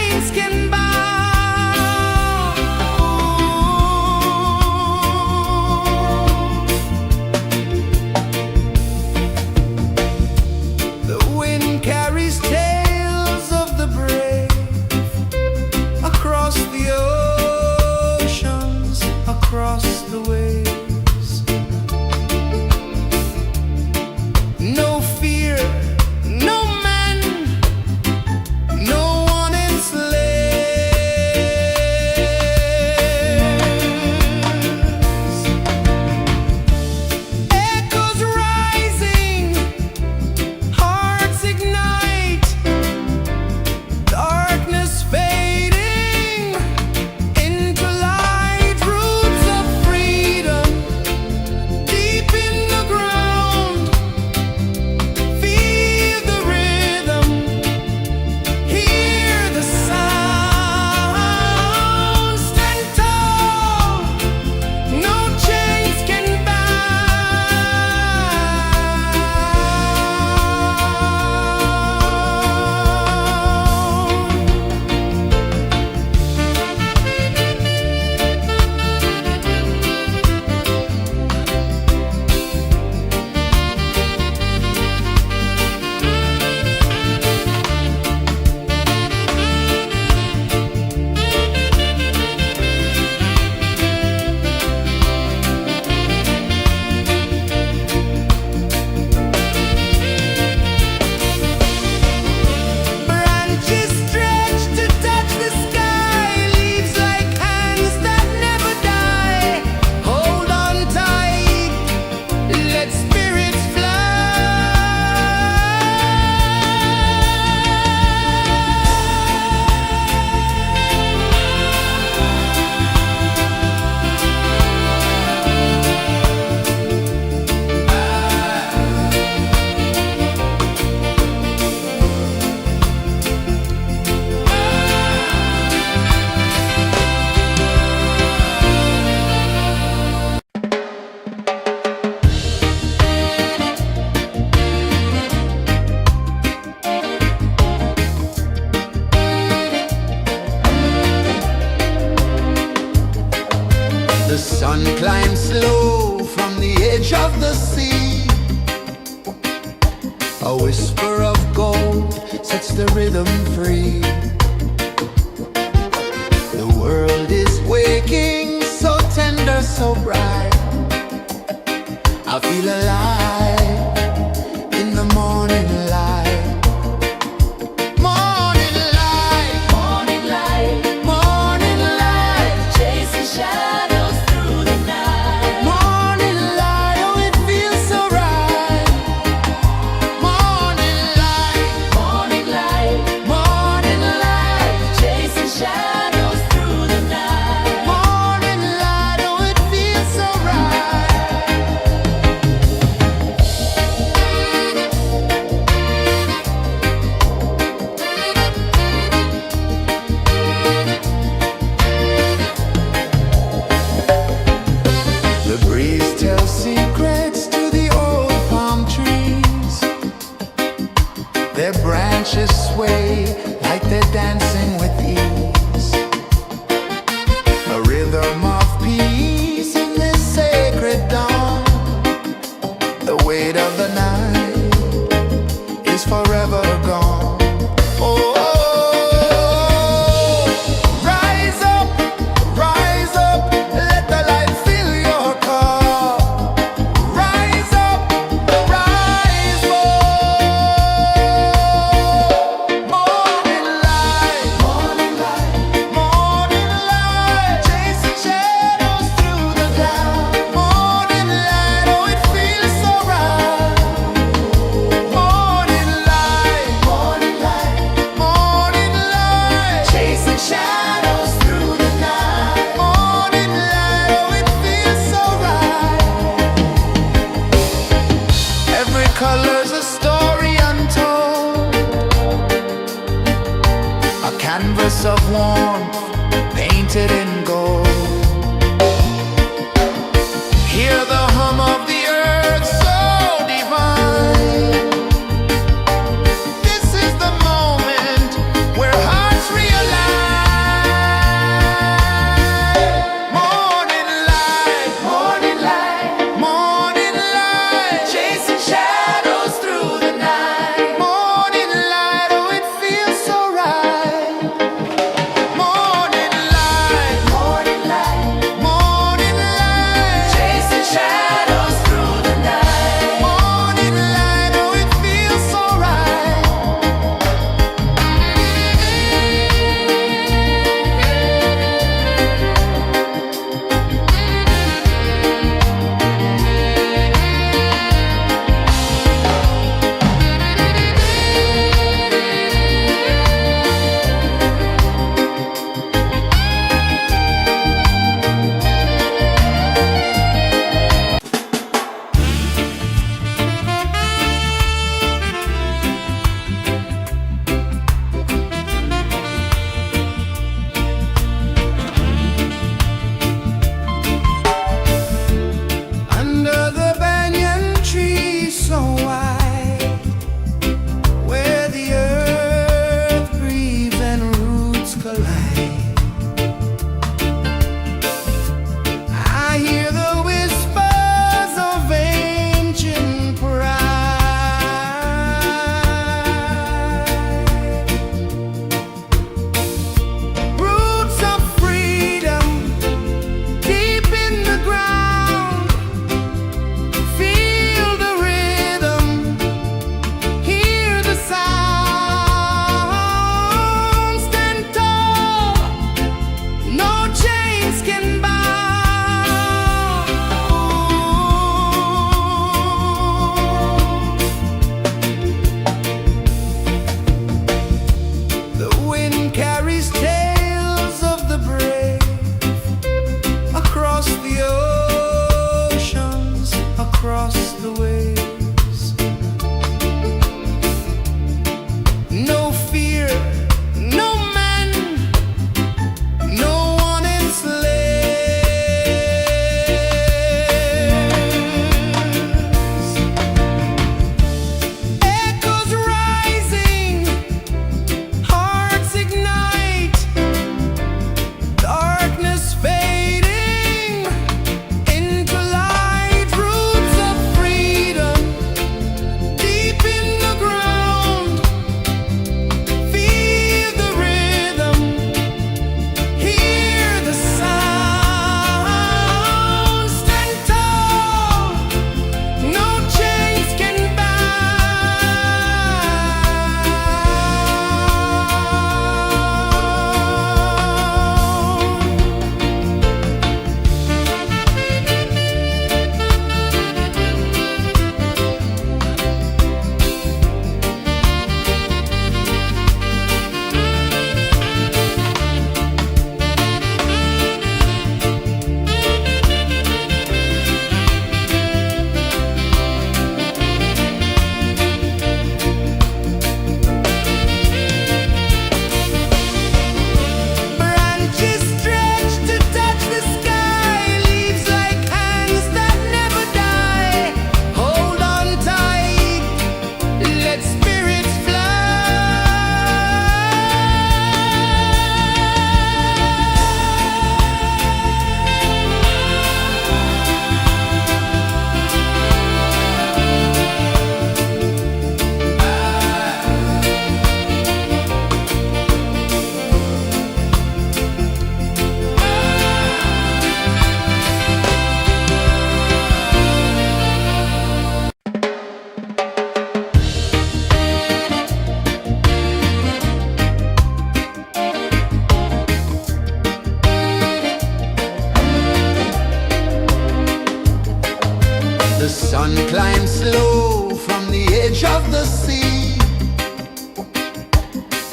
chains can bind. The wind carries tales of the brave across the oceans, across the waves. No fear, no man, no one enslaves. Echoes rising, hearts ignite, darkness fading into light. Roots of freedom deep in the ground. Feel the rhythm, hear the sound. Stand tall, no chains can branches stretch to touch the sky, leaves like hands that never die. Hold on tight, let spirits The sun climbs slow from the edge of the sea. A whisper of gold sets the rhythm free. The world is waking, so tender, so bright. I feel alive in the morning light. Morning light, morning light, morning light, chasing shadows through the night. Morning light, oh it feels so right. Morning light, morning light, morning light, chasing shadows through the night. Morning light, oh it feels so right. The breeze tells secrets to the old palm trees. Their branches sway like they're dancing with ease. A rhythm of peace in this sacred dawn. The weight of the night is forever gone. Oh, rise up, let the light fill your cup. Rise up, rise up. Morning light, morning light, morning light, chasing shadows through the cloud. Morning light, oh it feels so right. Morning light, morning light, morning light, chasing shadows through the night. Morning light, oh it feels so right. Every color's a story untold, a canvas of warmth painted in gold. Hear the hum of the earth so divine. This is the moment where hearts realize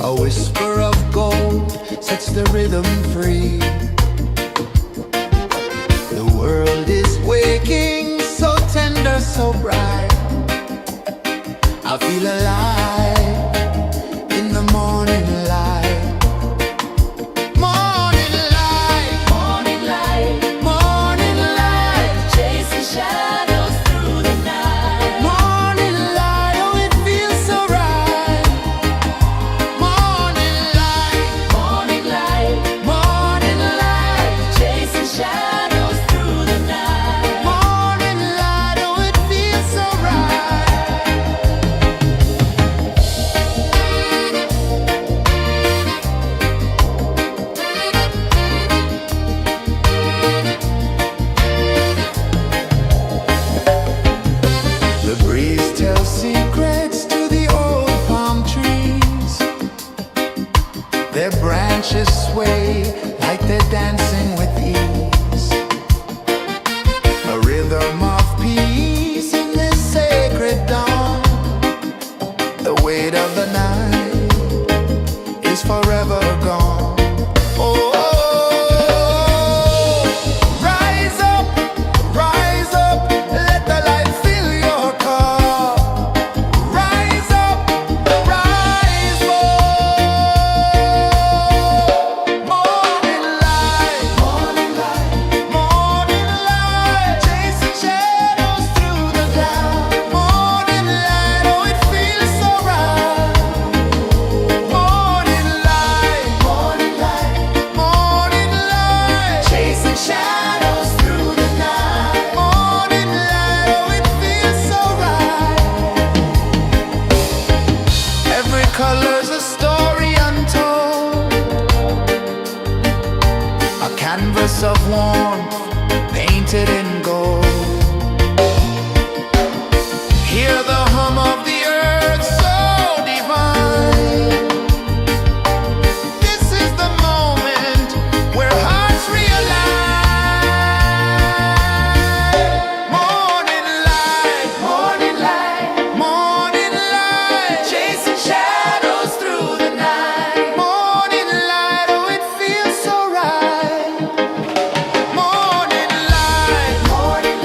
A whisper of gold sets the rhythm free. The world is waking, so tender, so bright. I feel alive in the morning light. Morning light, morning light, morning light, chasing shadows through the night. Morning light, oh it feels so right. Morning light, morning light, morning light, chasing shadows through the night. Morning light, oh it feels so right. The breeze tells secrets to the old palm trees. Their branches sway like they're dancing with ease. A rhythm of peace in this sacred dawn. The weight of the night is forever gone. Oh, rise up, let the light fill your cup. Rise up, rise more. Morning light, morning light, morning light, chasing shadows through the cloud. Morning light, oh it feels so right. Morning light, morning light, morning light, chasing shadows through the night. Morning light, oh it feels so right. Every color's a story untold, a canvas of warmth painted in gold. Hear the hum of the earth so divine. This is the moment where hearts realize. Morning light, morning light, morning light, chasing shadows through the night. Morning light, oh it feels so right. Morning light, morning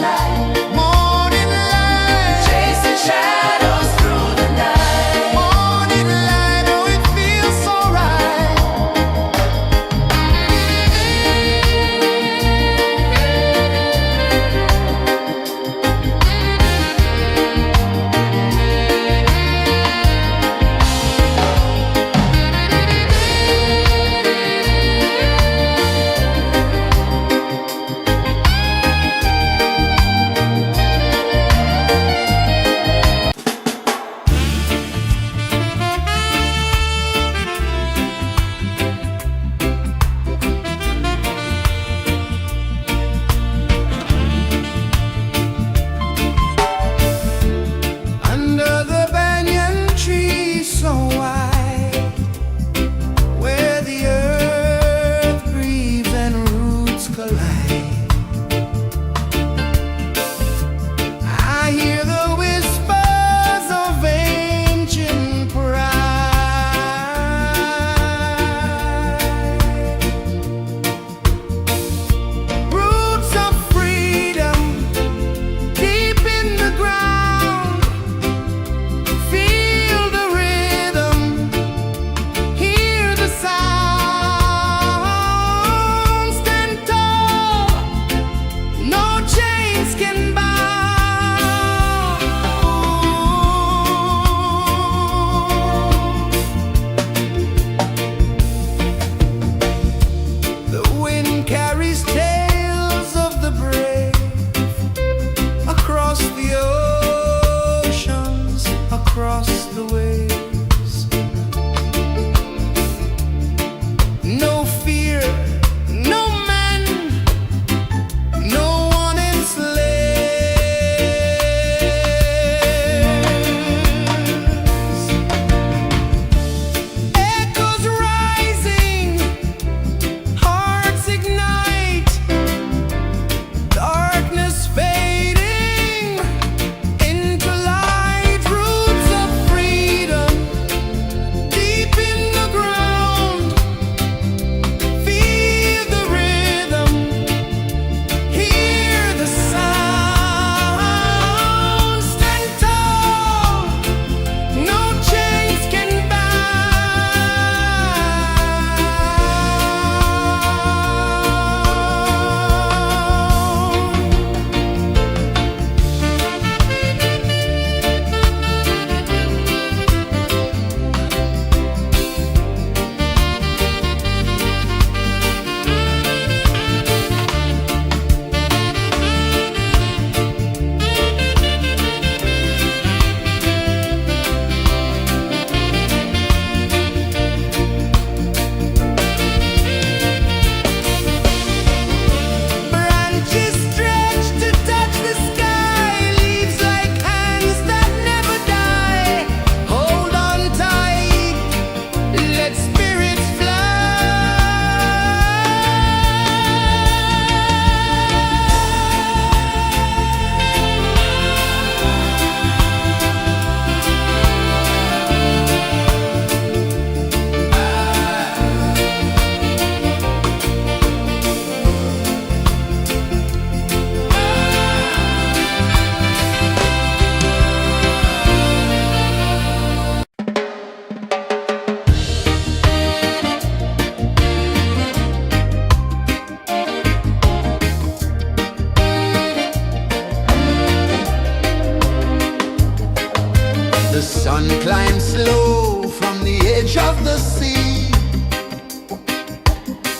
edge of the sea.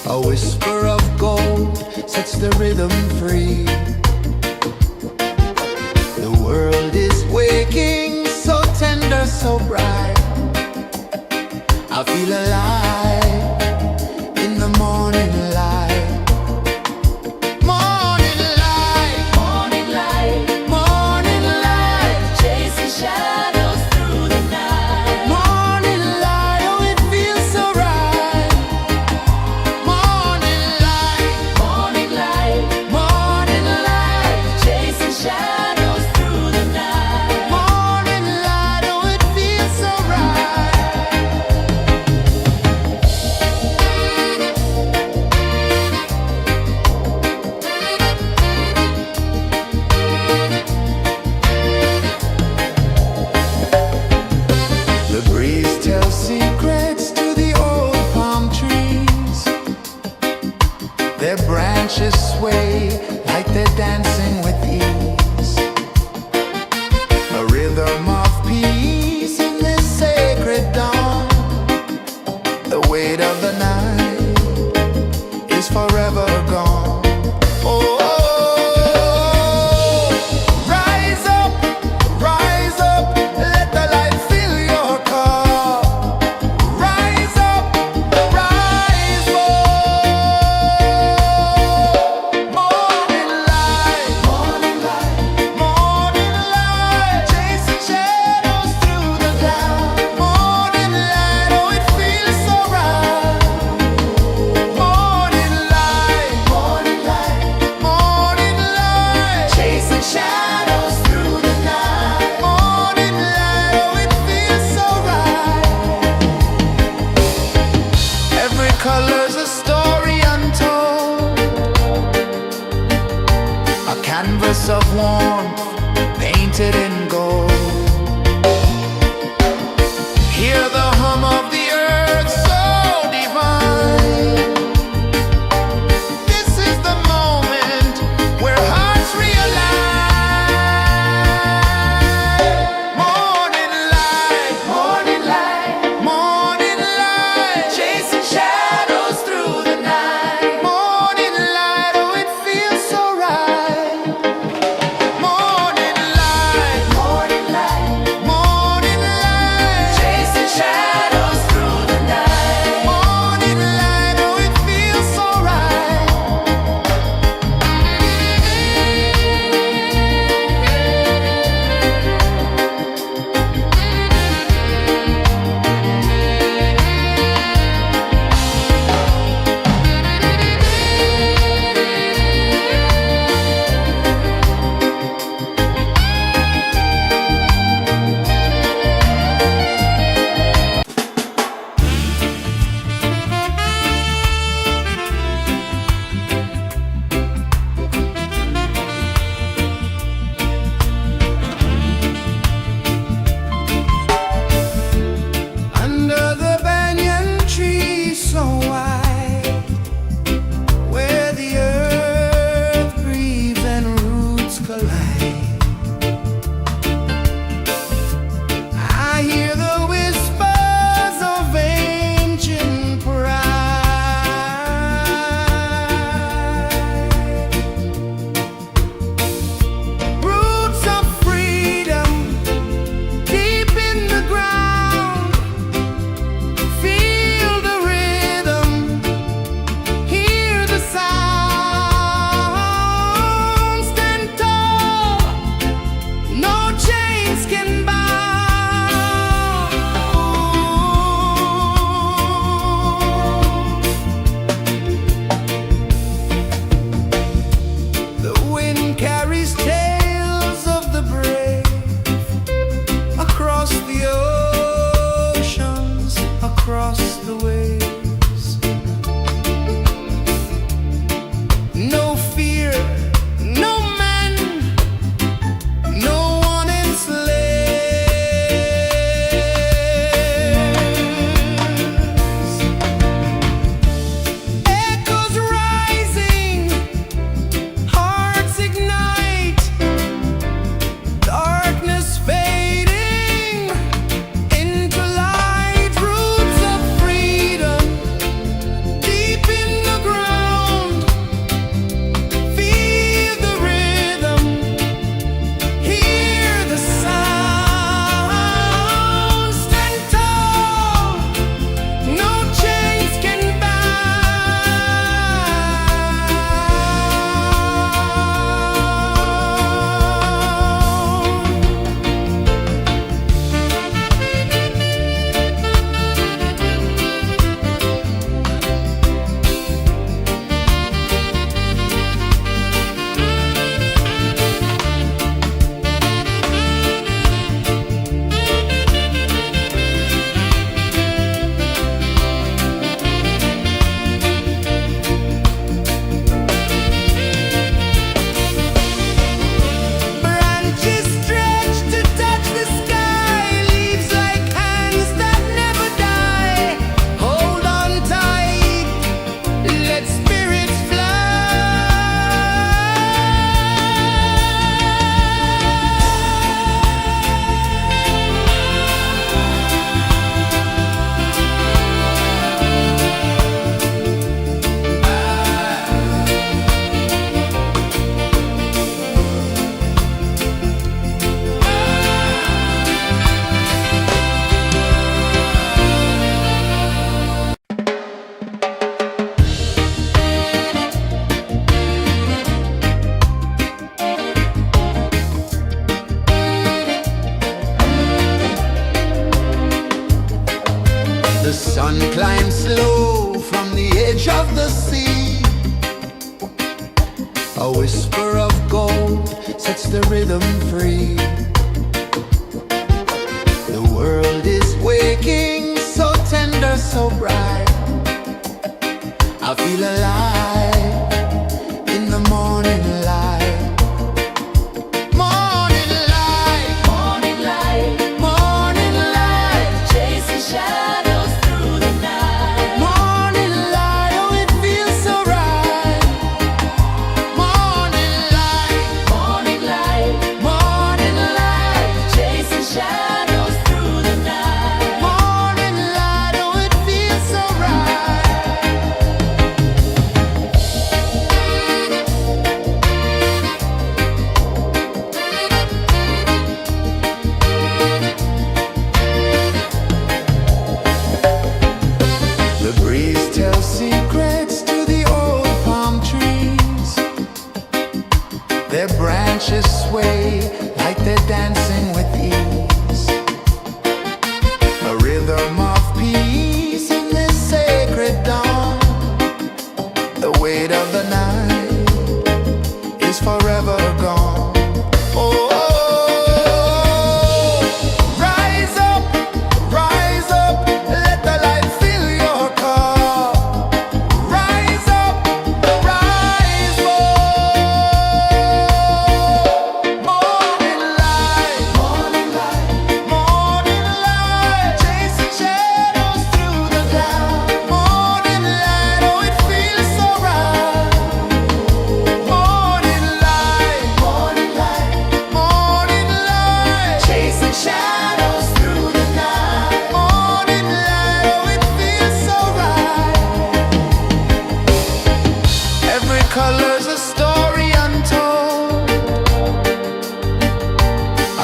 A whisper of gold sets the rhythm free. The world is waking, so tender, so bright. I feel alive in the morning light. Morning light, morning light, morning light, chasing shadows through the night. Morning light, oh it feels so right. Morning light, morning light, morning light, chasing shadows through the night. Morning light, oh it feels so right. The breeze tells secrets to the old palm trees. Their branches sway like they're dancing with ease. A rhythm of peace in this sacred dawn. The weight of the night is forever gone. Oh, rise up, let the light fill your cup. Rise up, rise up. Morning light, morning light, morning light, chasing shadows through the cloud. Morning light, oh it feels so right. Morning light, morning light, morning light, chasing shadows through the night. Morning light, oh it feels so right. Every color's a story untold, a canvas of warmth painted in gold. Hear the hum of the earth so divine. This is the moment where hearts realign. Morning light, morning light, morning light, chasing shadows through the night. Morning light, oh it feels so right. Morning light, morning light, morning light, chasing shadows through the night. Morning light, oh it feels so right. Under the banyan tree so wide, where the earth breathes and roots collide, I hear the whispers of ancient pride. Roots of freedom deep in the ground. Feel the rhythm, hear the sound. Stand tall, no chains can bound. The wind carries tales of the brave across the oceans, across the waves. No fear, no man, no one enslaves. Echoes rising, hearts ignite, darkness fading into light. Roots time slow from the edge of the sea. A whisper of gold sets the rhythm free. The world is waking, so tender, so bright. I feel alive in the morning light. Morning light, morning light, morning light, chasing shadows through the night. Morning light, oh it feels so right. Morning light, morning light, morning light, chasing shadows through the night. Morning light, oh it feels so right. The breeze tells secrets to the old palm trees. Their branches sway like they're dancing with ease. A rhythm of peace in this sacred dawn. The weight of the night is forever gone. Oh, rise up, let the light fill your cup. Rise up, rise up. Morning light, morning light, morning light, chasing shadows through the cloud. Morning light, oh it feels so right. Morning light, morning light, morning light, chasing shadows through the night. Morning light, oh it feels so right. Every color's a story untold,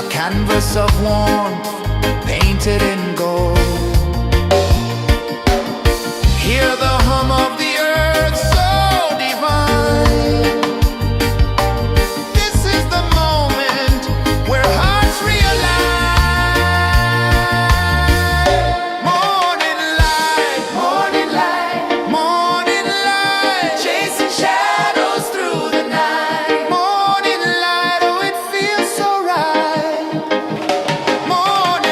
a canvas of warmth painted in gold. Hear the hum of the earth so divine. This is the moment where hearts realign. Morning light, morning light, morning light, chasing shadows through the night. Morning light, oh it feels so right. Morning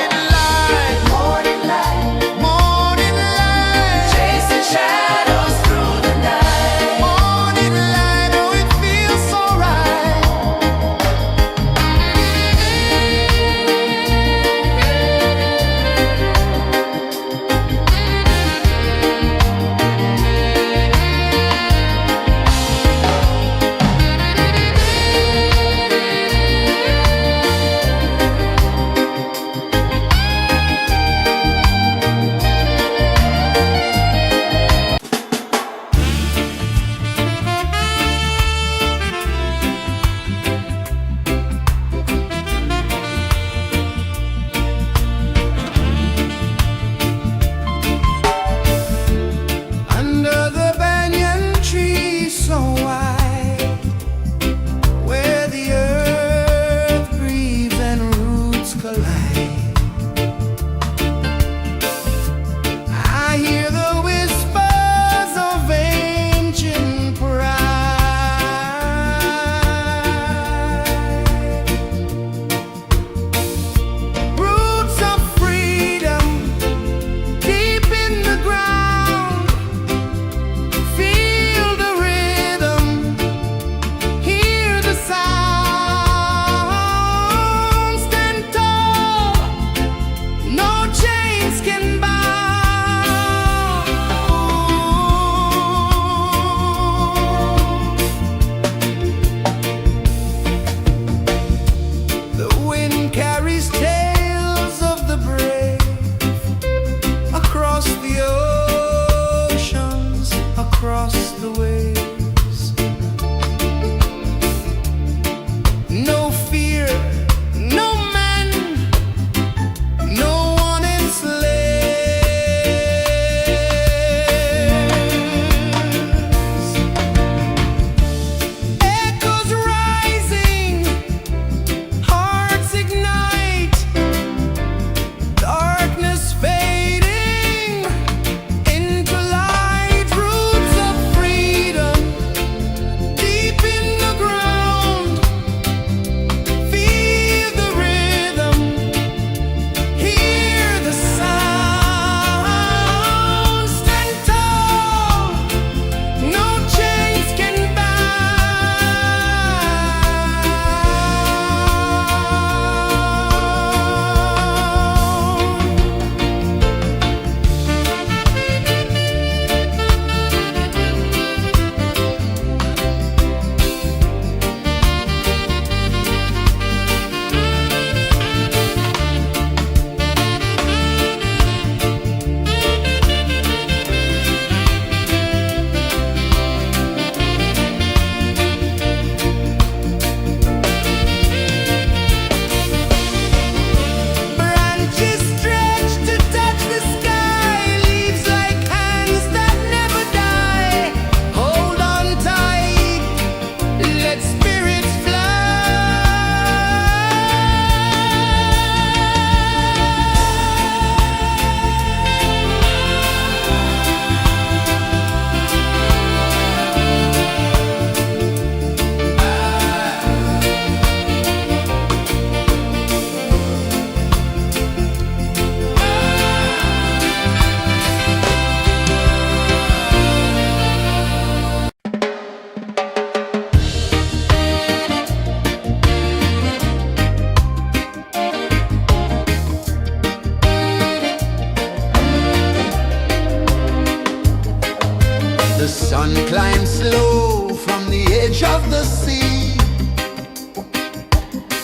The sun climbs slow from the edge of the sea.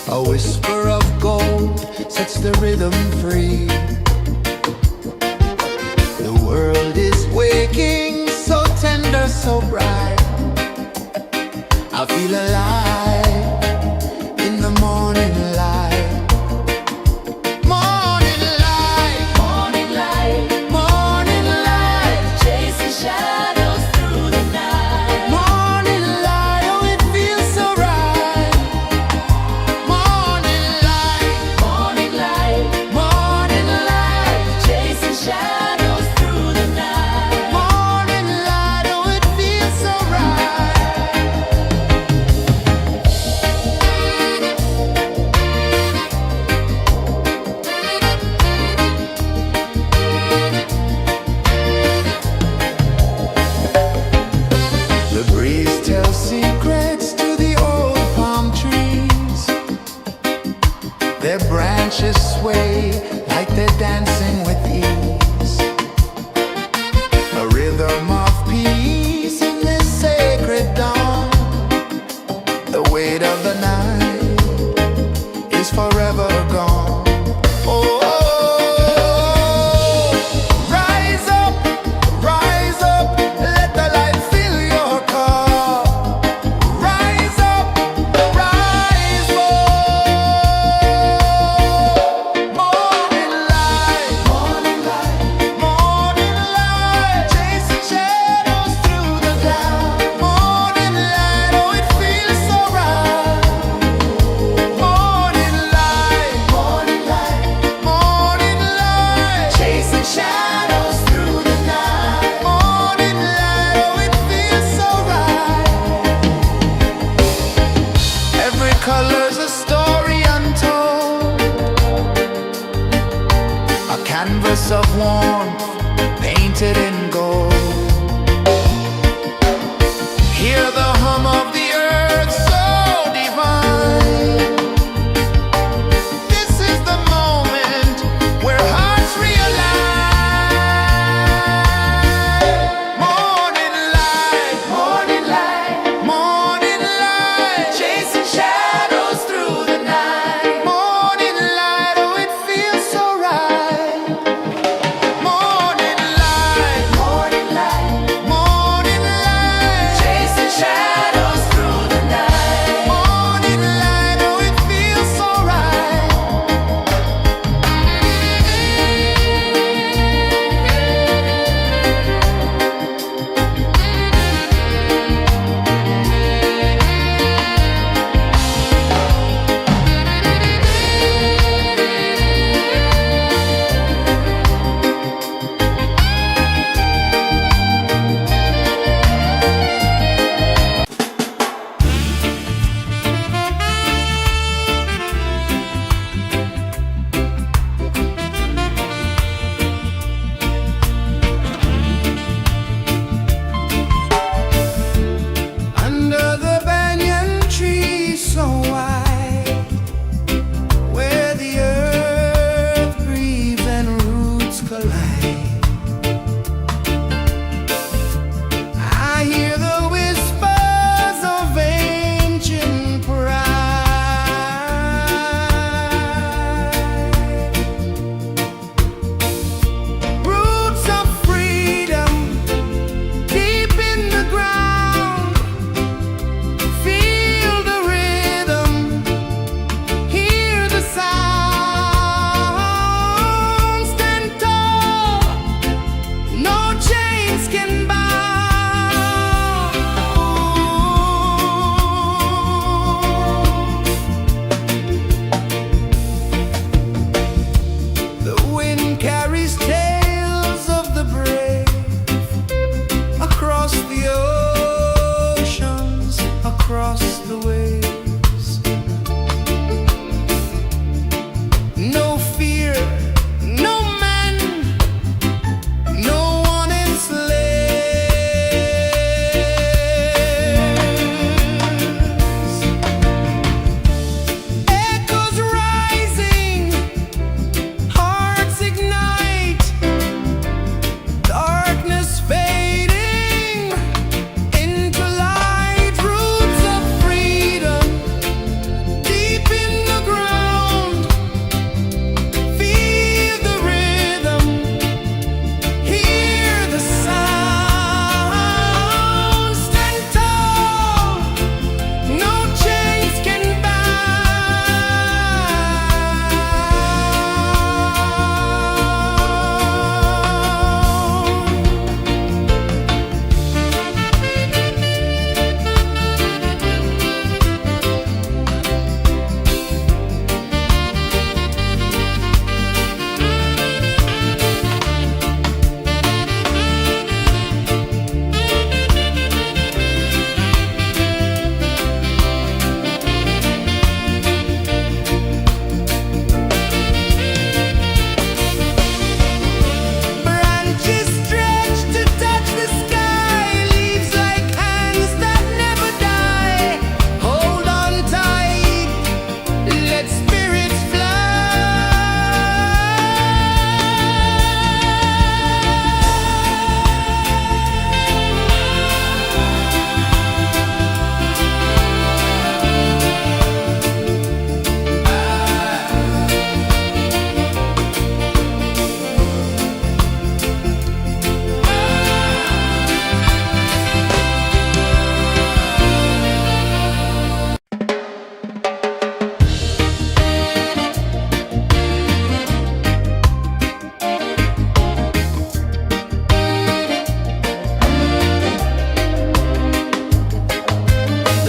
A whisper of gold sets the rhythm free. The world is waking, so tender, so bright. I feel alive in the morning light. Morning light, morning light, morning light, chasing shadows through the night. Morning light, oh it feels so right. Morning light, morning light, morning light, chasing shadows through the night. Morning light, oh it feels so right.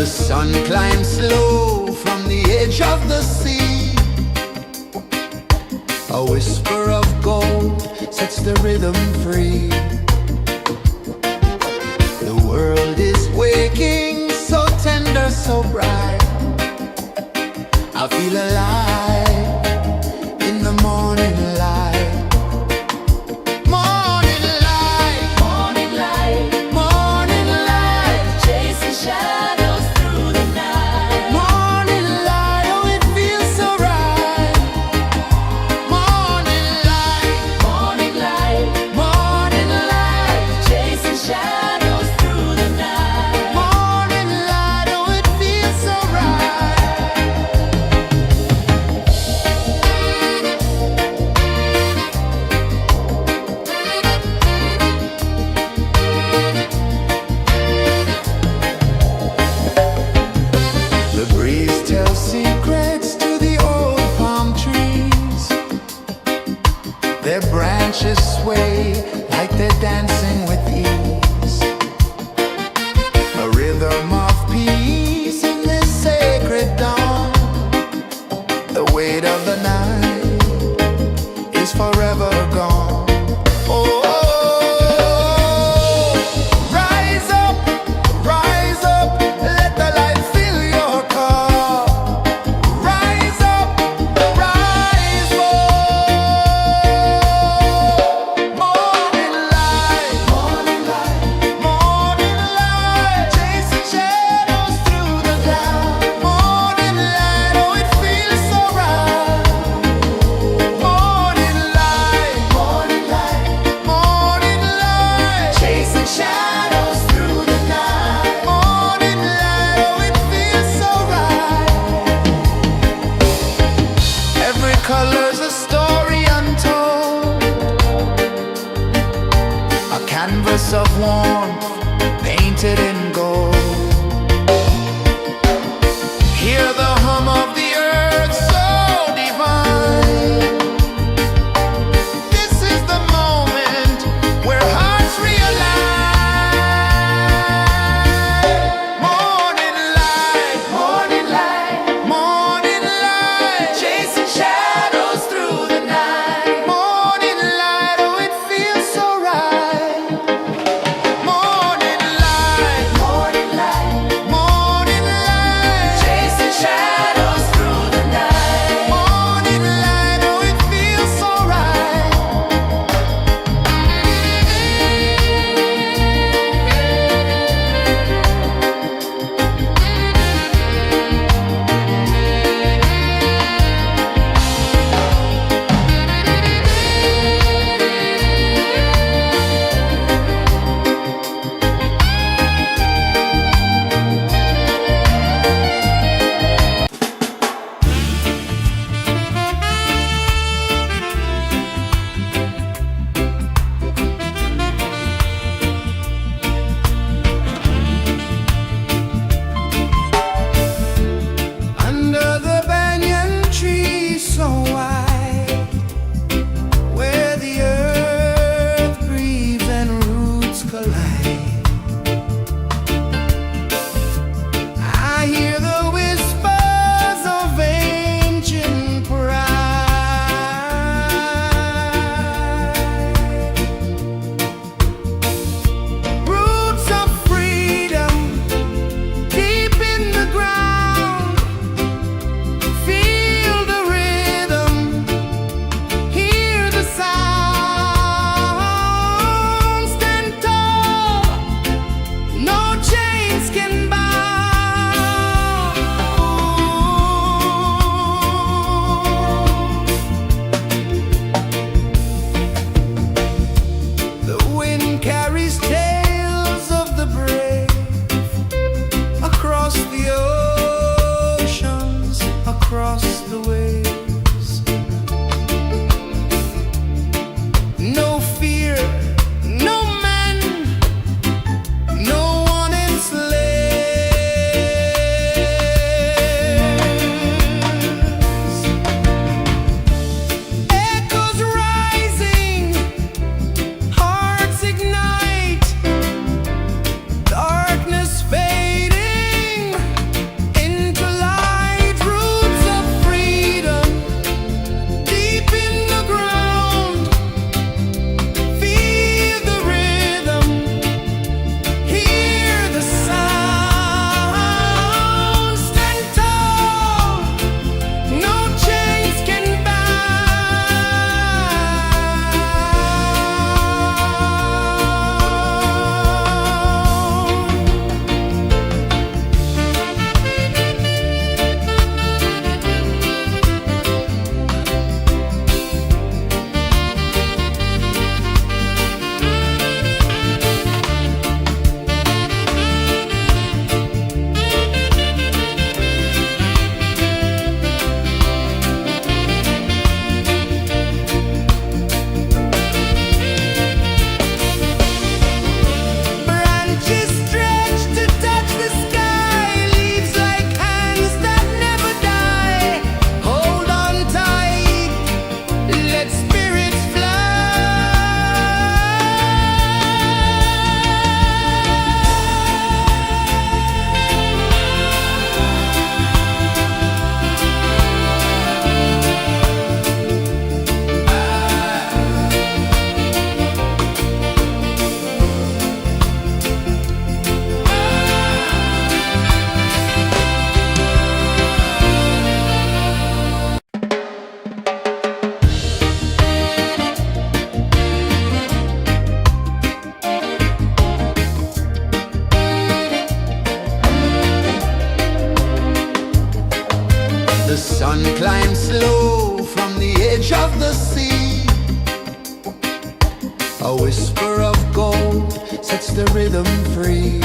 The sun climbs slow from the edge of the sea. A whisper of gold sets the rhythm free. The world is waking, so tender, so bright. I feel alive in the morning light. Morning light, morning light, morning light, chasing shadows through the night. Morning light, oh it feels so right. Morning light, morning light, morning light, chasing shadows through the night. Morning light, oh it feels so right. The breeze tells secrets to the old palm trees. Their branches sway like they're dancing with ease. A rhythm of peace in this sacred dawn. The weight of the night is forever gone. Oh, rise up, let the light fill your cup. Rise up, rise up. Morning light, morning light, morning light, chasing shadows through the cloud. Morning light, oh it feels so right. Morning light, morning light, morning light, chasing shadows through the night. Morning light, oh it feels so right. Every color's a story untold, a canvas of warmth painted in gold. Hear the hum of the earth so divine. This is the moment where hearts realign. Morning light, morning light, morning light, chasing shadows through the night. Morning light, oh it feels so right. Morning light, morning sun climbs slow from the edge of the sea. A whisper of gold sets the rhythm free.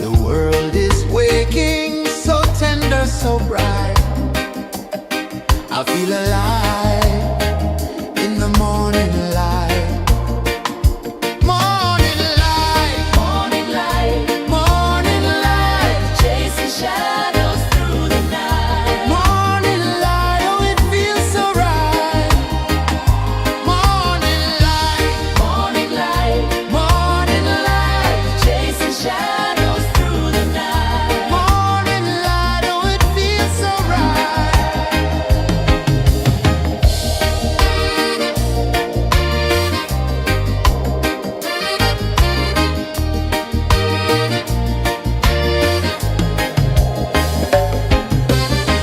The world is waking, so tender, so bright. I feel alive in the morning light. Morning light, morning light, morning light, chasing shadows through the night. Morning light, oh it feels so right. Morning light, morning light, morning light, chasing shadows through the night. Morning light, oh it feels so right.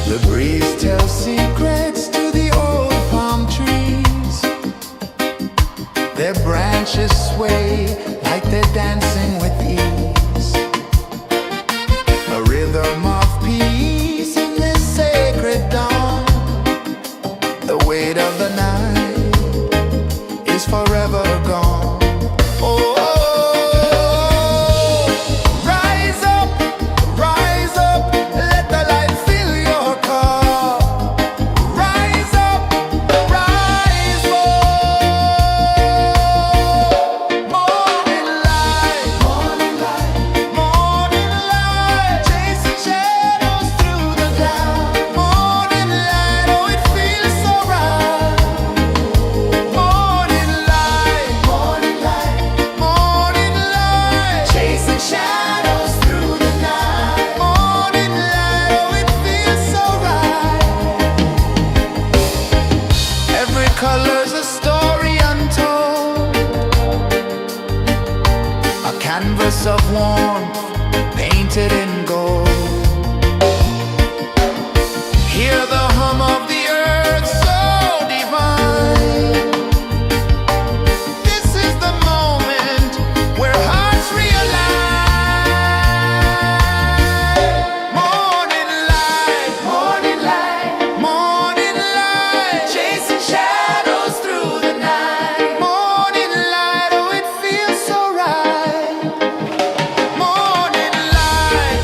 The breeze tells secrets to the old palm trees. Their branches sway like they're dancing with ease. A rhythm of peace in this sacred dawn. The weight of the night is forever gone. Oh, rise up, let the light fill your cup. Rise up, rise up. Morning light, morning light, morning light, chasing shadows through the cloud. Morning light, oh it feels so right. Morning light, morning light, morning light, chasing shadows through the night. Morning light, oh it feels so right. Every color's a story untold, a canvas of warmth painted in gold. Hear the hum of the earth so divine. This is the moment where hearts realign. Morning light, morning light, morning light, chasing shadows through the night. Morning light, oh it feels so right. Morning light,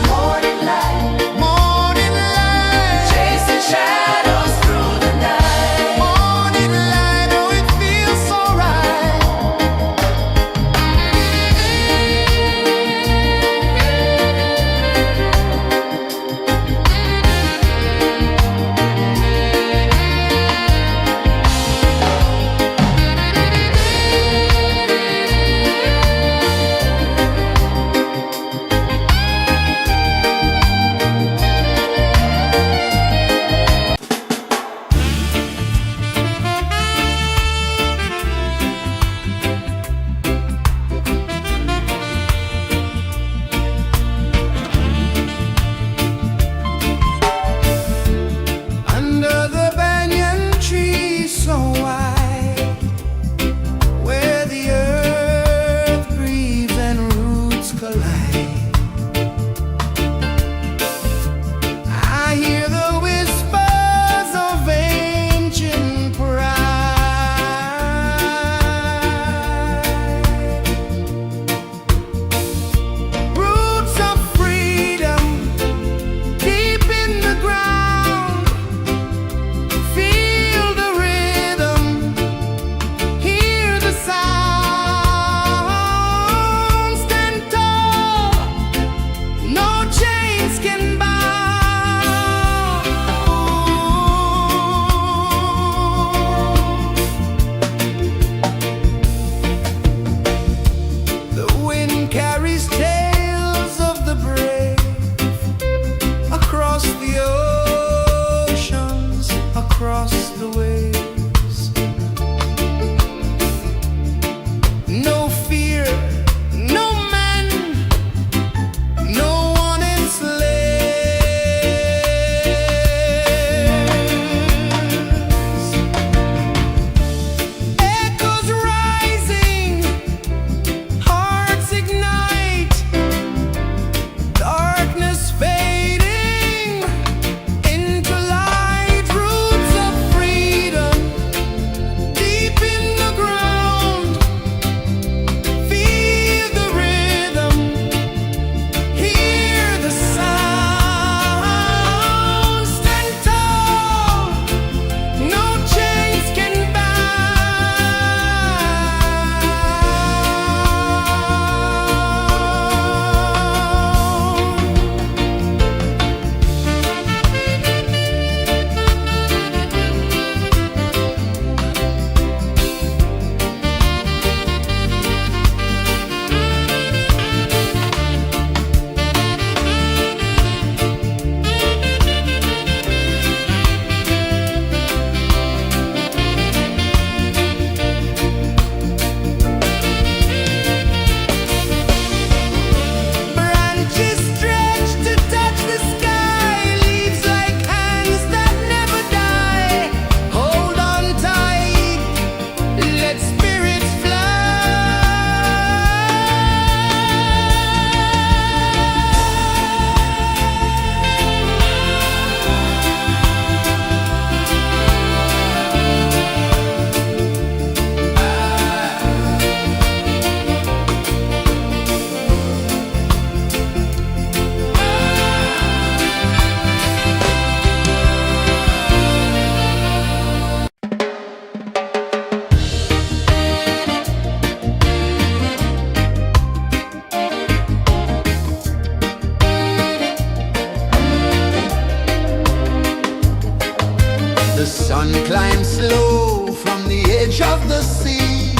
of the sea.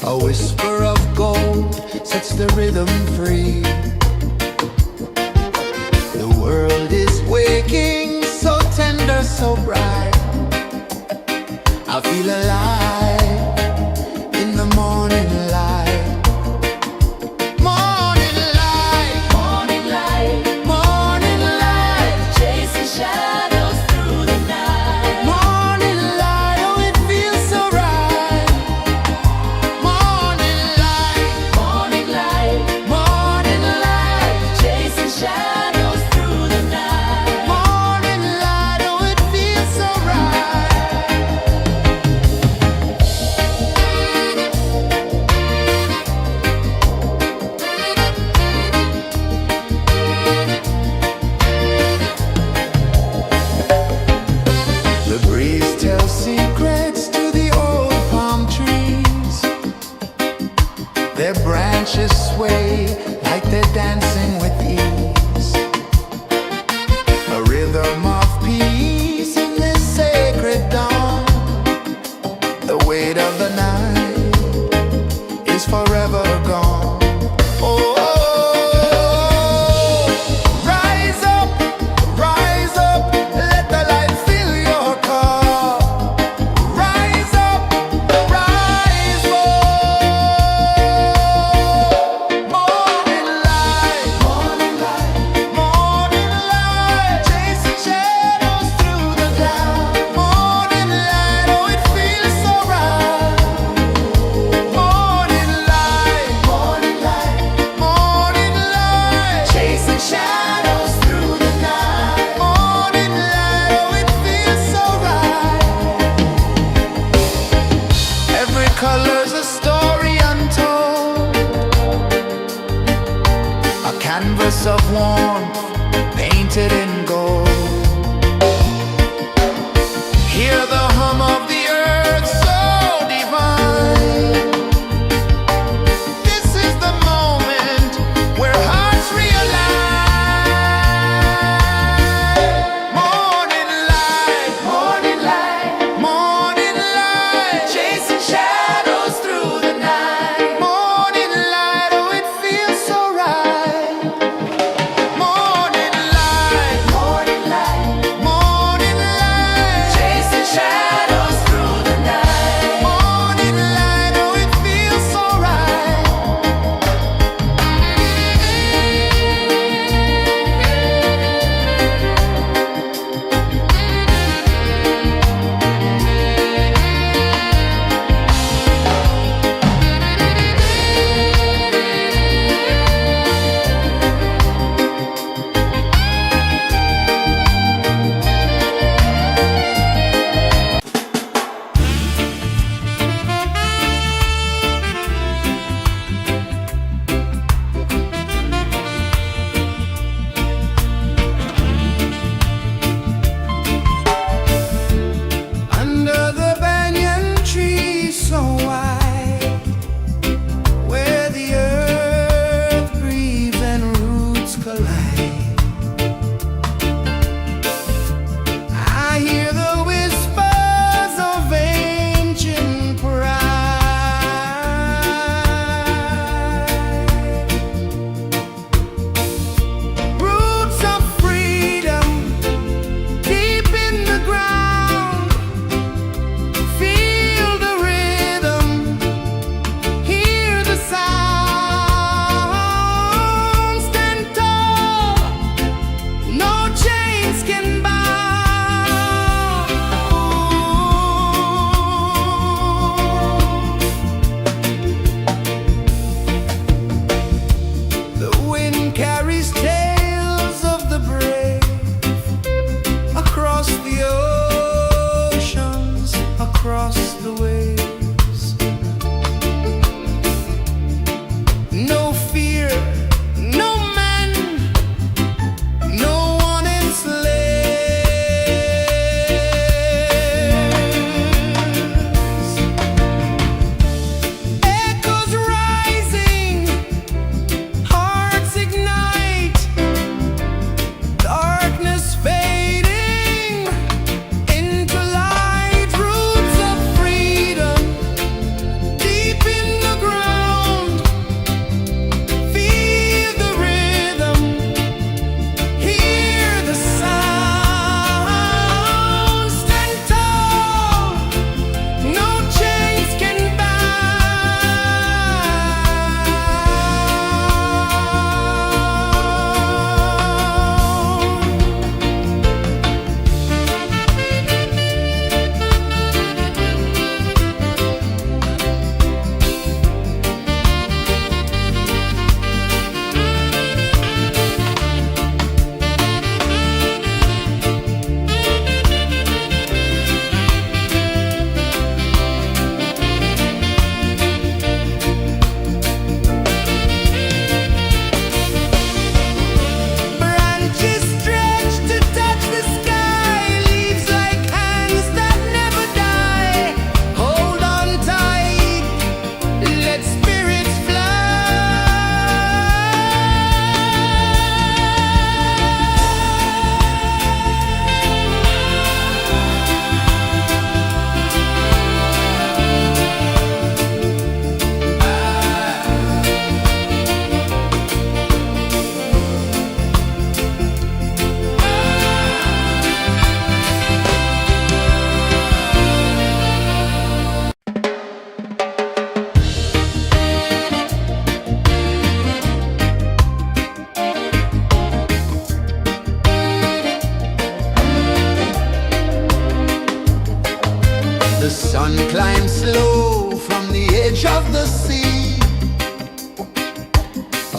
A whisper of gold sets the rhythm free. The world is waking, so tender, so bright. I feel alive in the morning light. Morning light, Morning light, morning light, chasing shadows through the night. morning light, oh it feels so right. Morning light, Morning light, morning light, chasing shadows through the night. morning light, oh it feels so right. The breeze tells secrets to the old palm trees. Their branches sway like they're dancing with ease. A rhythm of peace in this sacred dawn. The weight of the night is forever gone. Oh, rise up, let the light fill your cup. Rise up, rise up. Morning light, Morning light, morning light, chasing shadows through the cloud. Morning light, oh it feels so right. Morning light, morning light, morning light, chasing shadows through the night. morning light, oh it feels so right. Every color's a story untold, a canvas of warmth painted in gold. Hear the hum of the earth so divine. This is the moment where hearts realign. Morning light, Morning light, morning light, chasing shadows through the night. morning light, oh it feels so right. Morning light, Morning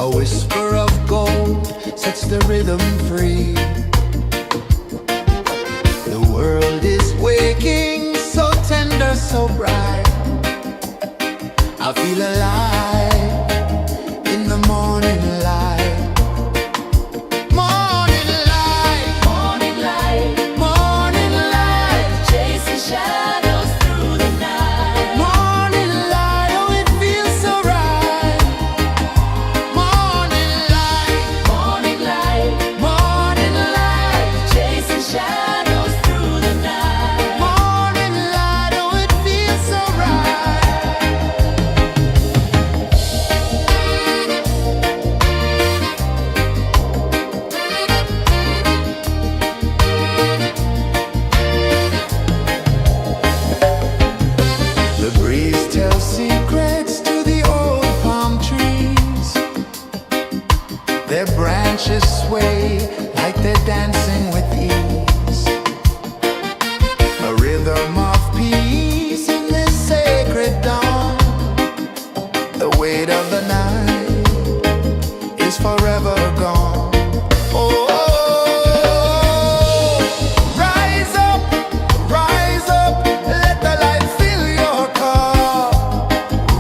A whisper of gold sets the rhythm free. The world is waking, so tender, so bright. I feel alive in the morning light. Morning light, Morning light, morning light, chasing shadows through the night. morning light, oh it feels so right. Morning light, Morning light, morning light, chasing shadows through the night. morning light, oh it feels so right. The breeze tells secrets to the old palm trees. Their branches sway like they're dancing with ease. A rhythm of peace in this sacred dawn. The weight of the night is forever gone. Oh, rise up, let the light fill your cup.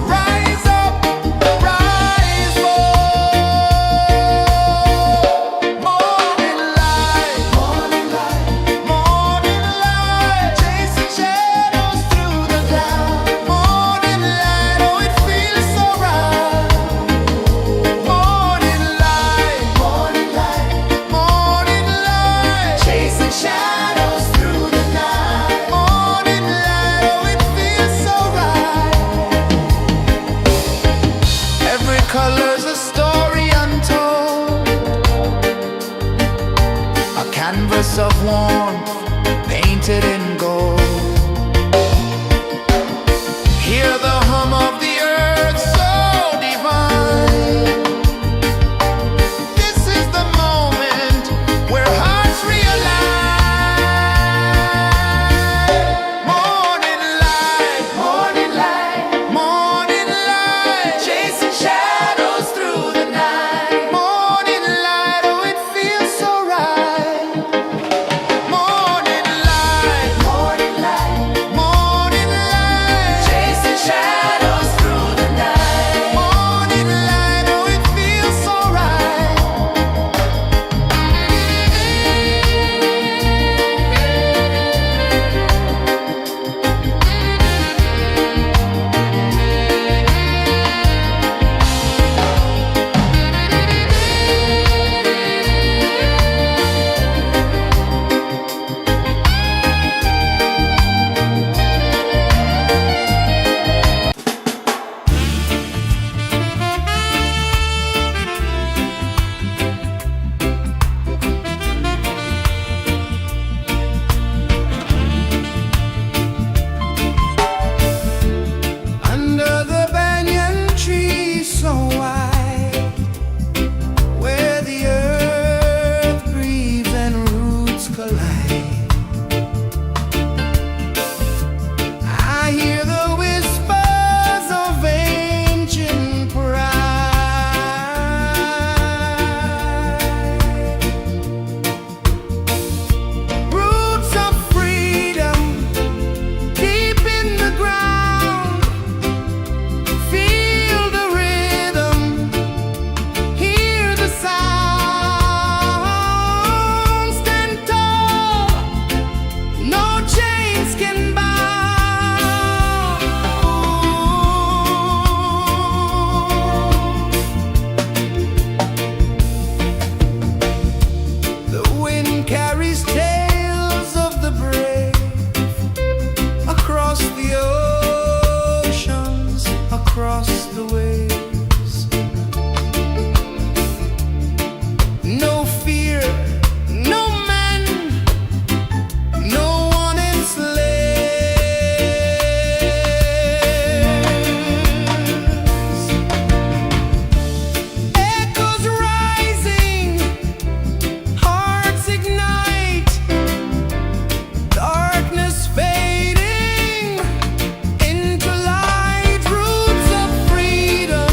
Rise up, rise up. Morning light, morning light, morning light, chasing shadows through the cloud. Morning light, oh it feels so right. Morning light, morning light, morning light, chasing shadows through the night. Morning light, oh it feels so right. Every color's a story untold, a canvas of warmth painted in gold. Hear the hum of the earth so divine. This is the moment where hearts realign. Morning light, morning light, morning light, chasing shadows through the night. Morning light, oh it feels so right. Morning light, morning light, morning light, chasing shadows through the night. Morning light, oh it feels so right. Under the banyan tree so wide, where the earth breathes and roots collide, I hear the whispers of ancient pride. Roots of freedom deep in the ground. Feel the rhythm, hear the sound. Stand tall, no chains can bound. The wind carries tales of the brave across the oceans, across the waves. No fear, no man, no one enslaves. Echoes rising, hearts ignite, darkness fading into light. Roots of freedom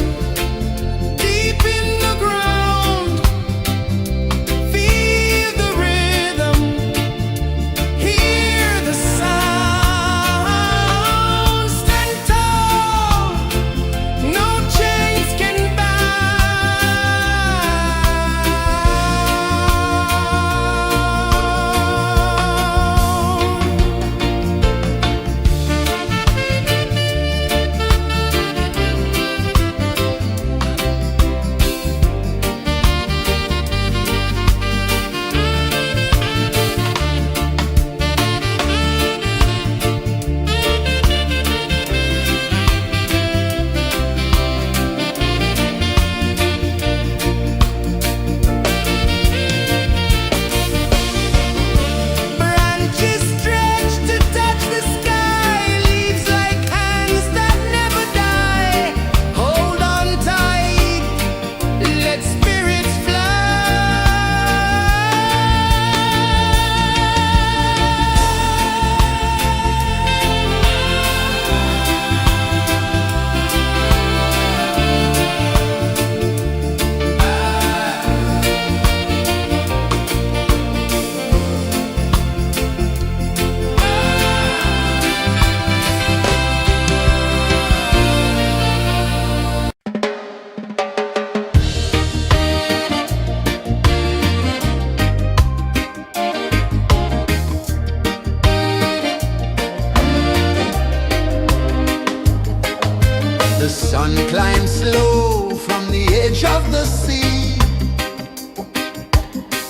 climb slow from the edge of the sea.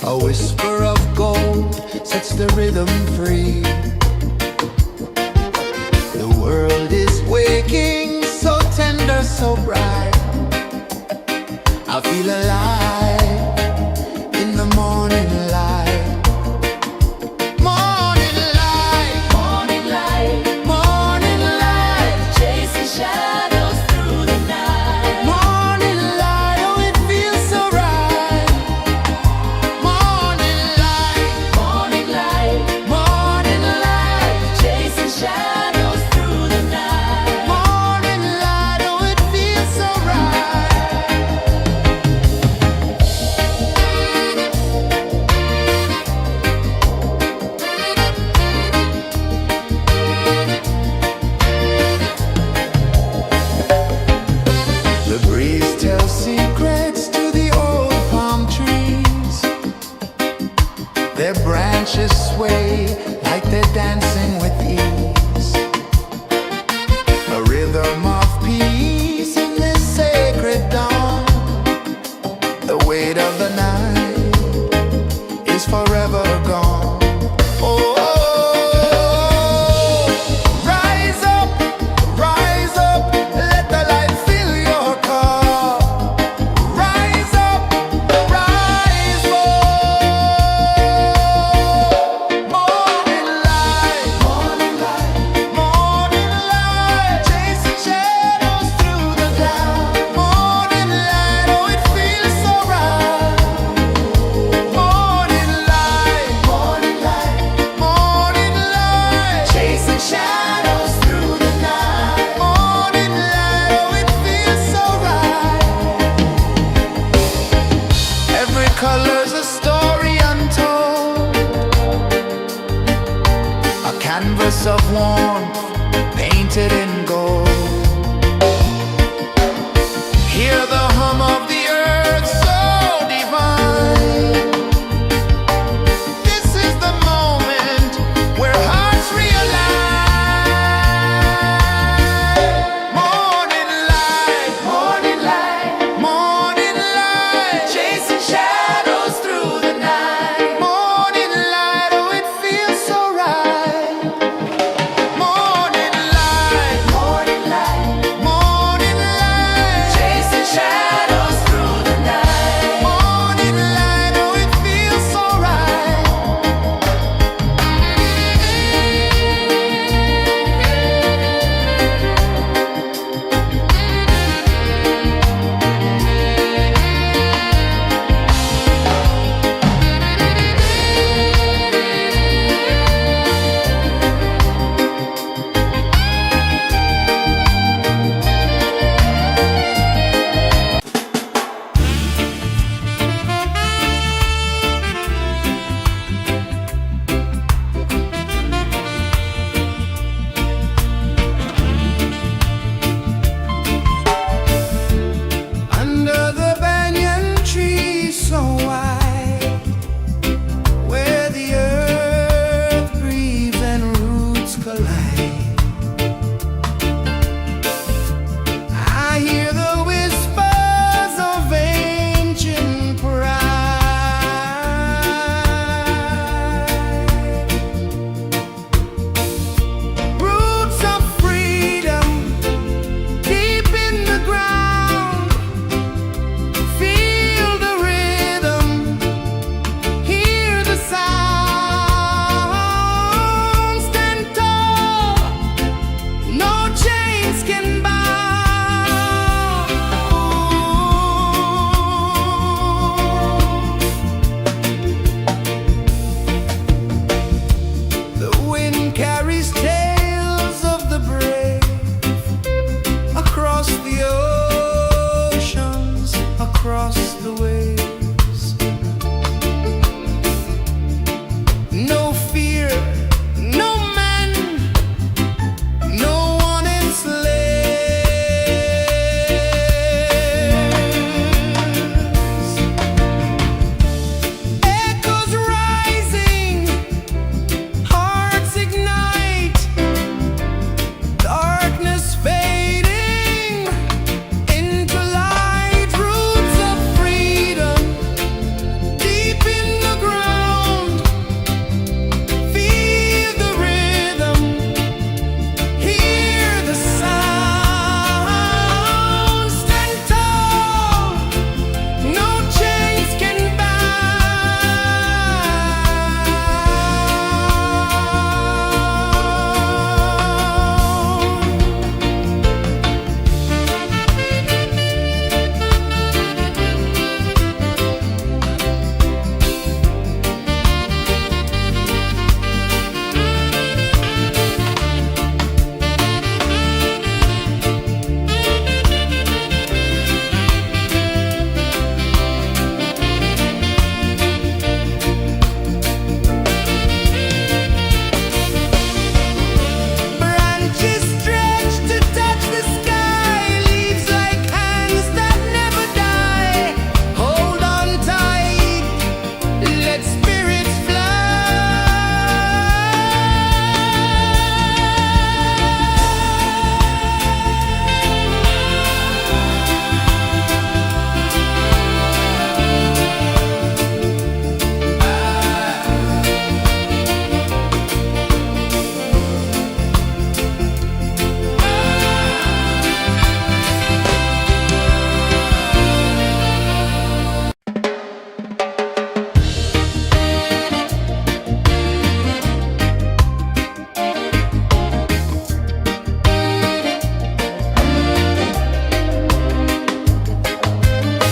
A whisper of gold sets the rhythm free. The world is waking, so tender, so bright. I feel alive in the morning light. Morning light, Morning light, morning light, chasing shadows through the night. morning light, oh it feels so right. Morning light, Morning light, morning light, chasing shadows through the night. morning light, oh it feels so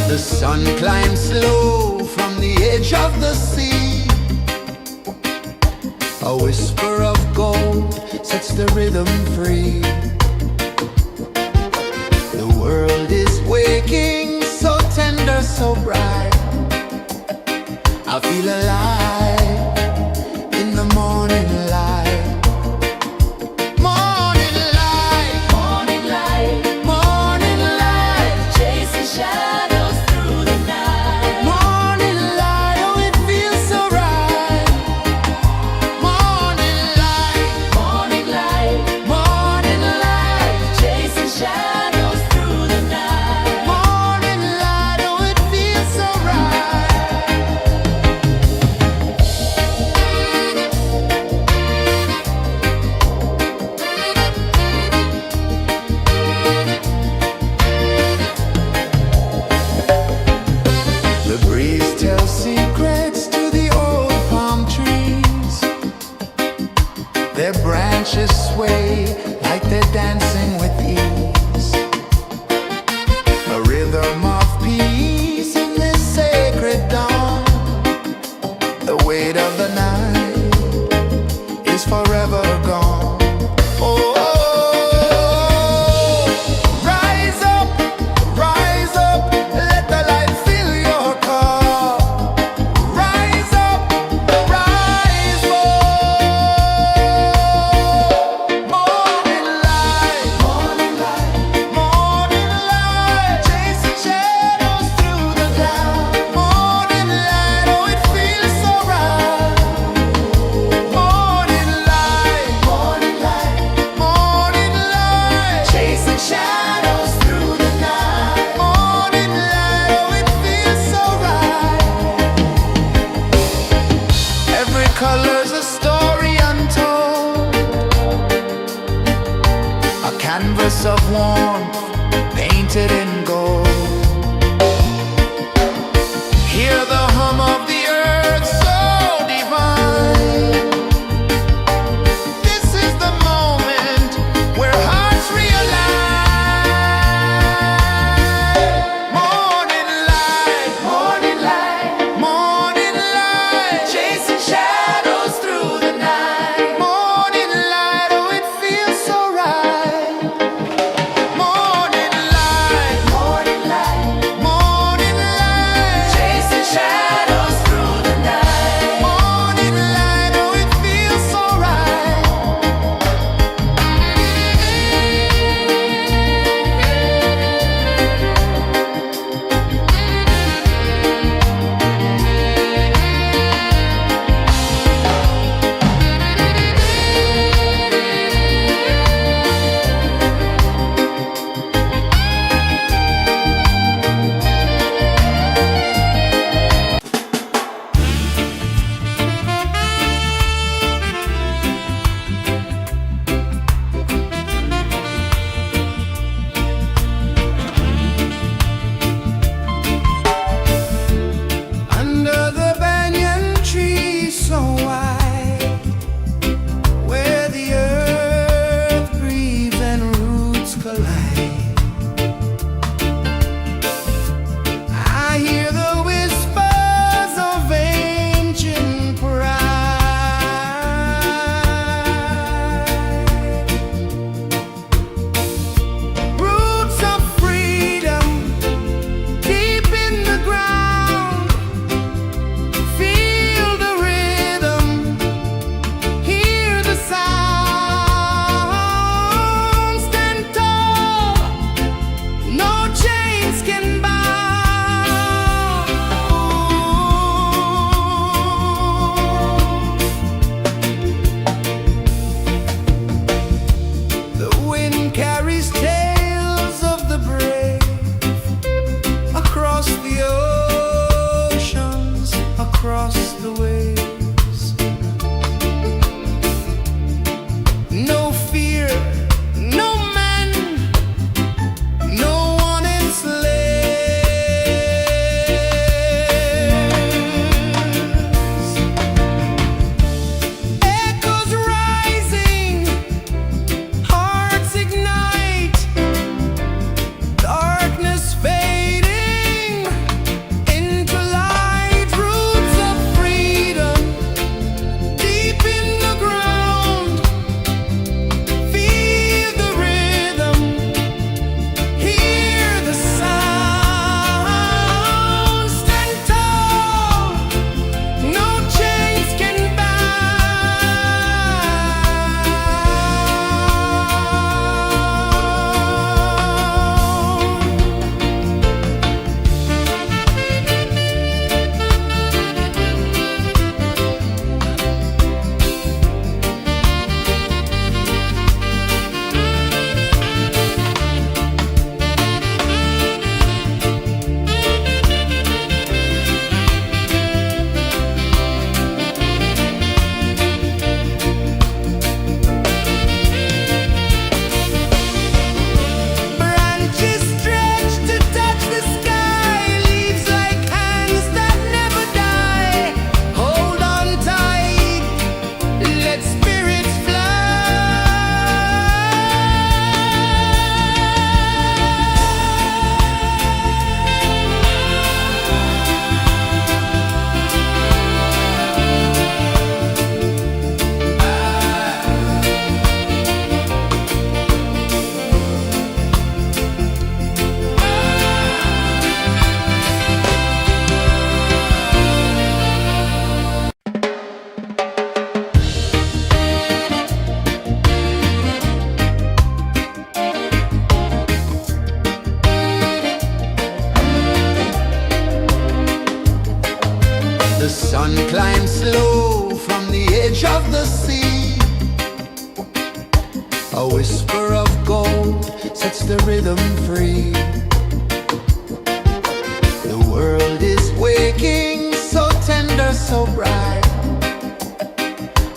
The sun climbs slow from the edge of the sea. A whisper of gold sets the rhythm free. The world is waking, so tender, so bright. I feel alive in the morning light. Morning light, Morning light, morning light, chasing shadows through the night. morning light, oh it feels so right. Morning light, Morning light, morning light, chasing shadows through the night. morning light, oh it feels so right. The breeze tells secrets to the old palm trees. Their branches sway like they're dancing with ease. A rhythm of peace in this sacred dawn. The weight of the night is forever gone. Oh, rise up, let the light fill your cup. Rise up, rise up. Morning light, morning light, morning light, chasing shadows through the cloud. Morning light, oh it feels so right. Morning light, morning light, morning light, chasing shadows through the night. Morning light, oh it feels so right. Every color's a story untold, a canvas of warmth painted in gold. Hear the hum of the earth so divine. This is the moment where hearts realign. Morning light, morning light, morning light, chasing shadows through the night. Morning light, oh it feels so right. Morning light, The sun climbs slow from the edge of the sea. A whisper of gold sets the rhythm free. The world is waking, so tender, so bright.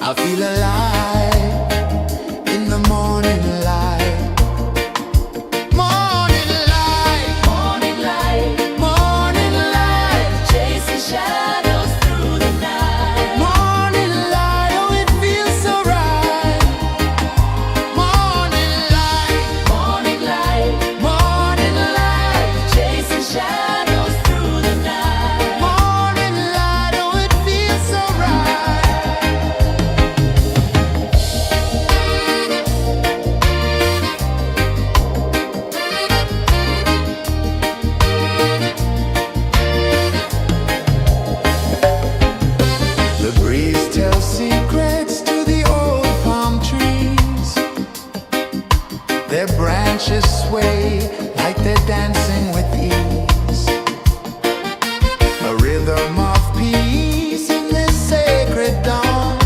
I feel alive in the morning light. Morning light, Morning light, morning light, chasing shadows through the night. morning light, oh it feels so right. Morning light, Morning light, morning light, chasing shadows through the night. morning light, oh it feels so right. The breeze tells secrets to the old palm trees. Their branches sway like they're dancing with ease. A rhythm of peace in this sacred dawn.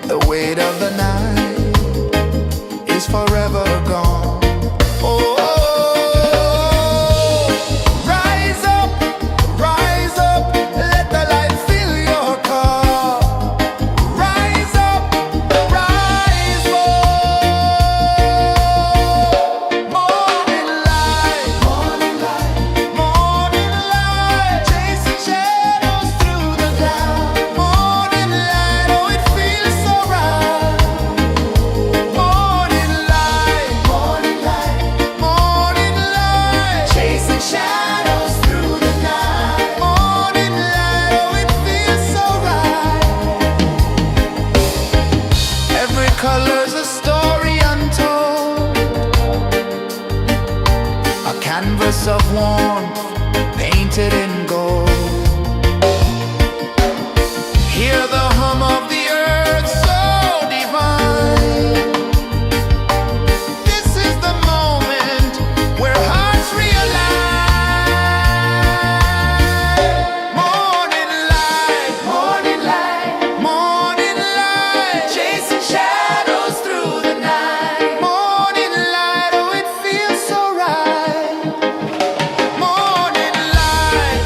The weight of the night is forever gone. Oh, rise up, let the light fill your cup. Rise up, rise up. Morning light, morning light, chasing shadows through the cloud. Morning light, oh it feels so right. Morning light, morning light, chasing shadows through the night. Morning light, oh it feels so right. Every color's a story untold, a canvas of warmth painted in gold. Hear the hum of the earth so divine. This is the moment where hearts realize. Morning light, morning light, chasing shadows through the night. Morning light, oh it feels so right. Morning light,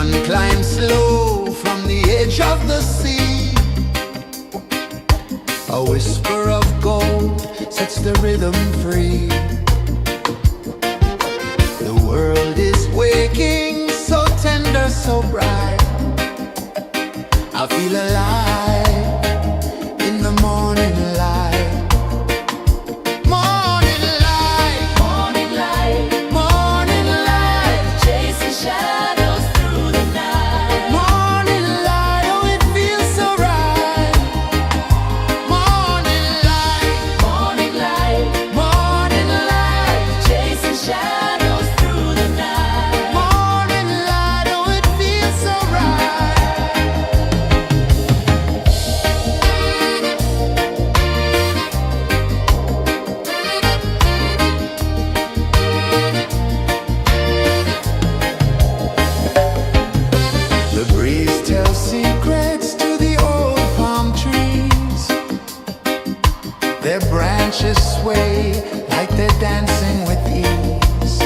One climbs slow from the edge of the sea. A whisper of gold sets the rhythm free. The world is waking, so tender, so bright. I feel alive in the morning light. Morning light, Morning light, morning light, chasing shadows through the night. morning light, oh it feels so right. Morning light, Morning light, morning light, chasing shadows through the night. morning light, oh it feels so right. The breeze tells secrets to the old palm trees. Their branches sway like they're dancing with ease.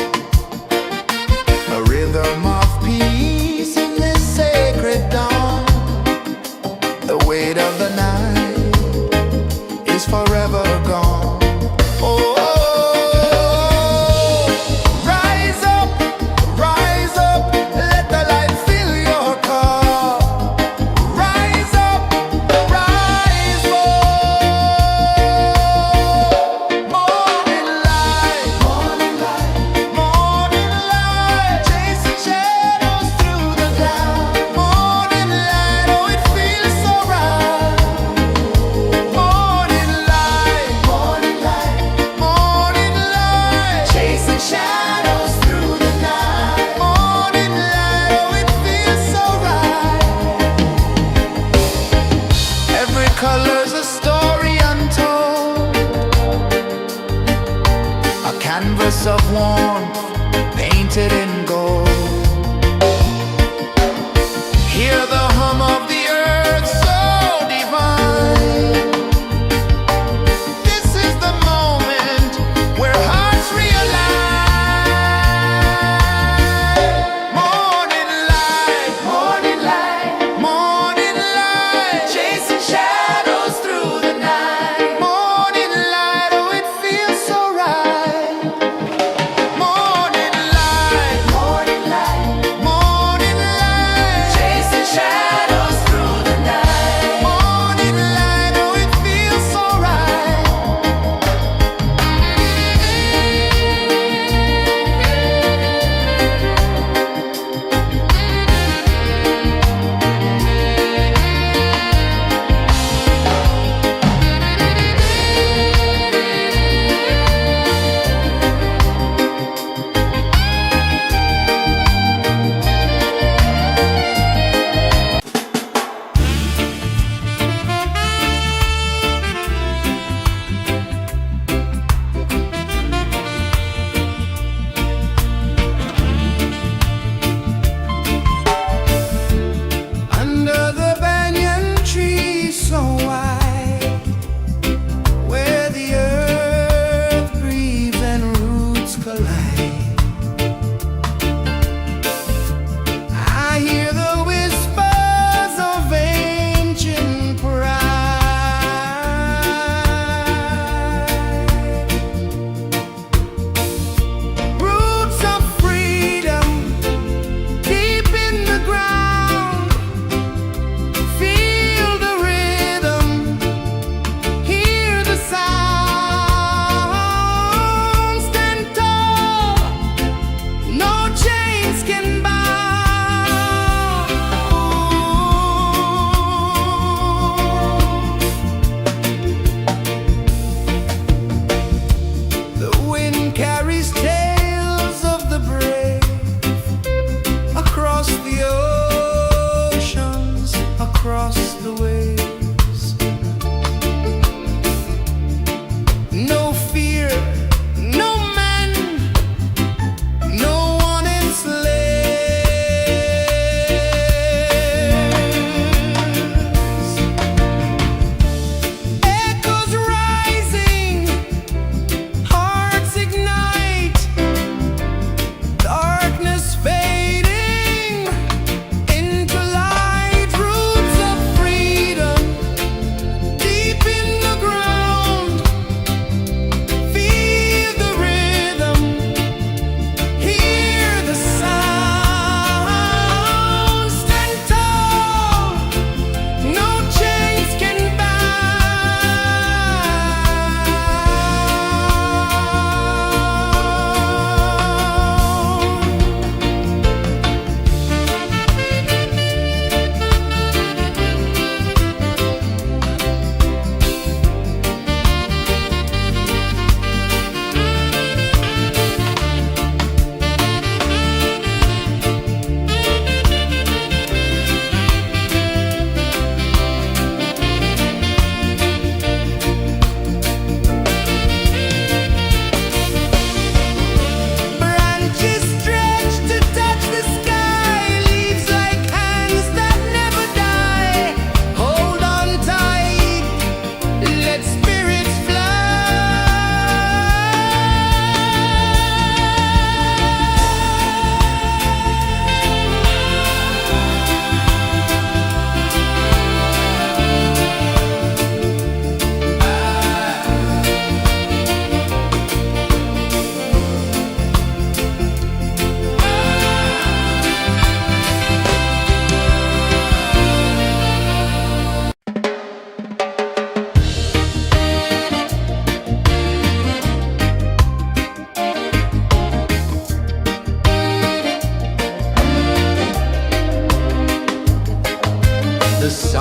A rhythm of peace in this sacred dawn. The weight of the night is forever gone. Oh, rise up, let the light fill your cup. Rise up, rise more. Morning light, morning light, chasing shadows through the cloud. Morning light, oh it feels so right. Morning light, morning light, chasing shadows through the night. Morning light, oh it feels so right. Every color's a story untold, a canvas of warmth painted in gold. Hear the hum of the earth so divine. This is the moment where hearts realign. Morning light, morning light, chasing shadows through the night. Morning light, oh it feels so right. Morning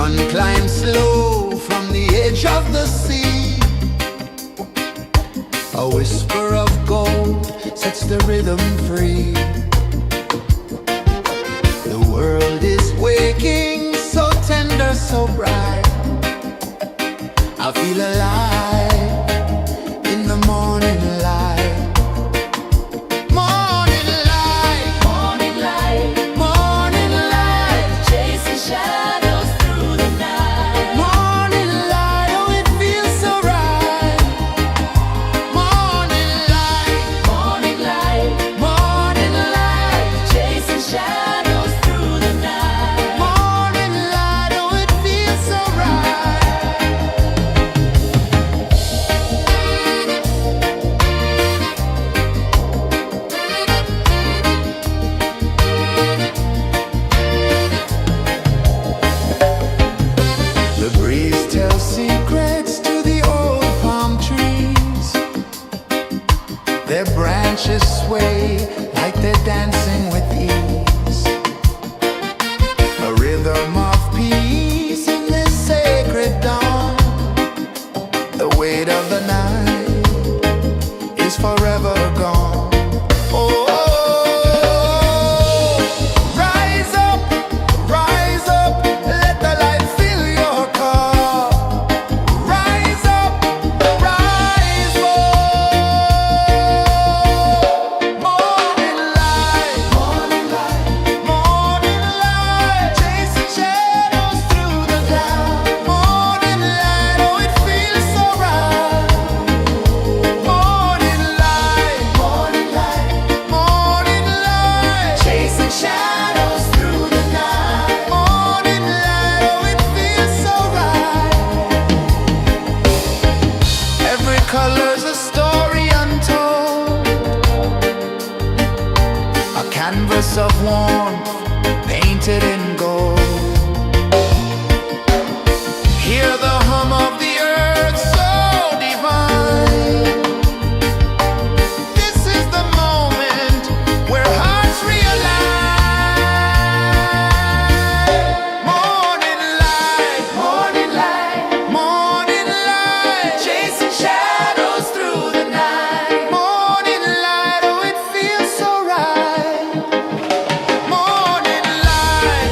sun climbs slow from the edge of the sea. A whisper of gold sets the rhythm free. The world is waking, so tender, so bright. I feel alive in the morning light. Morning light, Morning light, morning light, chasing shadows through the night. morning light, oh it feels so right. Morning light, Morning light, morning light, chasing shadows through the night. morning light, oh it feels so right. The breeze tells secrets to the old palm trees. Their branches sway like they're dancing with ease. A rhythm of peace in this sacred dawn. The weight of the night is forever gone. Oh, rise up, let the light fill your cup. Rise up, rise up. Morning light, morning light, chasing shadows through the cloud. Morning light, oh it feels so right. Morning light, chasing shadows through the night. Morning light, oh it feels so right. Every color's a story untold, a canvas of warmth painted in gold. Hear the hum of the earth so divine. This is the moment where hearts realign. Morning light, morning light, chasing shadows through the night. Morning light, oh it feels so right. Morning light,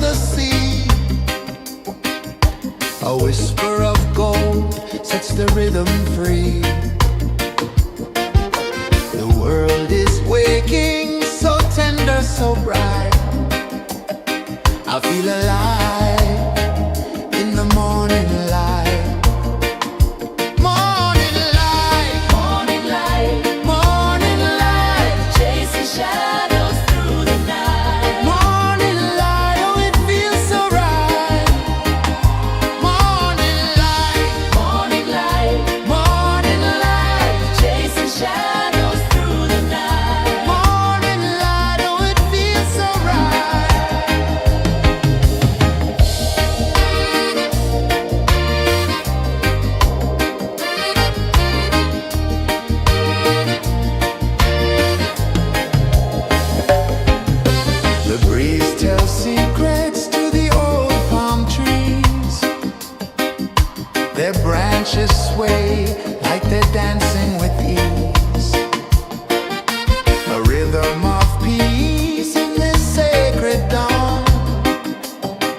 the sea. A whisper of gold sets the rhythm free. The world is waking, so tender, so bright. I feel alive in the morning light. Morning light, Morning light, morning light, chasing shadows through the night. morning light, oh it feels so right. Morning light, Morning light, morning light, chasing shadows through the night. morning light, oh it feels so right. The breeze tells secrets to the old palm trees. Their branches sway like they're dancing with ease. A rhythm of peace in this sacred dawn.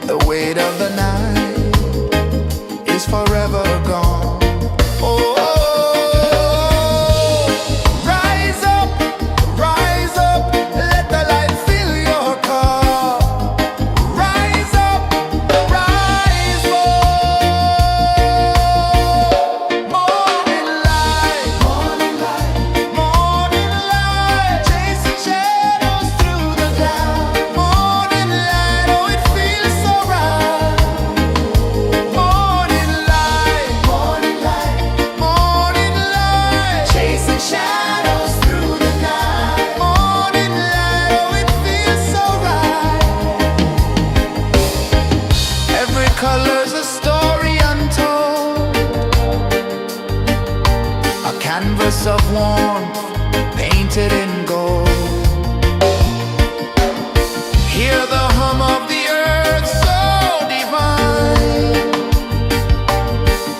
The weight of the night is forever gone. Oh, rise up, let the light fill your cup. Rise up, rise up. Morning light, morning light, morning light, chasing shadows through the cloud. Morning light, oh it feels so right. Morning light, morning light, morning light, chasing shadows through the night. Morning light, oh it feels so right. Every color's a story untold, a canvas of warmth painted in gold. Hear the hum of the earth so divine.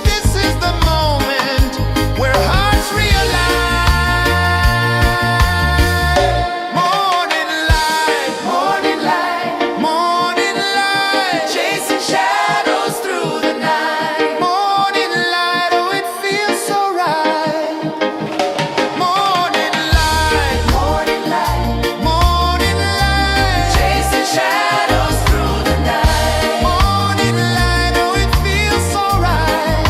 This is the moment where hearts realign. Morning light, morning light, morning light, chasing shadows through the night. Morning light, oh it feels so right. Morning light, morning light, morning light, chasing shadows through the night. Morning light, oh it feels so right.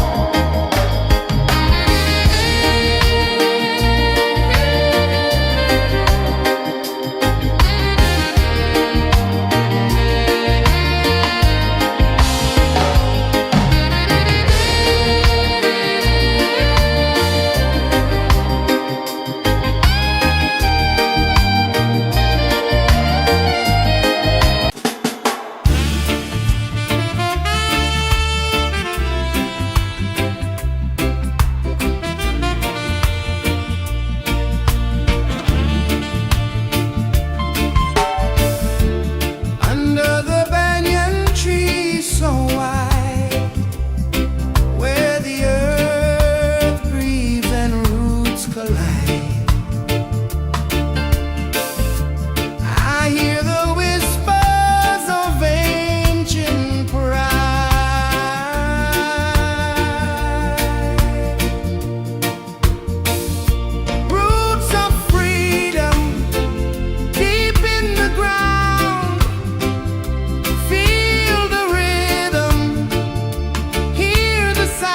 Under the banyan tree so wide, where the earth breathes and roots collide, I hear the whispers of ancient pride. Roots of freedom deep in the ground. Feel the rhythm, hear the sound.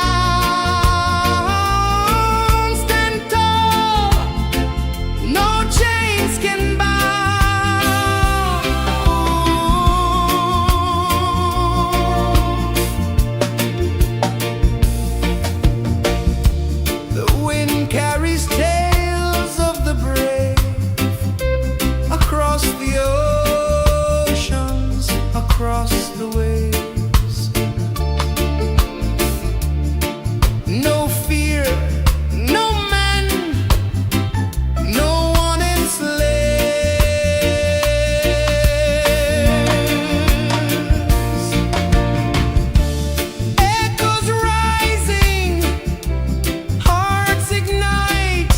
Stand tall, no chains can bound. The wind carries tales of the brave across the oceans, across the waves. No fear, no man, no one enslaves. Echoes rising, hearts ignite,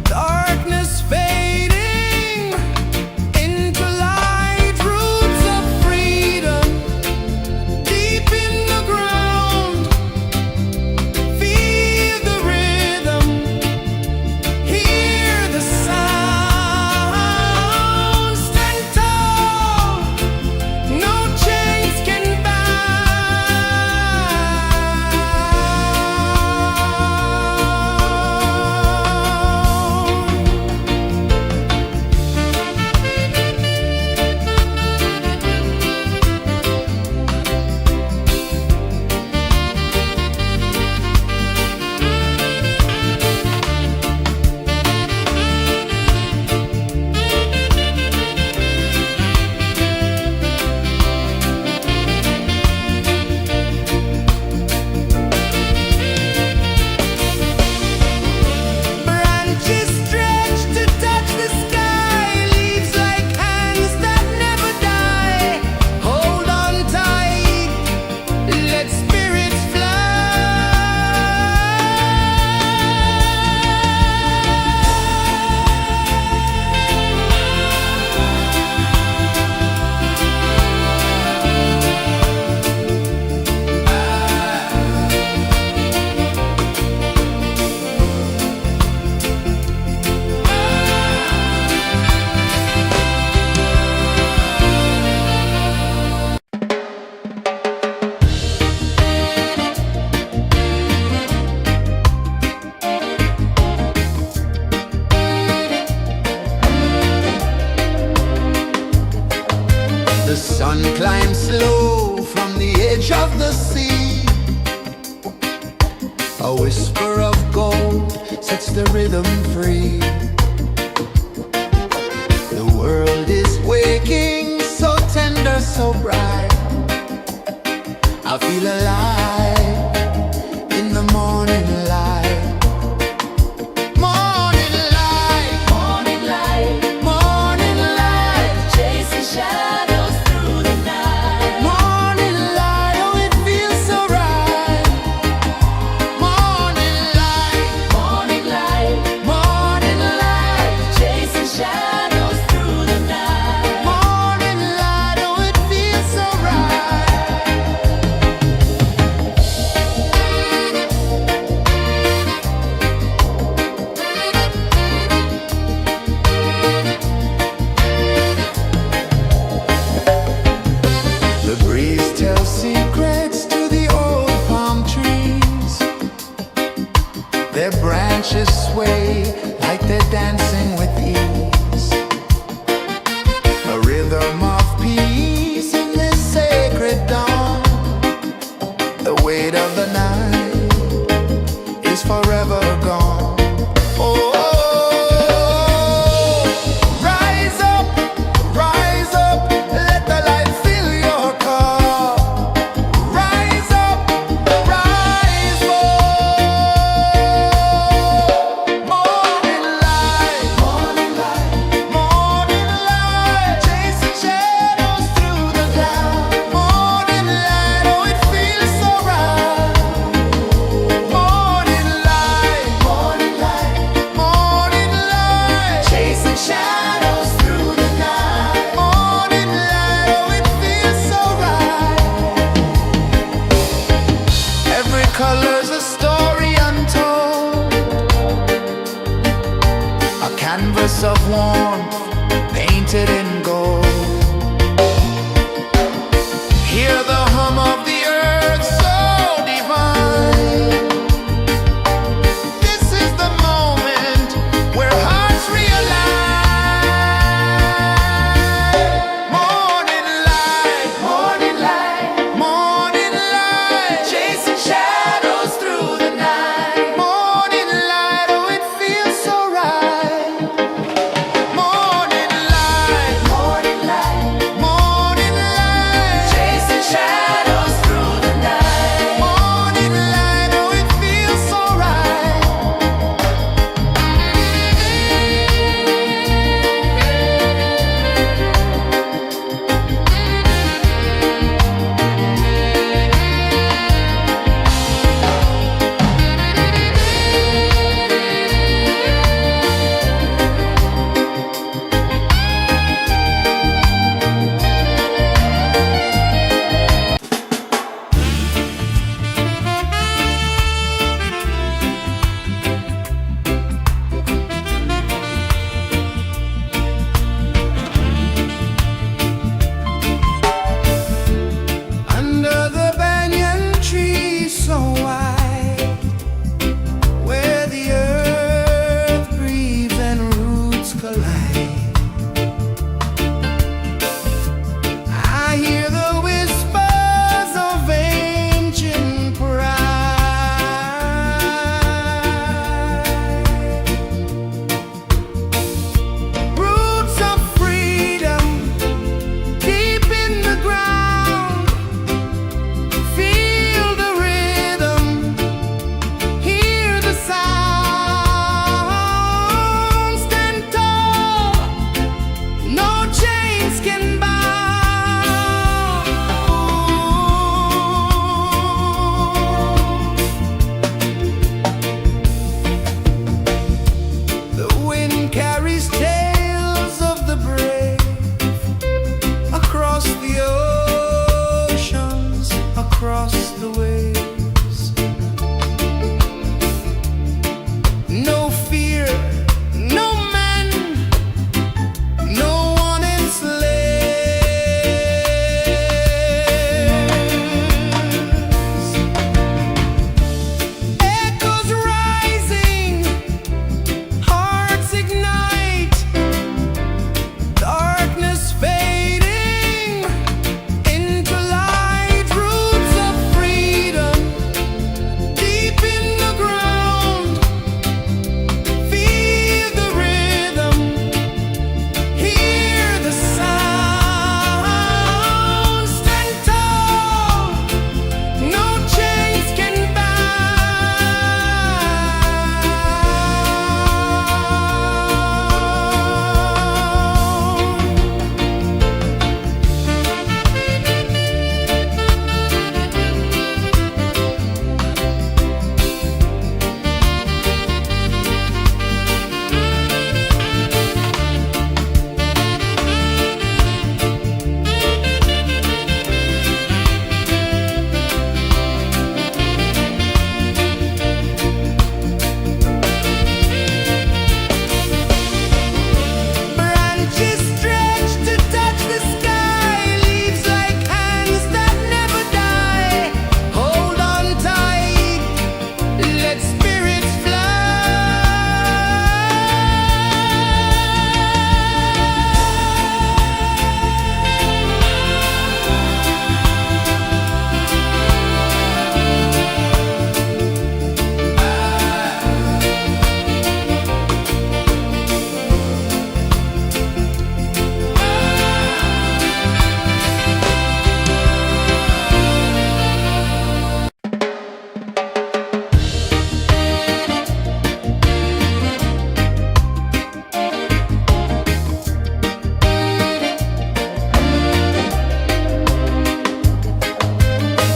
darkness fading into light. Roots of sun climbs slow from the edge of the sea. A whisper of gold sets the rhythm free. The world is waking, so tender, so bright. I feel alive in the morning light. Morning light, Morning light, morning light, chasing shadows through the night. morning light, oh it feels so right. Morning light, Morning light, morning light, chasing shadows through the night. morning light, oh it feels so right.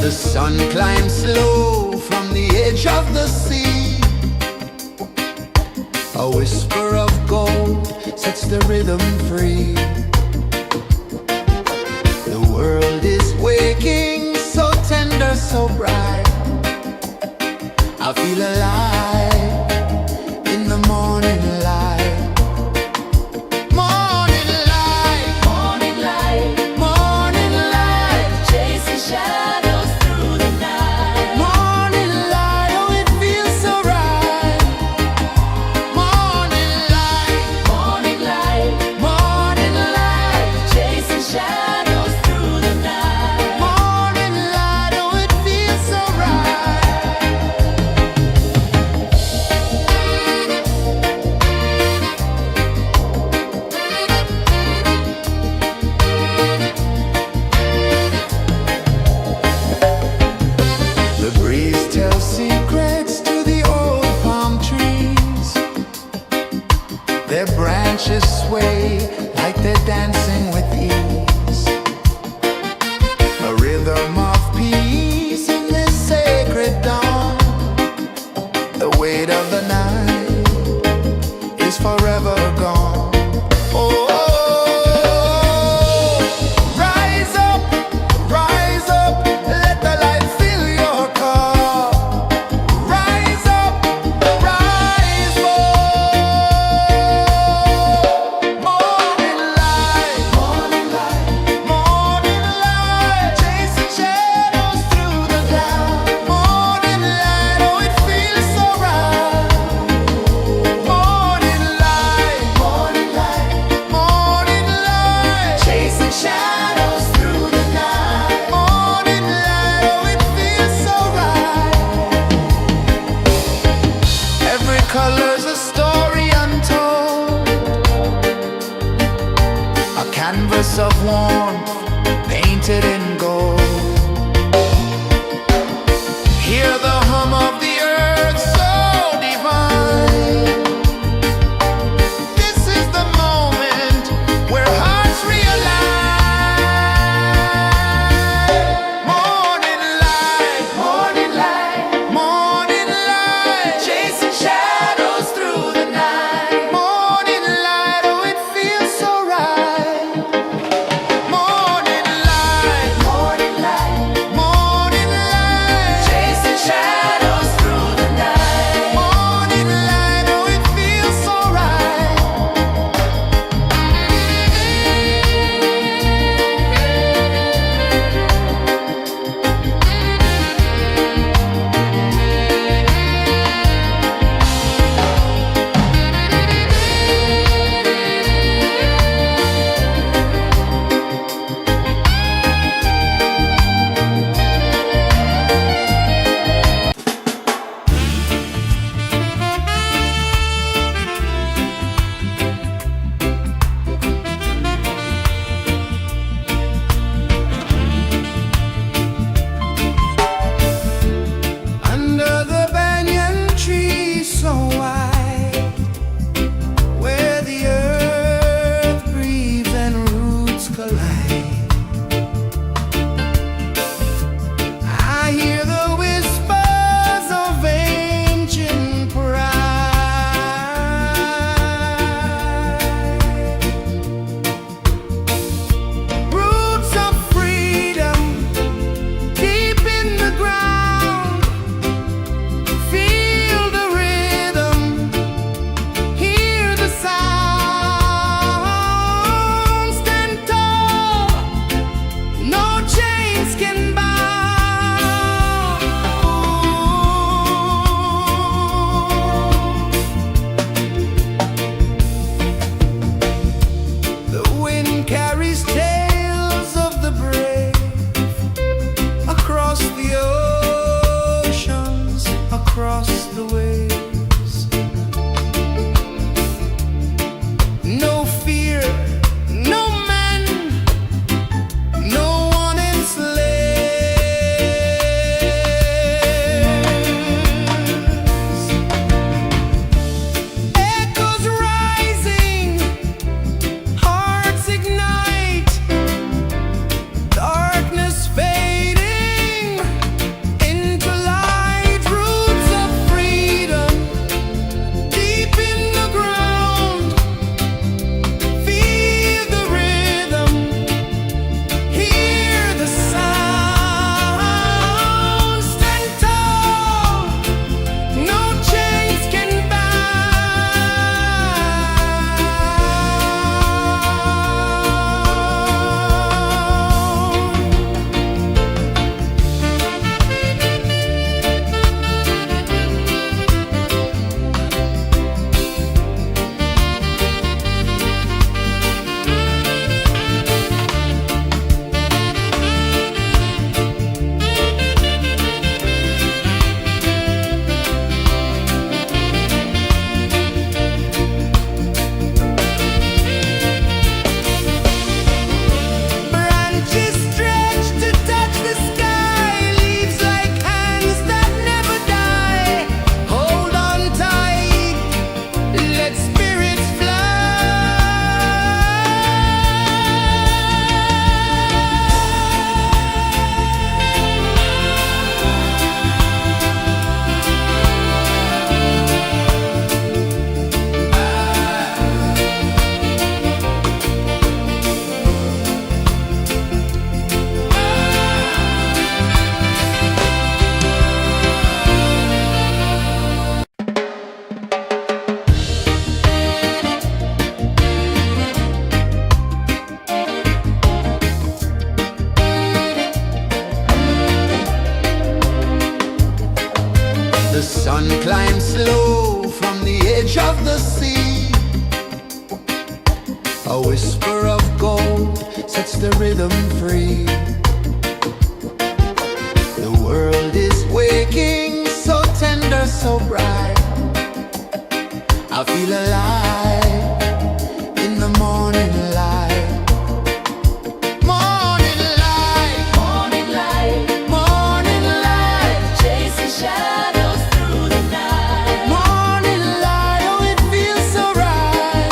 The sun climbs slow from the edge of the sea. A whisper of gold sets the rhythm free. The world is waking, so tender, so bright. I feel alive in the morning light. Morning light, Morning light, morning light, chasing shadows through the night. morning light, oh it feels so right. Morning light, Morning light, morning light, chasing shadows through the night. morning light, oh it feels so right. The breeze tells secrets to the old palm trees. Their branches sway like they're dancing with ease. A rhythm of peace in this sacred dawn. The weight of the night is forever gone. Oh, rise up, let the light fill your cup. Rise up, rise up. Morning light, morning light, morning light, chasing shadows through the cloud. Morning light, oh it feels so right. Morning light, morning light, morning light, chasing shadows through the night. Morning light, oh it feels so right. Every color's a story untold, a canvas of warmth painted in gold. Hear the hum of the earth so divine. This is the moment where hearts realign. Morning light, morning light, morning light, chasing shadows through the night. Morning light, oh it feels so right. sun climbs slow from the edge of the sea. A whisper of gold sets the rhythm free. The world is waking, so tender, so bright. I feel alive in the morning light. Morning light, Morning light, morning light, chasing shadows through the night. morning light, oh it feels so right.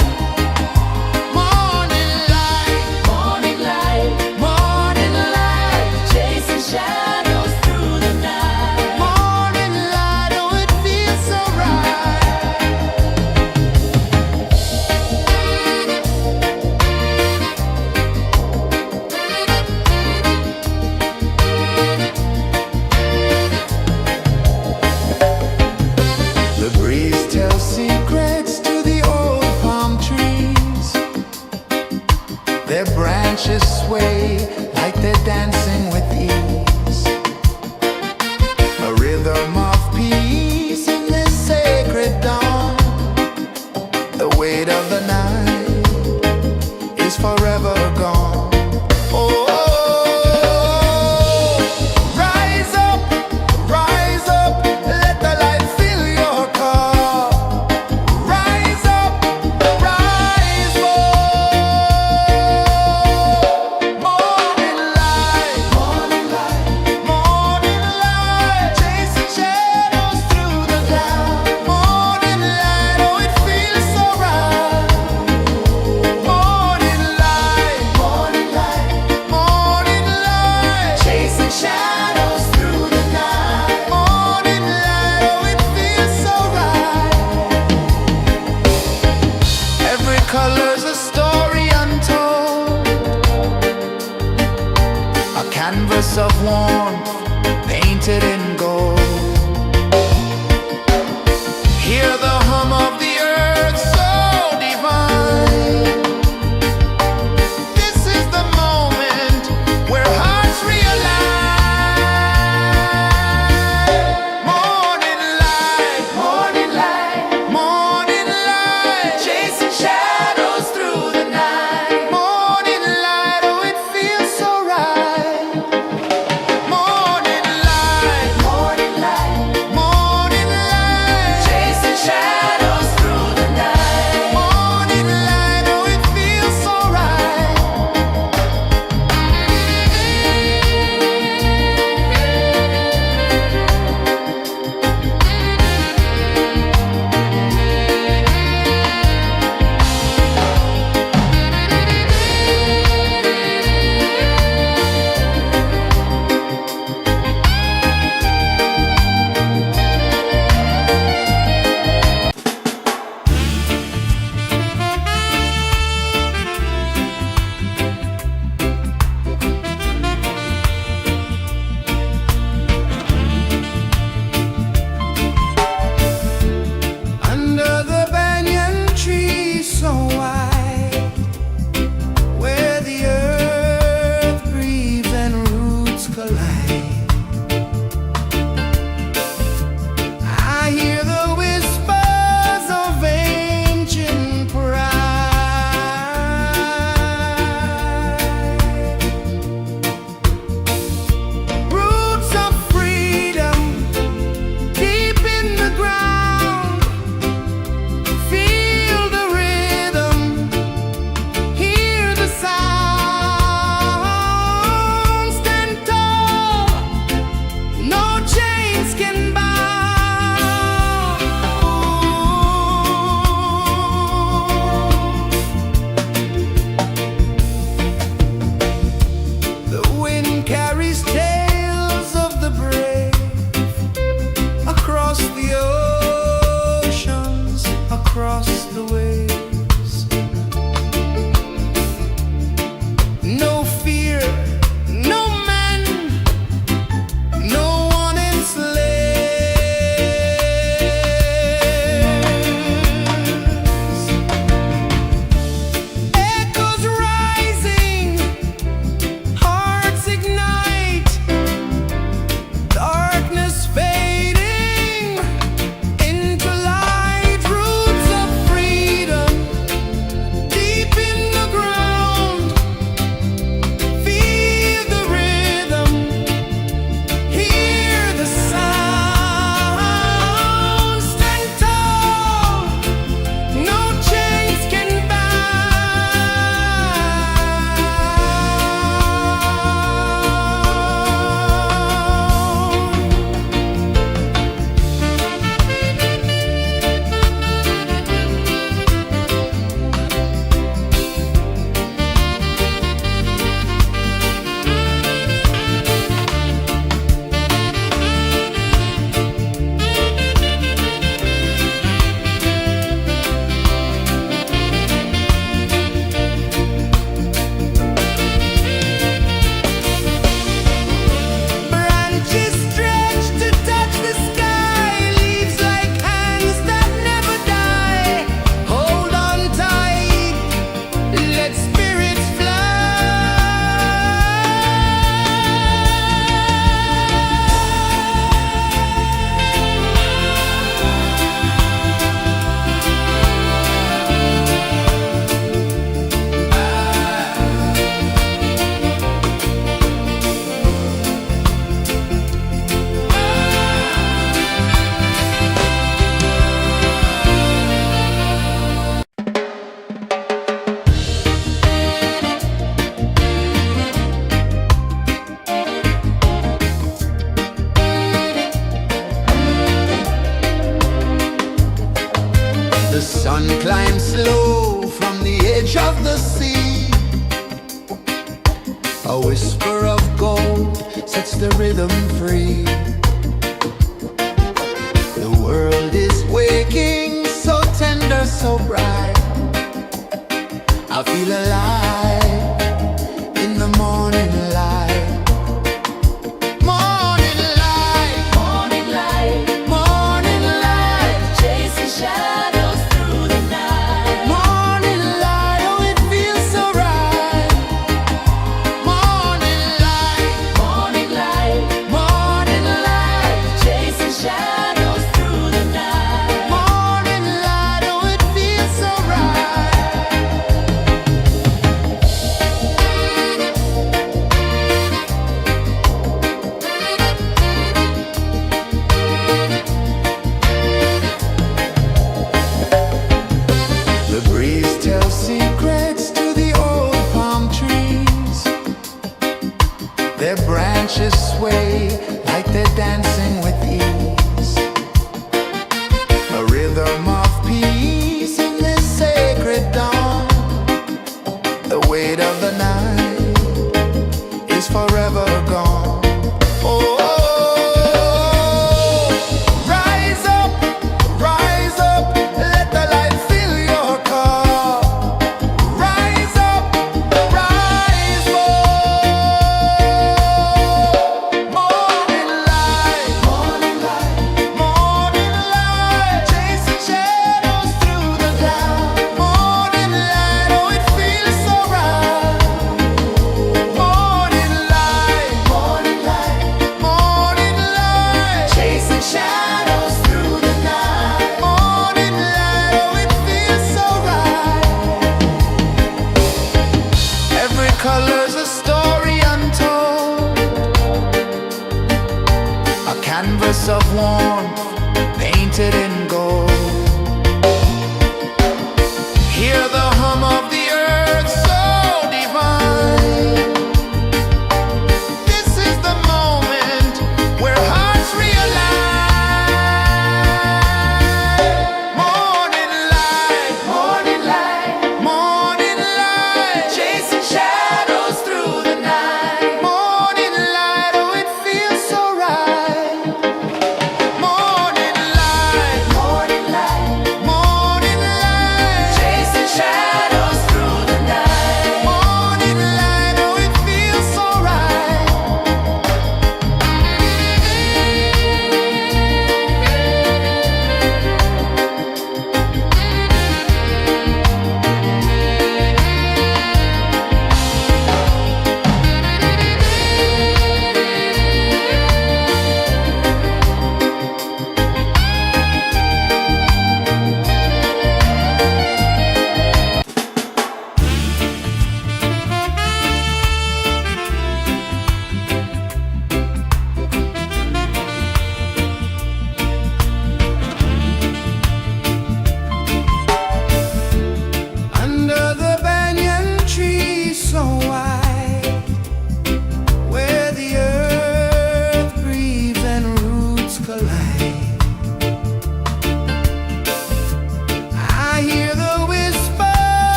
Morning light, Morning light, morning light, chasing shadows through the night. morning light, oh it feels so right. The breeze tells secrets to the old palm trees. Their branches sway like they're dancing with ease. A rhythm of peace in this sacred dawn. The weight of the night is forever gone. Oh, rise up, let the light fill your cup. Rise up, rise up. Morning light, morning light, morning light, chasing shadows through the cloud. Morning light, oh it feels so right. Morning light, morning light, morning light, chasing shadows through the night. Morning light, oh it feels so right. Every color's a story untold, a canvas of warmth painted in gold. Hear the hum of the earth so divine. This is the moment where hearts realign. Morning light, morning light, morning light, chasing shadows through the night. Morning light, oh it feels so right. Morning light, morning Sun climbs slow from the edge of the sea. A whisper of gold sets the rhythm free. The world is waking, so tender, so bright. I feel alive in the morning light. Morning light, Morning light, morning light, chasing shadows through the night. morning light, oh it feels so right. Morning light, Morning light, morning light, chasing shadows through the night. morning light, oh it feels so right. The breeze tells secrets to the old palm trees. Their branches sway like they're dancing with ease. A rhythm of peace in this sacred dawn. The weight of the night is forever gone. Oh, rise up, let the light fill your cup. Rise up, rise more. Morning light, morning light, chasing shadows through the cloud. Morning light, oh it feels so right. Morning light, chasing shadows through the night. Morning light, oh it feels so right. Every color's a story untold, a canvas of warmth painted in gold. Hear the hum of the earth so divine. This is the moment where hearts realign. Morning light, morning light, chasing shadows through the night. Morning light, oh it feels so right. Morning light,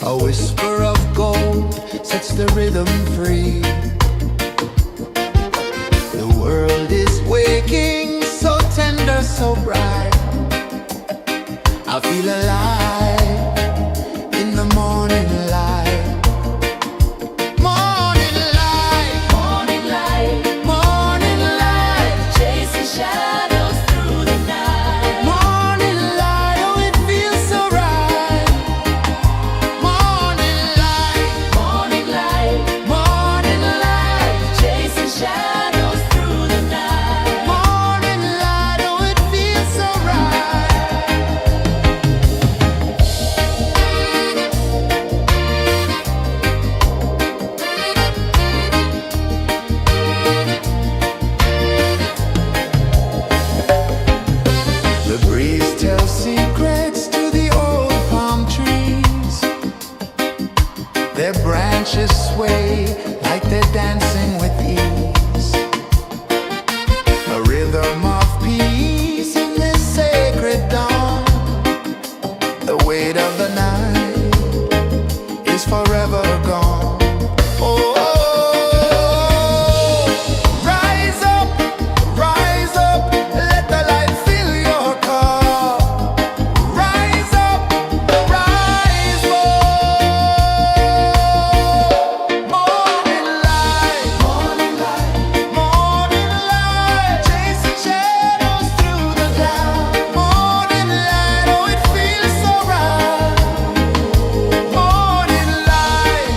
A whisper of gold sets the rhythm free. The world is waking, so tender, so bright. I feel alive in the morning light. Morning light, Morning light, morning light, chasing shadows through the night. morning light, oh it feels so right. Morning light, Morning light, morning light, chasing shadows through the night. morning light, oh it feels so right. The breeze tells secrets to the old palm trees. Their branches sway like they're dancing with ease. A rhythm of peace in this sacred dawn. The weight of the night is forever gone. Oh, rise up, let the light fill your cup. Rise up, rise more. Morning light, morning light, chasing shadows through the cloud. Morning light, oh it feels so right. Morning light,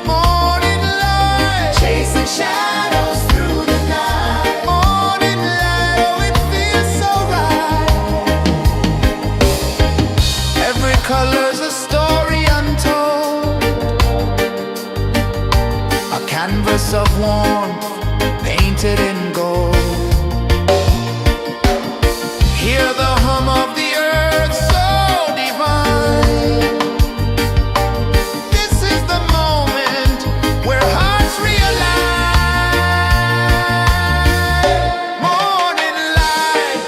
morning light, chasing shadows through the night. Morning light, oh it feels so right. Every color's a story untold, a canvas of warmth painted in gold. Hear the hum of the earth so divine. This is the moment where hearts realign. Morning light,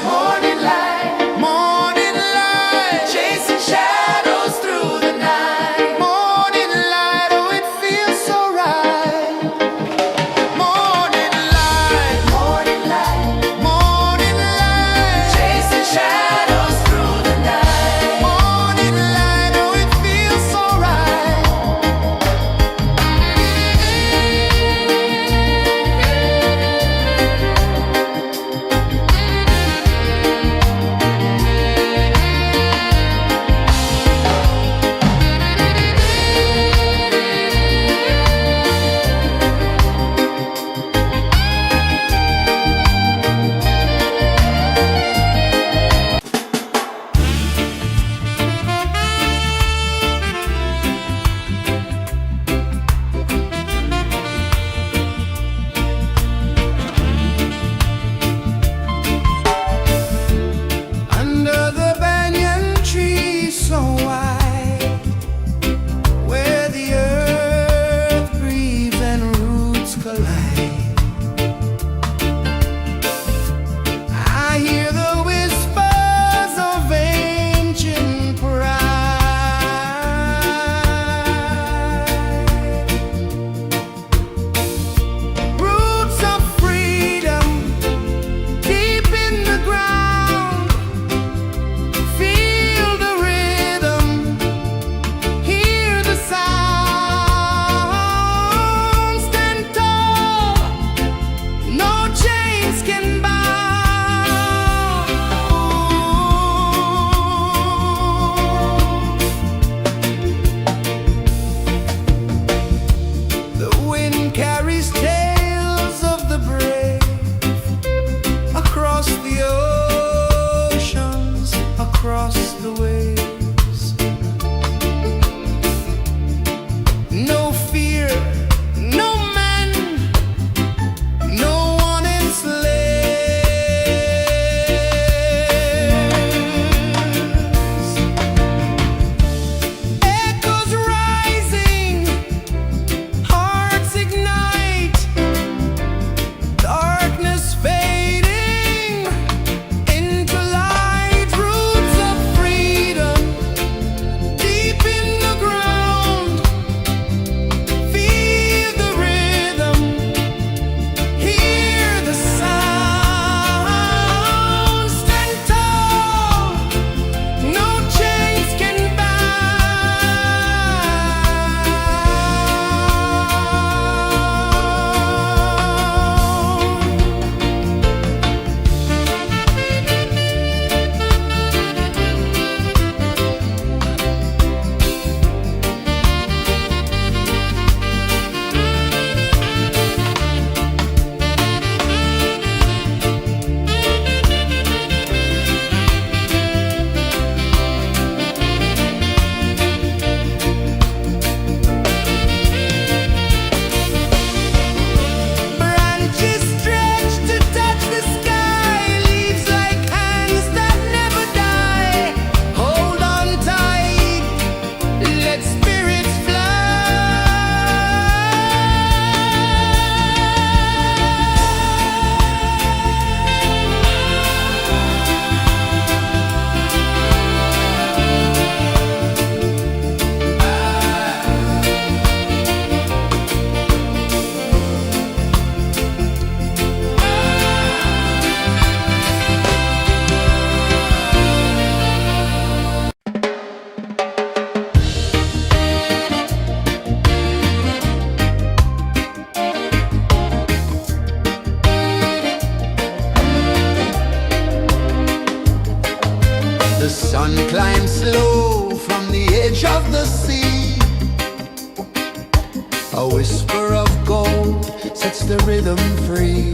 morning light, chasing shadows through the night. Morning light, oh it feels so right. Morning One climbs slow from the edge of the sea. A whisper of gold sets the rhythm free.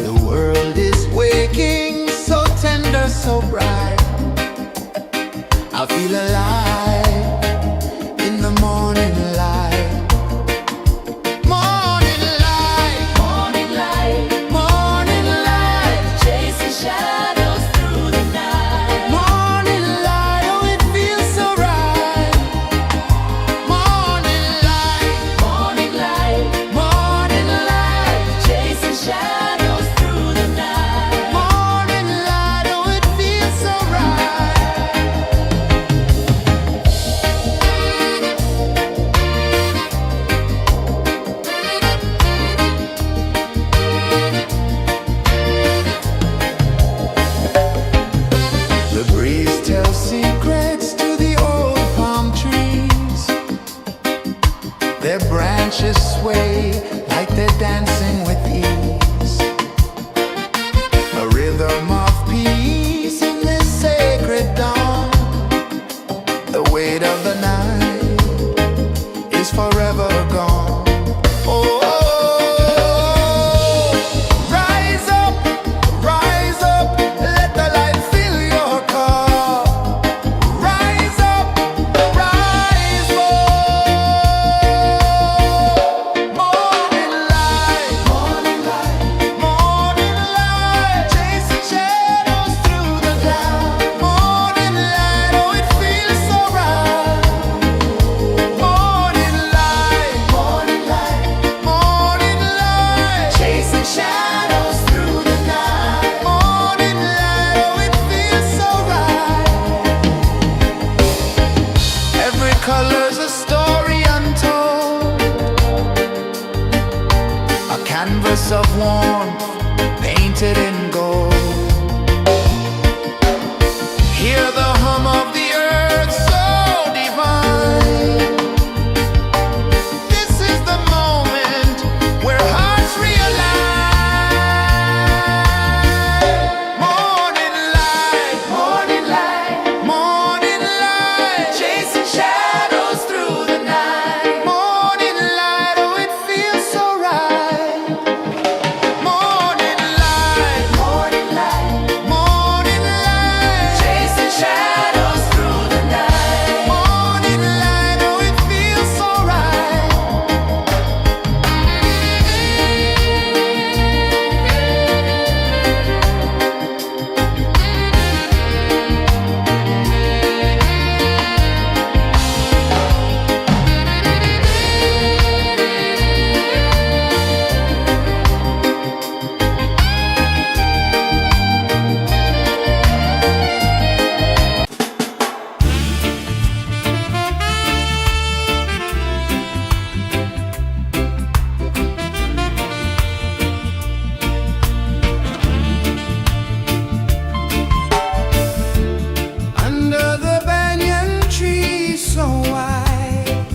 The world is waking, so tender, so bright. I feel alive in the morning light. Morning light, Morning light, morning light, chasing shadows through the night. morning light, oh it feels so right. Morning light, Morning light, morning light, chasing shadows through the night. morning light, oh it feels so right. The breeze tells secrets to the old palm trees. Their branches sway like they're dancing with ease. A rhythm of peace in this sacred dawn. The weight of the night is forever gone. Oh, rise up, let the light fill your cup. Rise up, rise up. Morning light, morning light, morning light, chasing shadows through the cloud. Morning light, oh it feels so right. Morning light, morning light, morning light, chasing shadows through the night. Morning light, oh it feels so right. Every color's a story untold, a canvas of warmth painted in gold. Hear the hum of the earth so divine. This is the moment where hearts realign. Morning light, morning light, morning light, chasing shadows through the night. Morning light, oh it feels so right. Morning light, morning light, morning light, chasing shadows through the night. Morning light, oh it feels so right. Under the banyan tree so wide,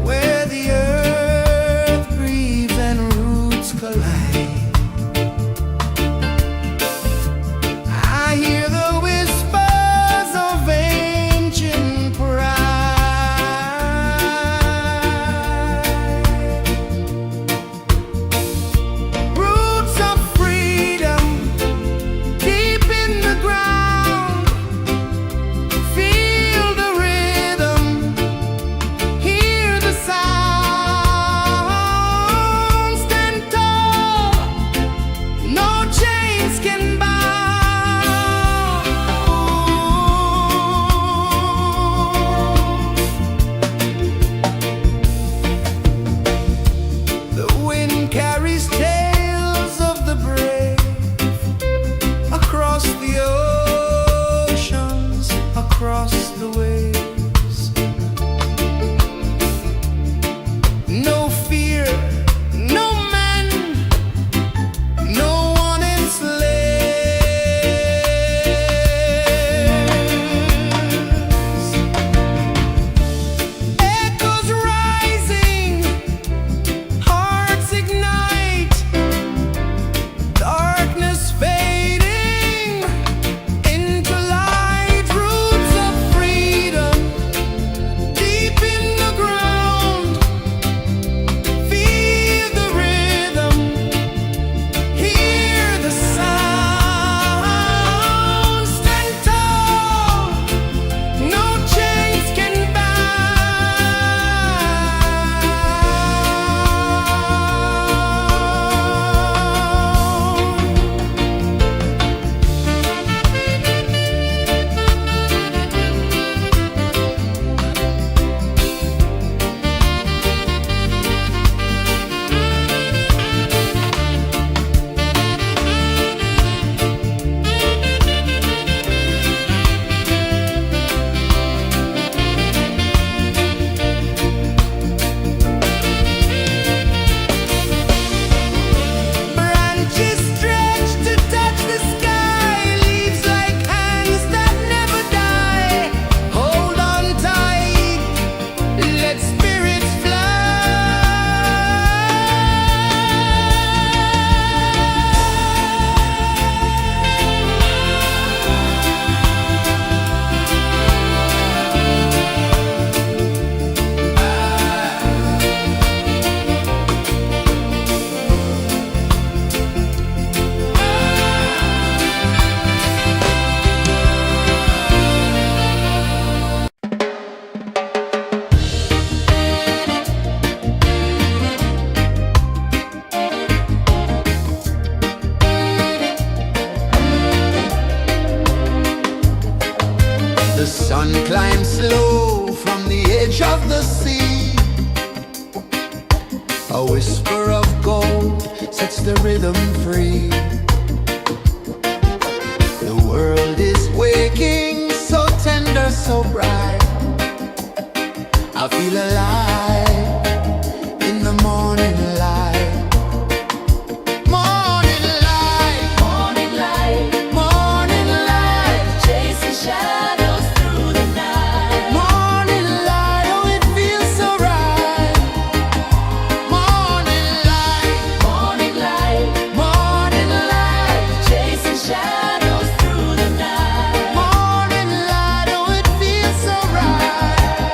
where the earth breathes and roots collide, I hear the whispers of ancient pride. Roots of freedom deep in the ground. Feel the rhythm, hear the sound. Stand tall, no chains can bound. The wind carries tales of the brave across the oceans, across the waves. No fear, no man, no one enslaves. Echoes rising, hearts ignite, darkness fading, The sun climbs slow from the edge of the sea. A whisper of gold sets the rhythm free. The world is waking, so tender, so bright. I feel alive in the morning light. Morning light, Morning light, morning light, chasing shadows through the night. morning light, oh it feels so right. Morning light, Morning light, morning light, chasing shadows through the night. morning light, oh it feels so right.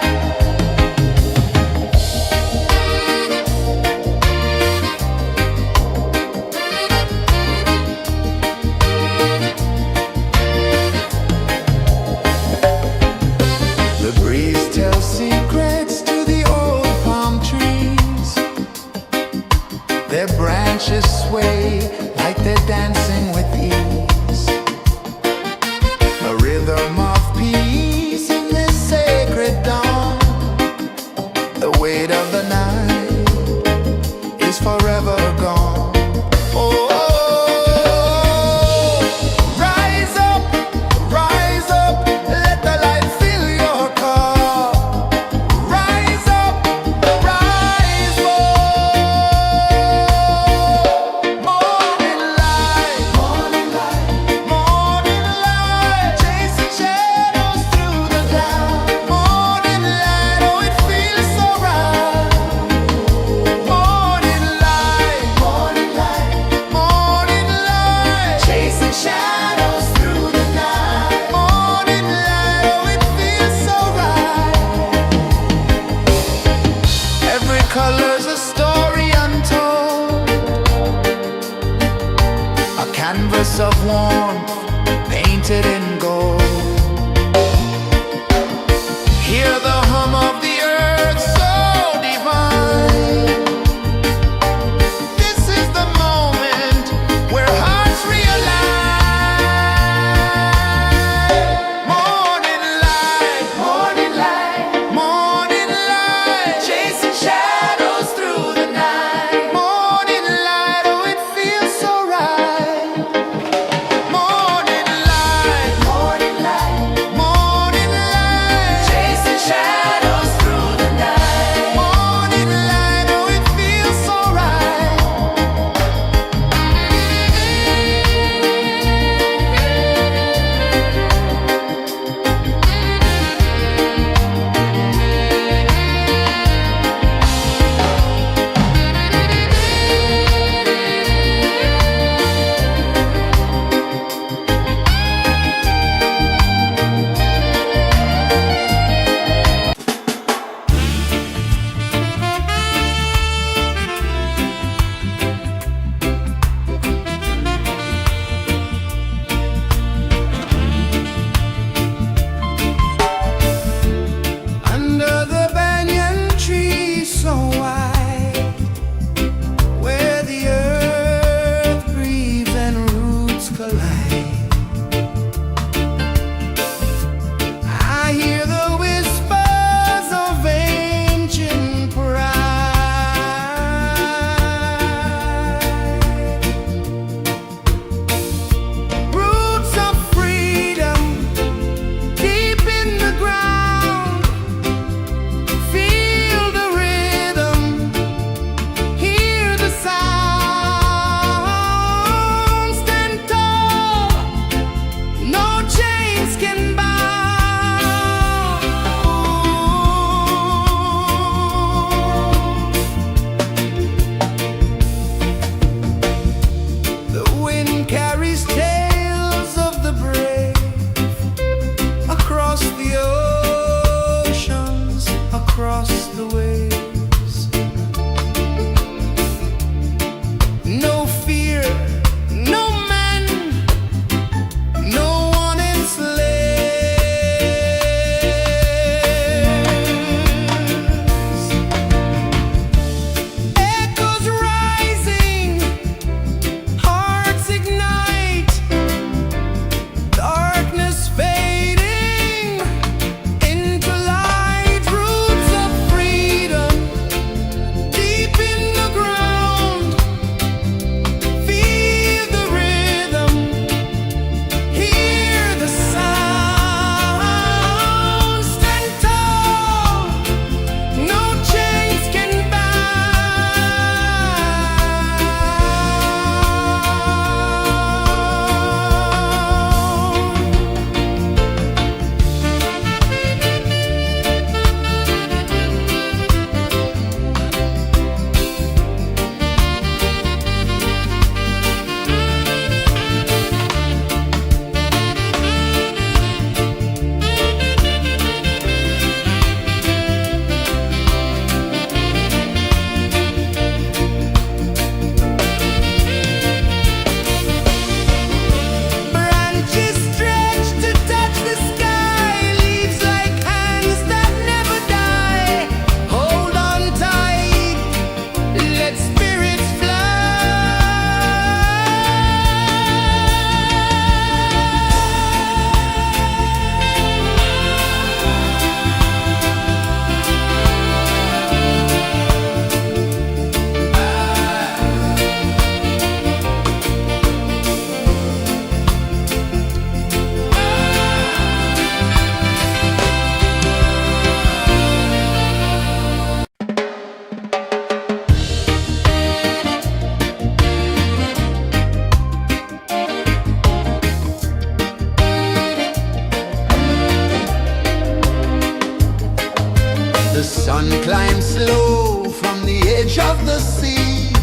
The sun climbs slow from the edge of the sea.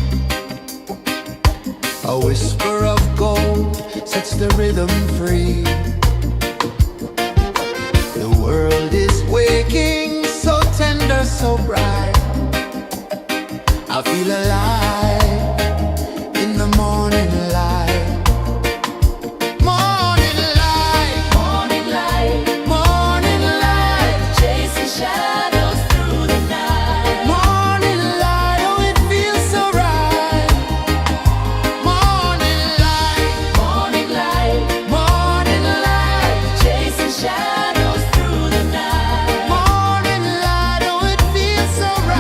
A whisper of gold sets the rhythm free. The world is waking, so tender, so bright. I feel alive in the morning light. Morning light, Morning light, morning light, chasing shadows through the night. morning light, oh it feels so right. Morning light, Morning light, morning light, chasing shadows through the night. morning light, oh it feels so right.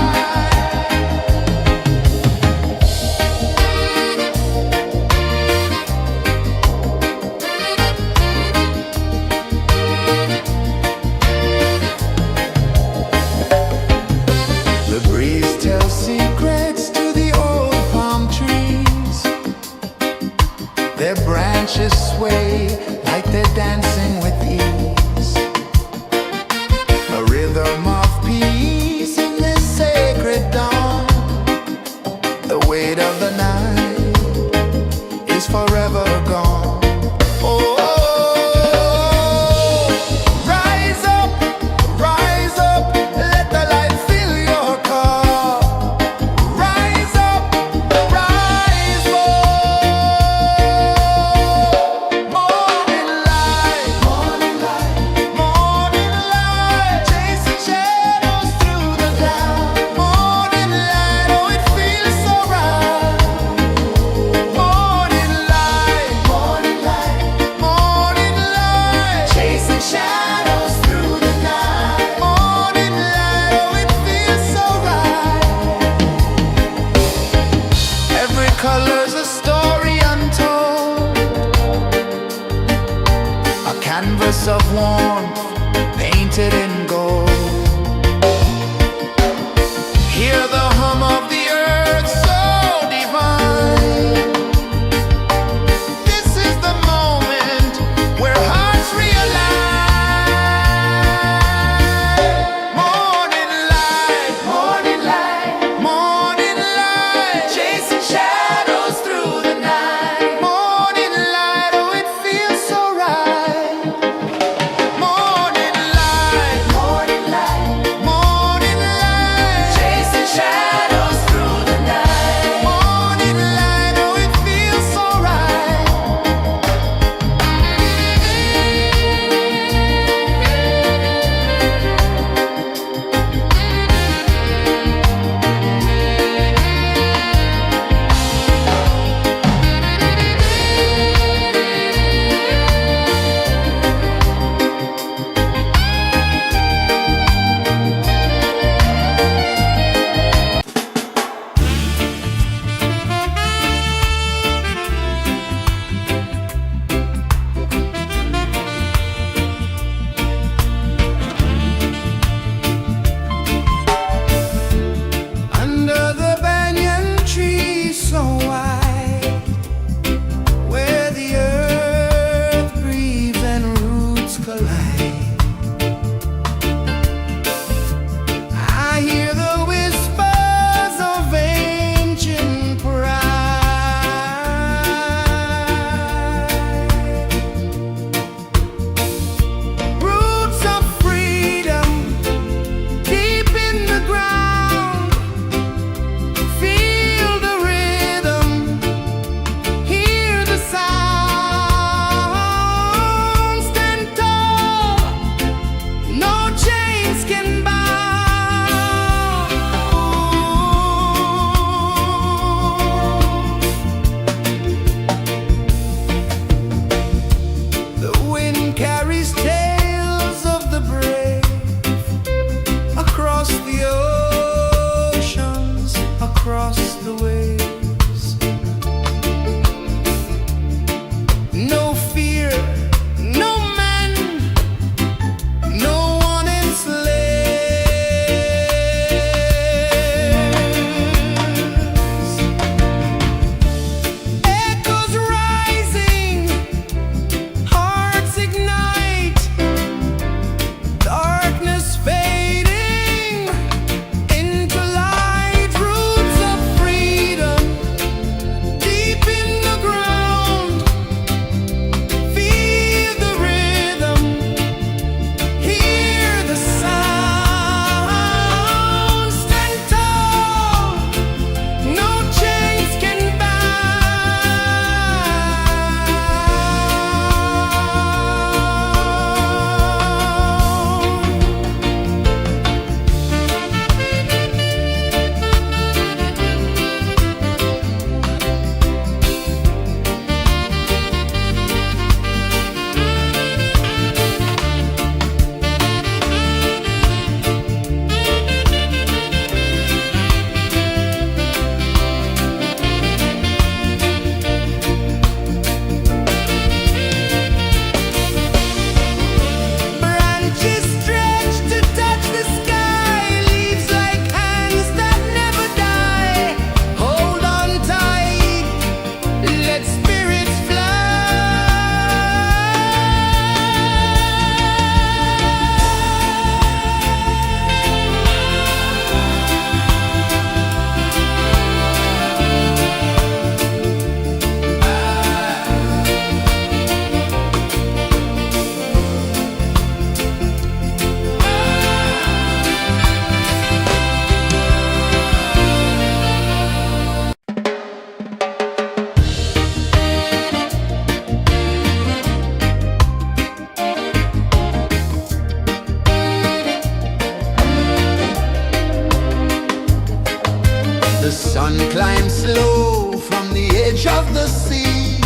The sun climbs slow from the edge of the sea.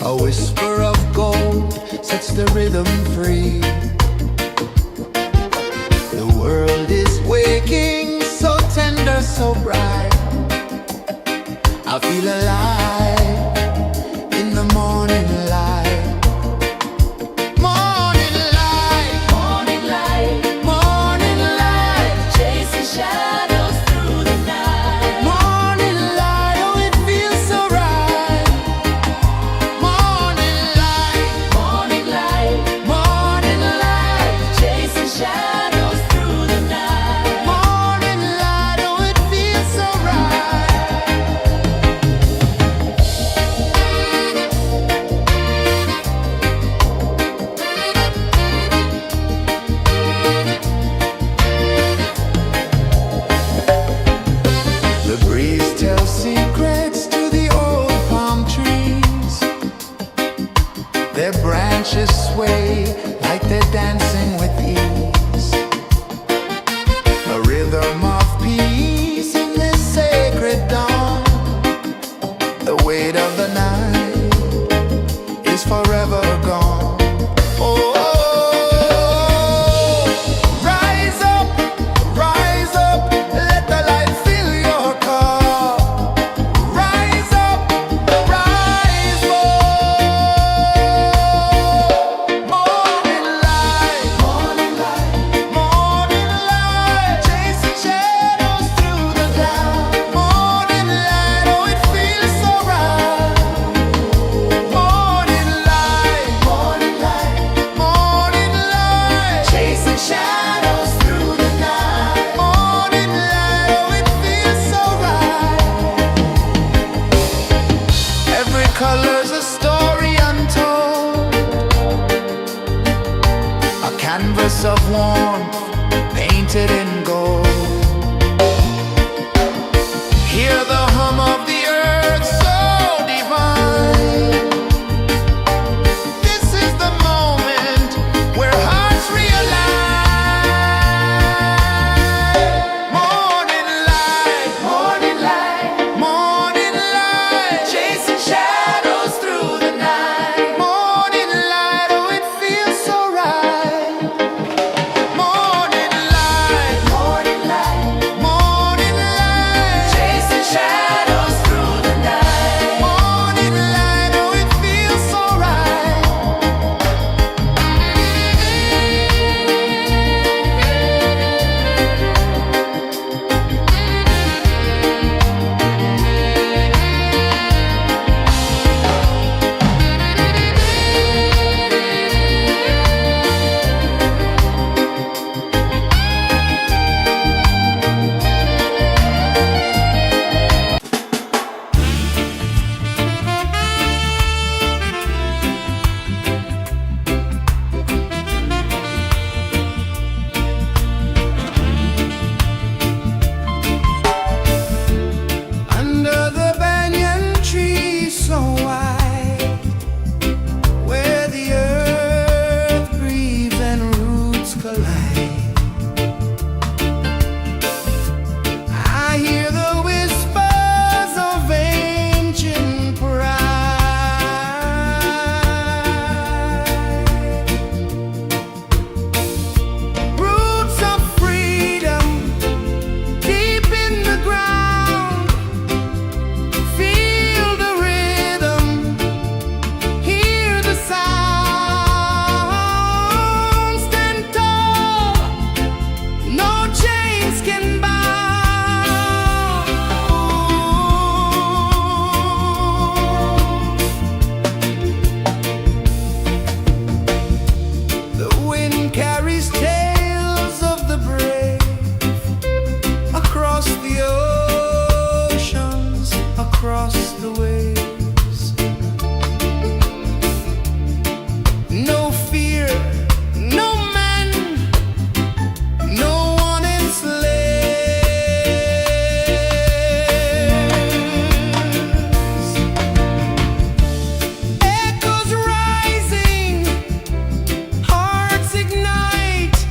A whisper of gold sets the rhythm free. The world is waking, so tender, so bright. I feel alive in the morning light. Morning light, Morning light, morning light, chasing shadows through the night. morning light, oh it feels so right. Morning light, Morning light, morning light, chasing shadows through the night. morning light, oh it feels so right. The breeze tells secrets to the old palm trees. Their branches sway like they're dancing with ease. A rhythm of peace in this sacred dawn. The weight of the night is forever gone. Oh, rise up, let the light fill your cup. Rise up, rise up. Morning light, morning light, morning light, chasing shadows through the cloud. Morning light, oh it feels so right. Morning light, morning light, morning light, chasing shadows through the night. Morning light, oh it feels so right. Every color's a story untold, a canvas of warmth painted in gold. Hear the hum of the earth so divine. This is the moment where hearts realign. Morning light, morning light, morning light, chasing shadows through the night. Morning light, oh it feels so right. Morning light, morning light, morning light, chasing shadows through the night. Morning light, oh it feels so right. Under the banyan tree so wide, where the earth breathes and roots collide, I hear the whispers of ancient pride. Roots of freedom deep in the ground. Feel the rhythm, hear the sound. Stand tall, no chains can bound. The wind carries tales of the brave across the oceans, across the waves. No fear, no man, no one enslaves. Echoes rising, hearts ignite.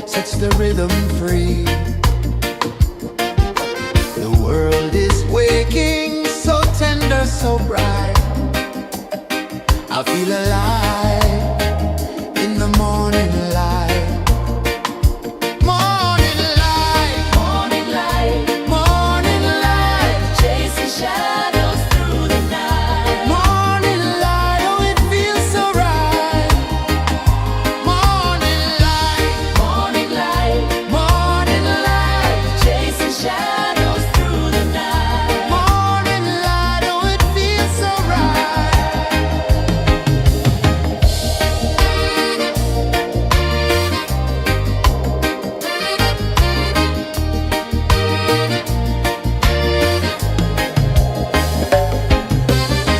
sets the rhythm free. The world is waking, so tender, so bright. I feel alive in the morning light. Morning light, Morning light, morning light, chasing shadows through the night. morning light, oh it feels so right. Morning light, Morning light, morning light, chasing shadows through the night. morning light, oh it feels so right.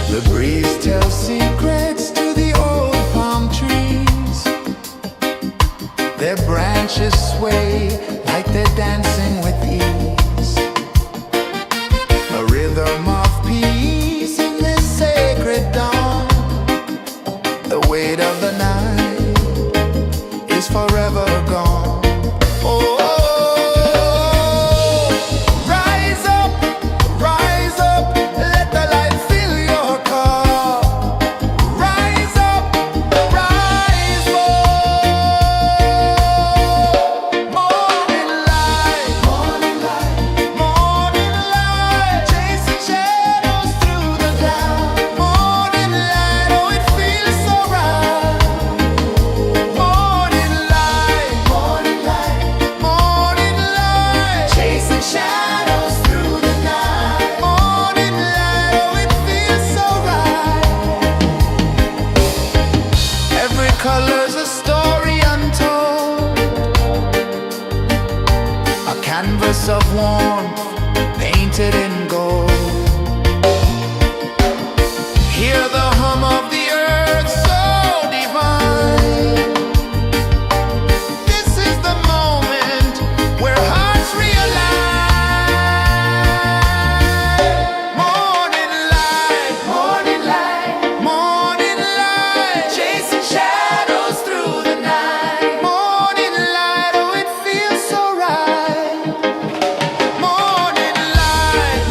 The breeze tells secrets to the old palm trees. Their branches sway like they're dancing with ease. A rhythm of peace in this sacred dawn. The weight of the night is forever gone. Oh, rise up, let the light fill your car. Rise up, rise up. Morning light, morning light, morning light, chasing shadows through the cloud. Morning light, oh it feels so right. Morning light, morning light, morning light, chasing shadows through the night. Morning light, oh it feels so right. Every color's a story untold, a canvas of warmth painted in gold. Hear the hum of the earth so divine. This is the moment where hearts realign. Morning light, morning light, morning light, chasing shadows through the night. Morning light, oh it feels so right. Morning light,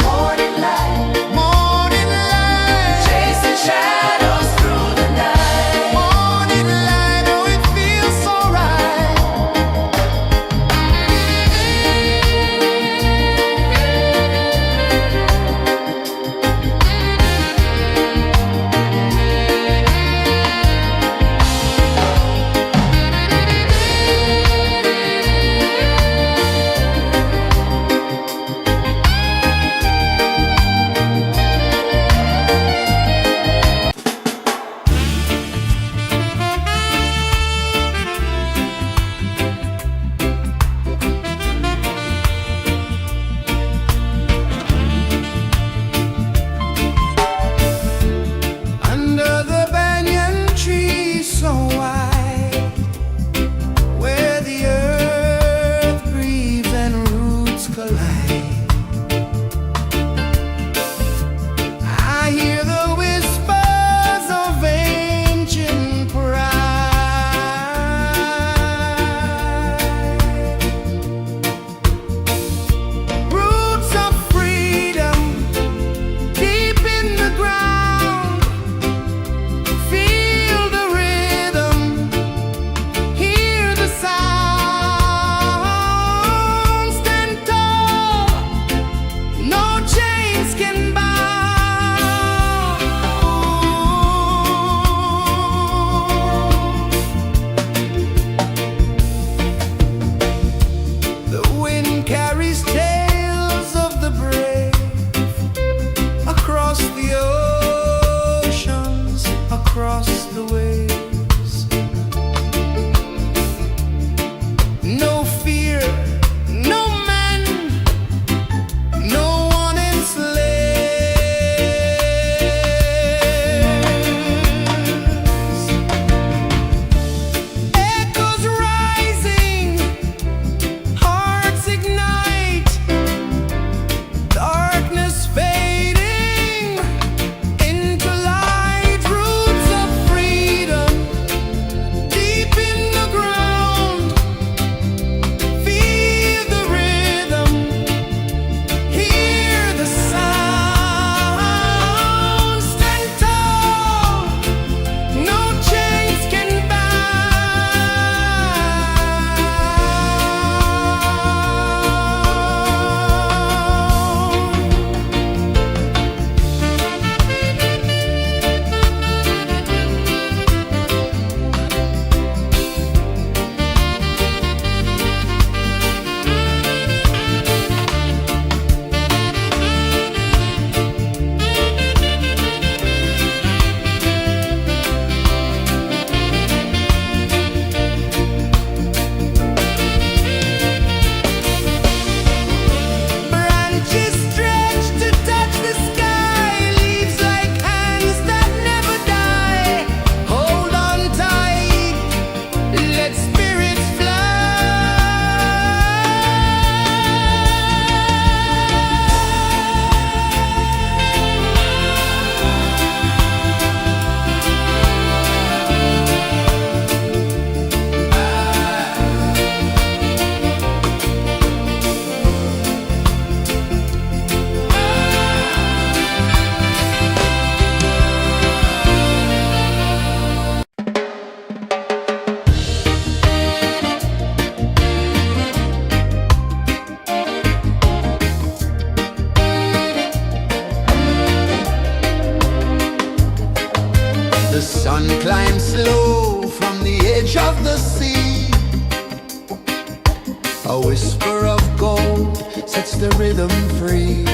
A whisper of gold sets the rhythm free.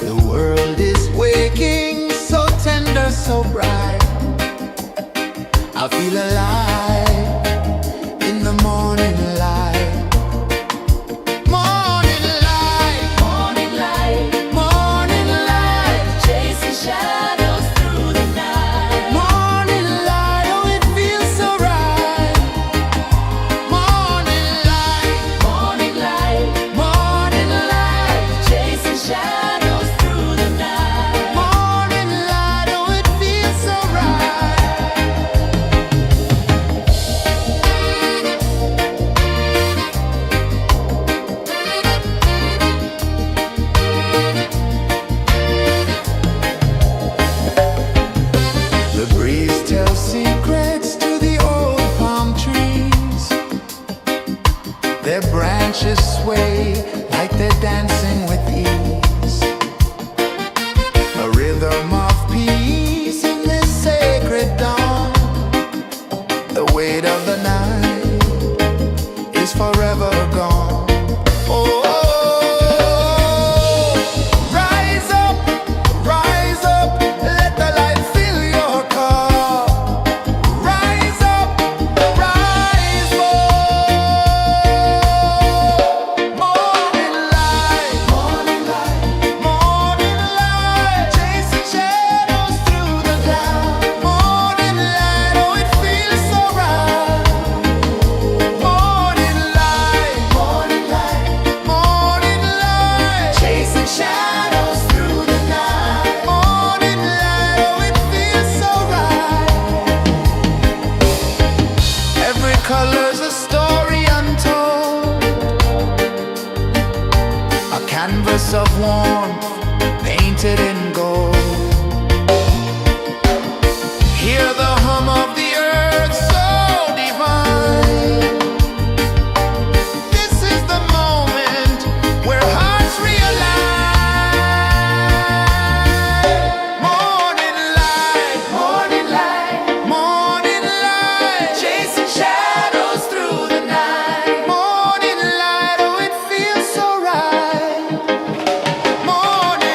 The world is waking, so tender, so bright. I feel alive in the morning light. Morning light, Morning light, morning light, chasing shadows through the night. morning light, oh it feels so right. Morning light, Morning light, morning light, chasing shadows through the night. morning light, oh it feels so right. The breeze tells secrets to the old palm trees. Their branches sway like they're dancing with ease. A rhythm of peace in this sacred dawn. The weight of the night is forever gone. Oh, rise up, let the light fill your cup. Rise up, rise up. Morning light, morning light, morning light, chasing shadows through the cloud. Morning light, oh it feels so right. Morning light, morning light, morning light, chasing shadows through the night. Morning light, oh it feels so right. Every color's a story untold, a canvas of warmth painted in gold. Hear the hum of the earth so divine. This is the moment where hearts realign. Morning light, morning light, morning light, chasing shadows through the night. Morning light, oh it feels so right. Morning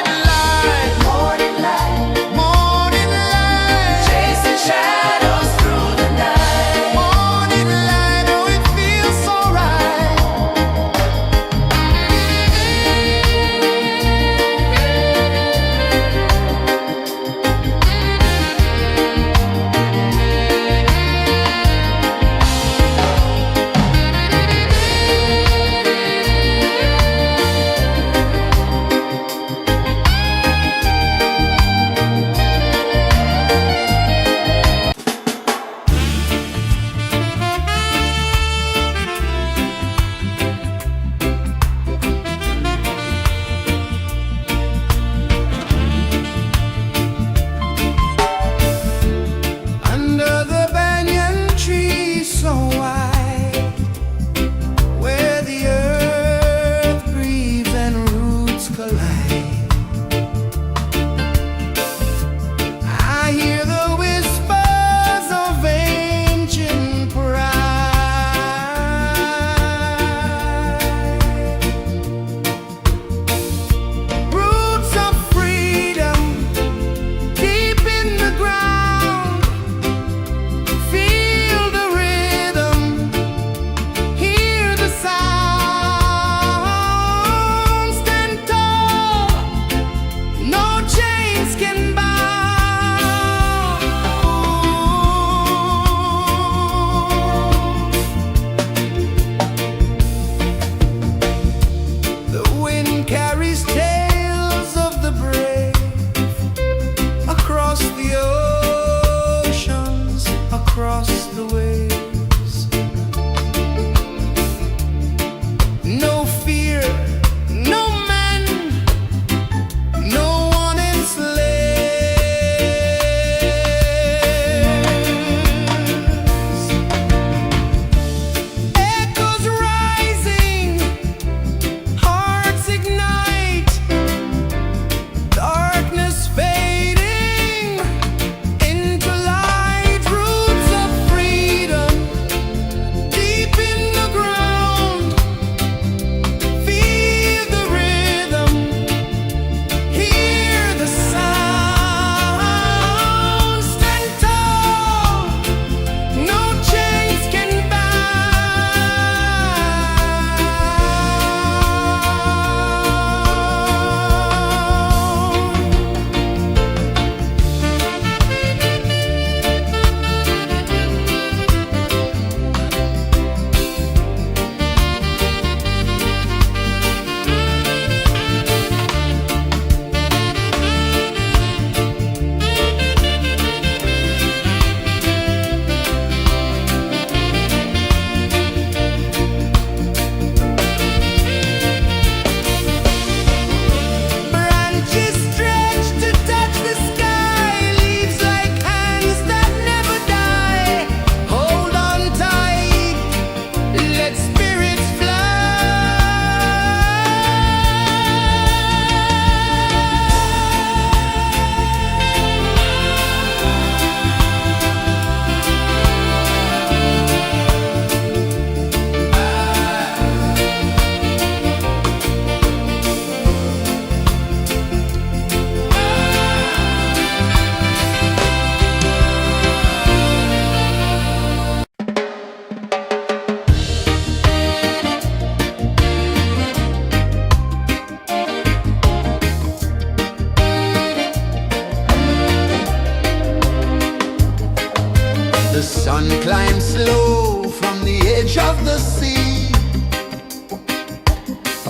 sun climbs slow from the edge of the sea.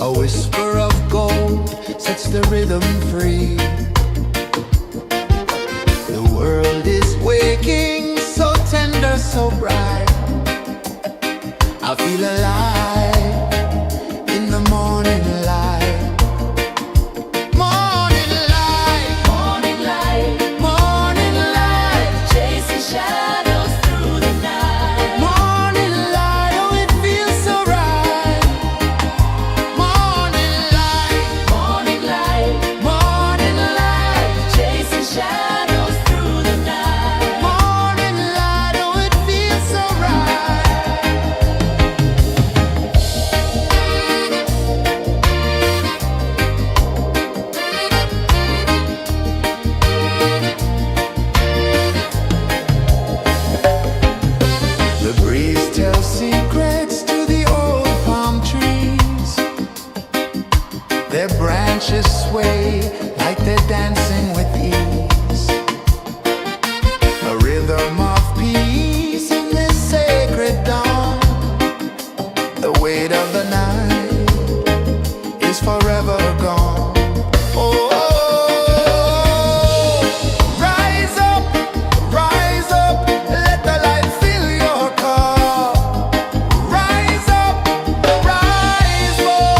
A whisper of gold sets the rhythm free. The world is waking, so tender, so bright. I feel alive in the morning light. Morning light, Morning light, morning light, chasing shadows through the night. morning light, oh it feels so right. Morning light, Morning light, morning light, chasing shadows through the night. morning light, oh it feels so right. The breeze tells secrets to the old palm trees. Their branches sway like they're dancing with ease. A rhythm of peace in this sacred dawn. The weight of the night is forever gone. Oh, rise up, let the light fill your car. Rise up, rise more.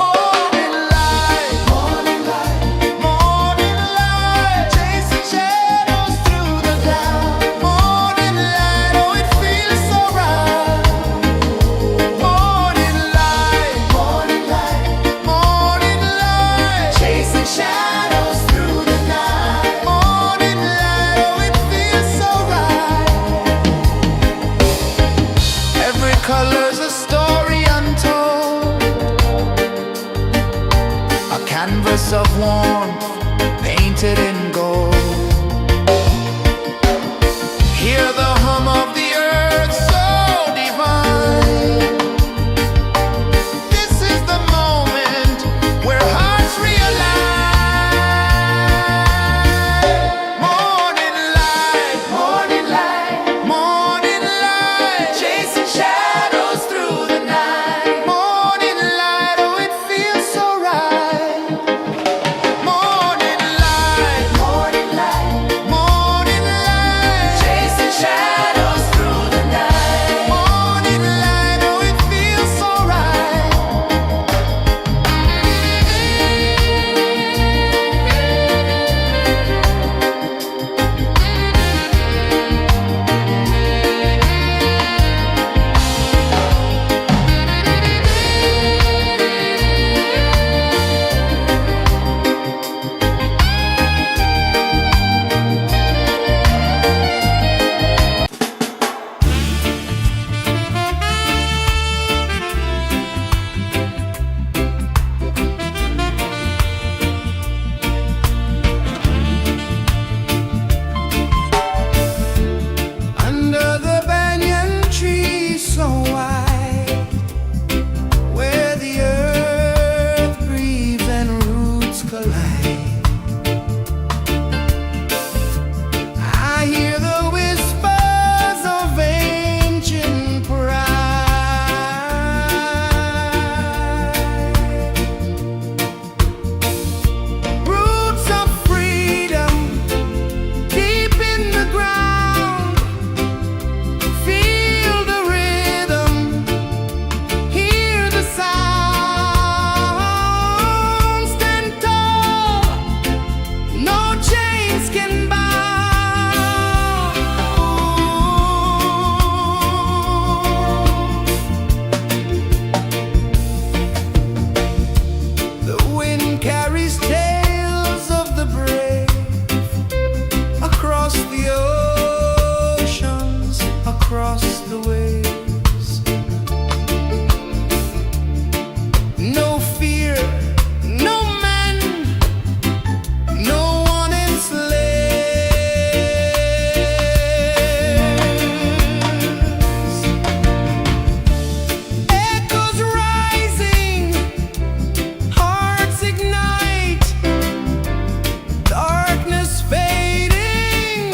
Morning light, morning light, morning light, chasing shadows through the cloud. Morning light, oh it feels so right. Morning light, morning light, morning light, chasing shadows through the night. Morning light, oh it feels so right. Every color's a story untold, a canvas of warmth painted in gold. Hear the hum of the earth so divine. This is the moment where hearts realign. Morning light, morning light, morning light, chasing shadows through the night. Morning light, oh it feels so right. Morning light, morning light, morning light, chasing shadows through the night. Morning light, oh it feels so right. Under the banyan tree so wide, where the earth breathes and roots collide, I hear the whispers of ancient pride. Roots of freedom deep in the ground. Feel the rhythm, hear the sound. Stand tall, no chains can bound. The wind carries tales of the brave across the oceans, across the waves. No fear, no man, no one enslaves. Echoes rising, hearts ignite, darkness fading,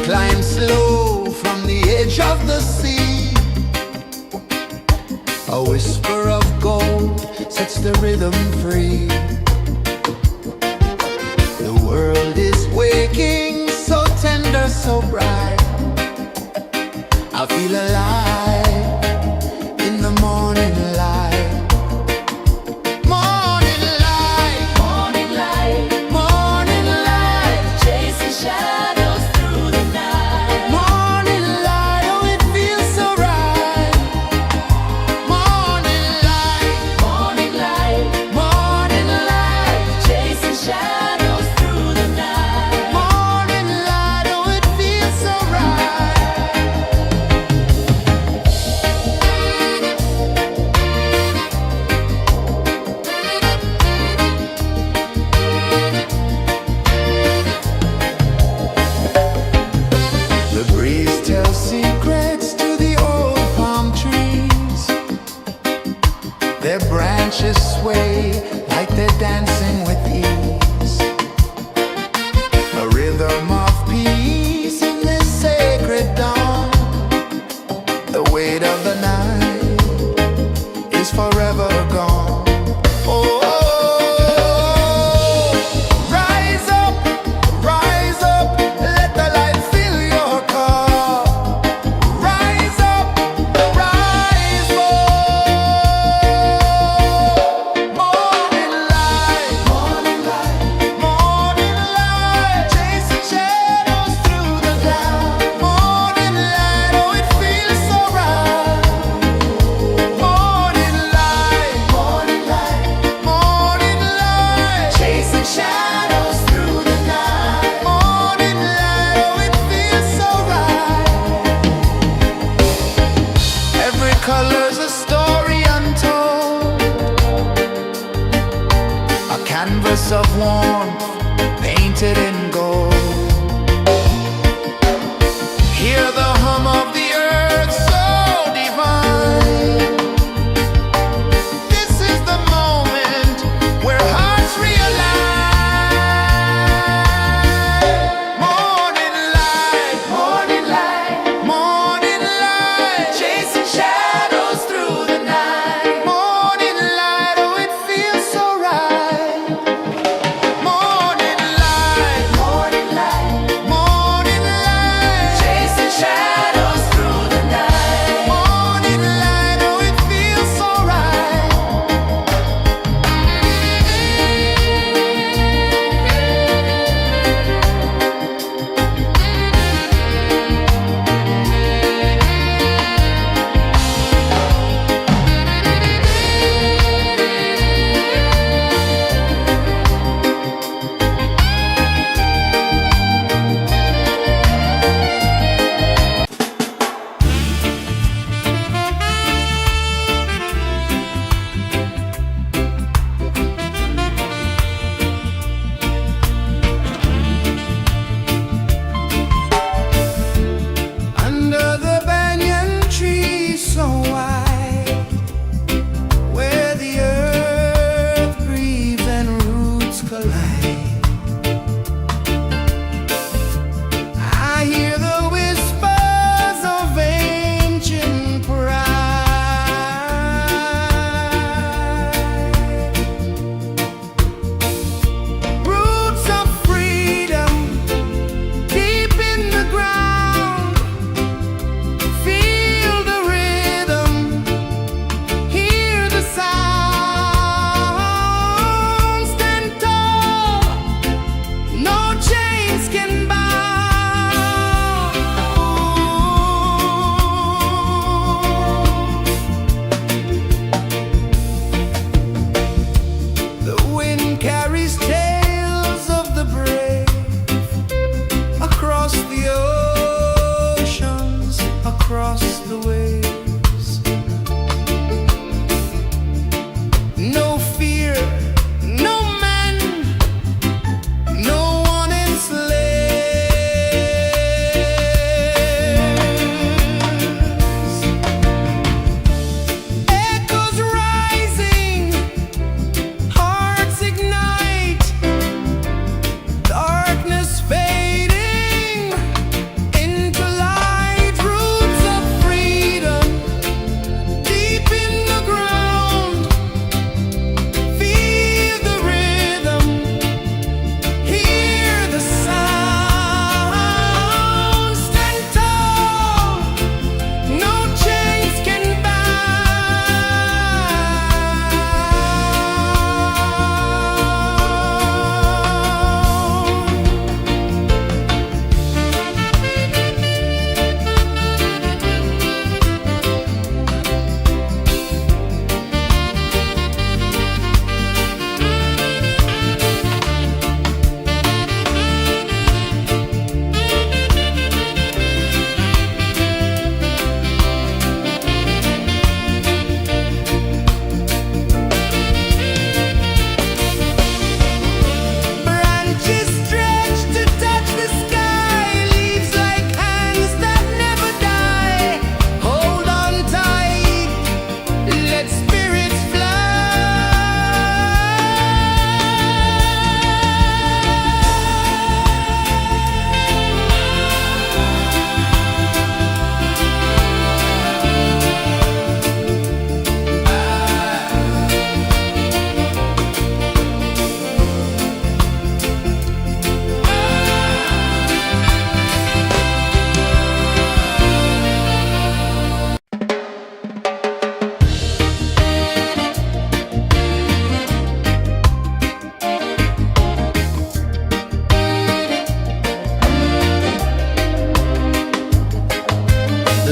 climb slow from the edge of the sea. A whisper of gold sets the rhythm free. The world is waking, so tender, so bright. I feel alive in the morning light. Morning light, Morning light, morning light, chasing shadows through the night. morning light, oh it feels so right. Morning light, Morning light, morning light, chasing shadows through the night. morning light, oh it feels so right. The breeze tells secrets to the old palm trees. Their branches sway like they're dancing with ease. A rhythm of peace in this sacred dawn. The weight of the night is forever gone. Oh, rise up, let the light fill your cup. Rise up, rise more. Morning light, morning light, morning light, chasing shadows through the cloud. Morning light, oh it feels so right. Morning light, morning light, morning light, chasing shadows through the night. Morning light, oh it feels so right. Every color's a story untold, a canvas of warmth painted in gold. Hear the hum of the earth so divine. This is the moment where hearts realign. Morning light, morning light, morning light, chasing shadows through the night. Morning light, oh it feels so right. Morning light,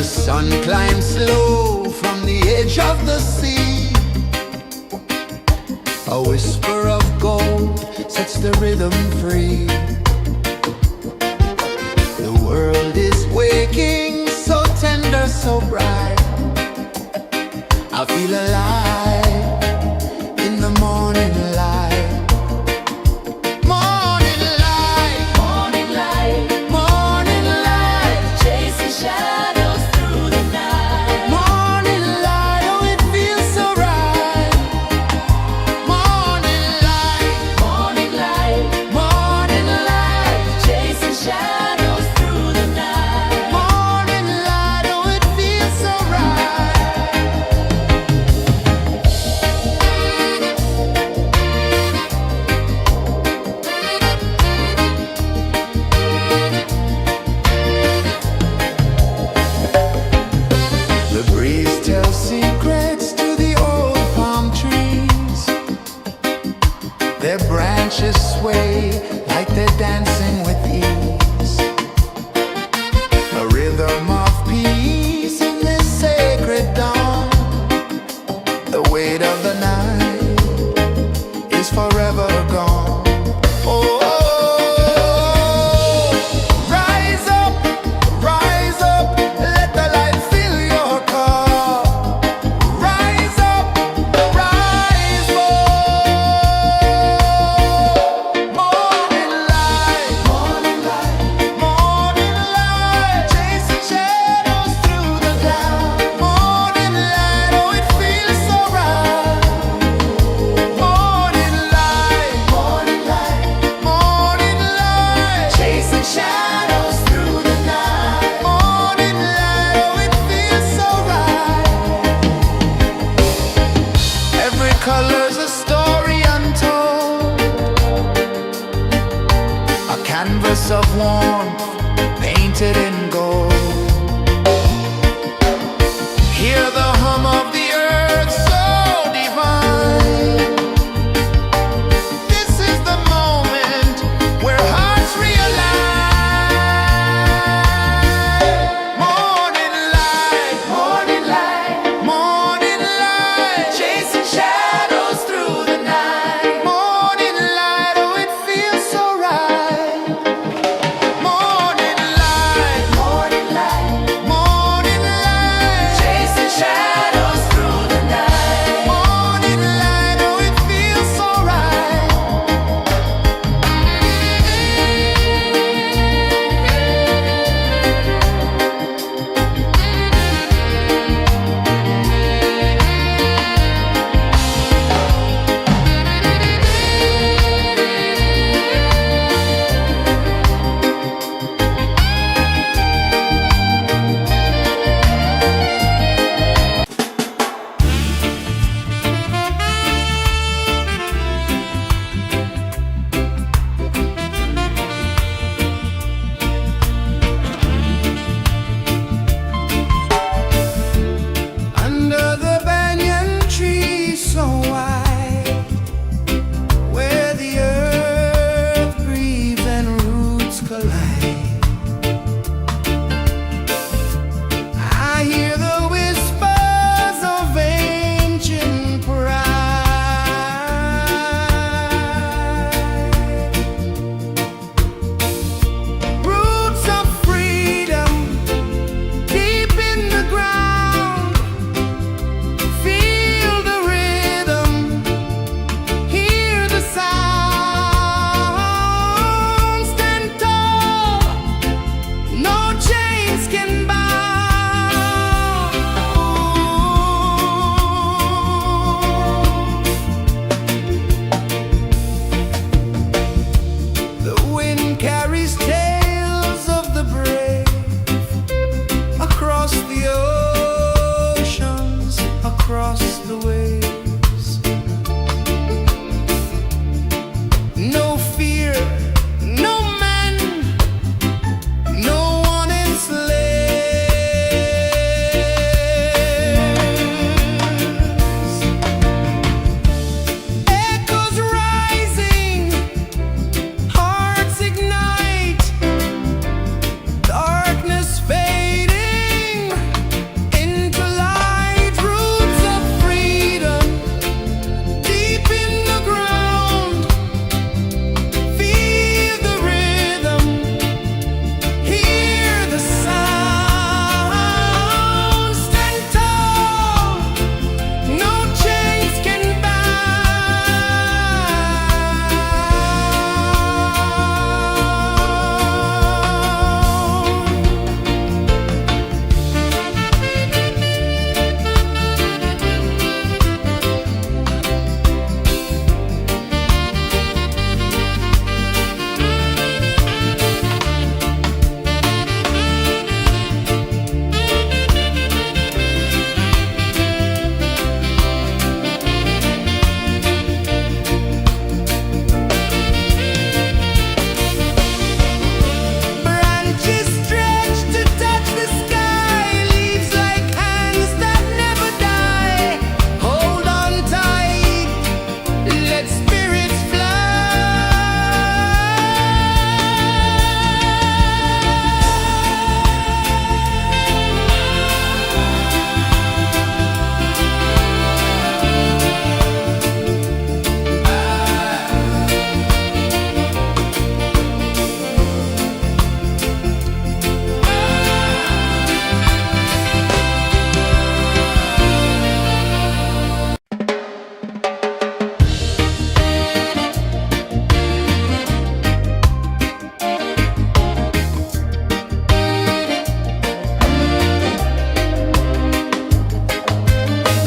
sun climbs slow from the edge of the sea. A whisper of gold sets the rhythm free. The world is waking, so tender, so bright. I feel alive in the morning light. Morning light, Morning light, morning light, chasing shadows through the night. morning light, oh it feels so right. Morning light, Morning light, morning light.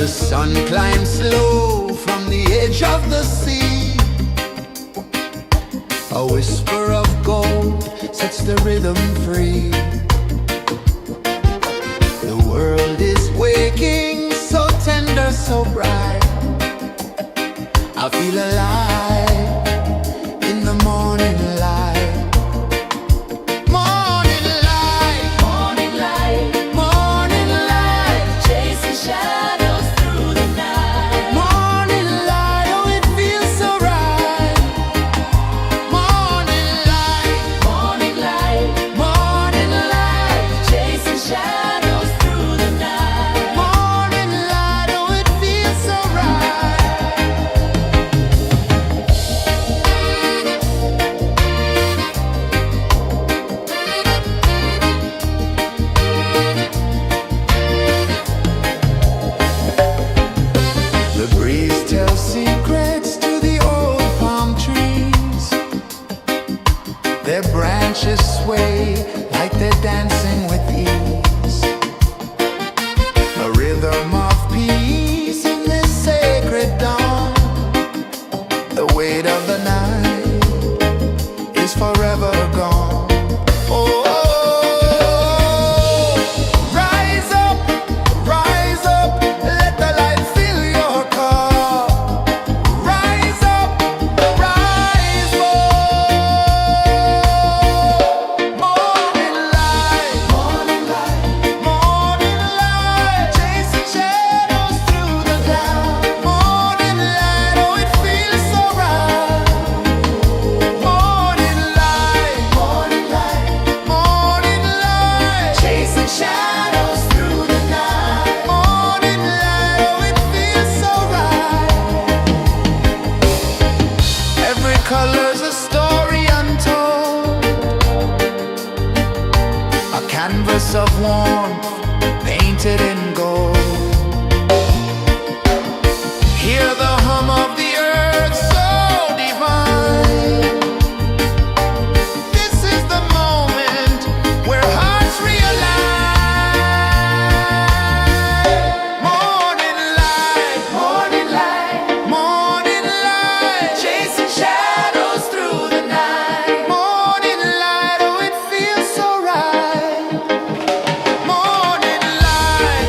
sun climbs slow from the edge of the sea. A whisper of gold sets the rhythm free. The world is waking, so tender, so bright. I feel alive in the morning light. Morning light, Morning light, morning light, chasing shadows through the night. morning light, oh it feels so right. Morning light, Morning light, morning light, chasing shadows through the night. morning light, oh it feels so right. The breeze tells secrets to the old palm trees. Their branches sway like they're dancing with ease. A rhythm of peace in this sacred dawn. The weight of the night is forever gone. Oh, rise up, let the light fill your cup. Rise up, rise up. Morning light, morning light, chasing shadows through the cloud. Morning light, oh it feels so right. Morning light, chasing shadows through the night. Morning light, oh it feels so right. Every color's a story untold, a canvas of warmth painted in gold. Hear the hum of the earth so divine. This is the moment where hearts realign. Morning light, morning light, chasing shadows through the night. Morning light, oh it feels so right. Morning light,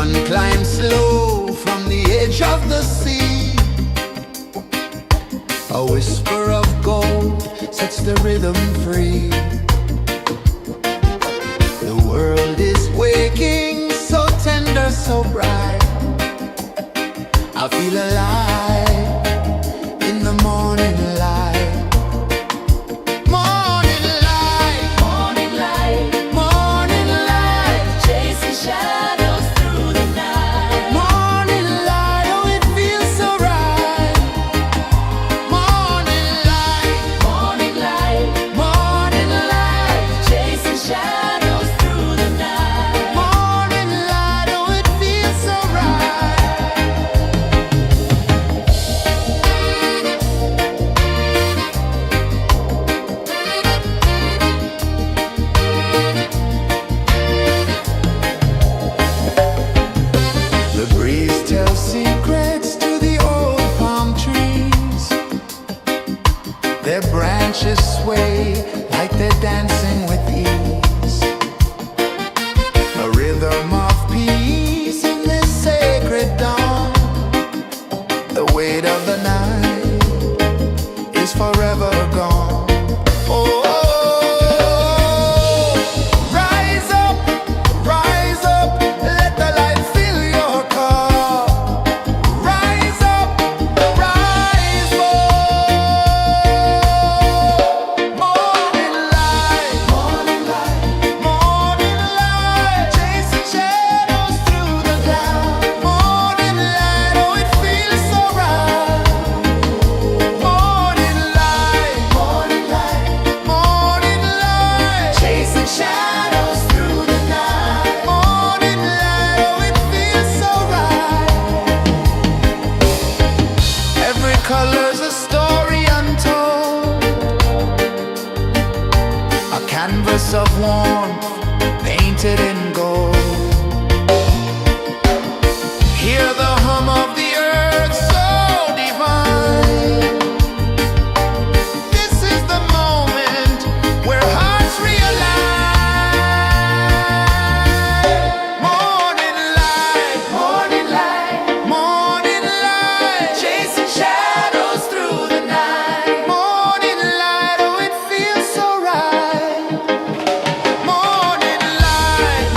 Sun climbs slow from the edge of the sea. A whisper of gold sets the rhythm free. The world is waking, so tender, so bright. I feel alive in the morning light. Morning light, Morning light, morning light, chasing shadows through the night. morning light, oh it feels so right. Morning light, Morning light, morning light, chasing shadows through the night. morning light, oh it feels so right. The breeze tells secrets to the old palm trees. Their branches sway like they're dancing with ease. A rhythm of peace in this sacred dawn. The weight of the night is forever gone. Oh, rise up, let the light fill your cup. Rise up, rise up. Morning light, morning light, chasing shadows through the cloud. Morning light, oh it feels so right. Morning light, chasing shadows through the night. Morning light, oh it feels so right. Every color's a story untold, a canvas of warmth painted in gold. Hear the hum of the earth so divine. This is the moment where hearts realign. Morning light, chasing shadows through the night. Morning light, oh it feels so right. Morning light,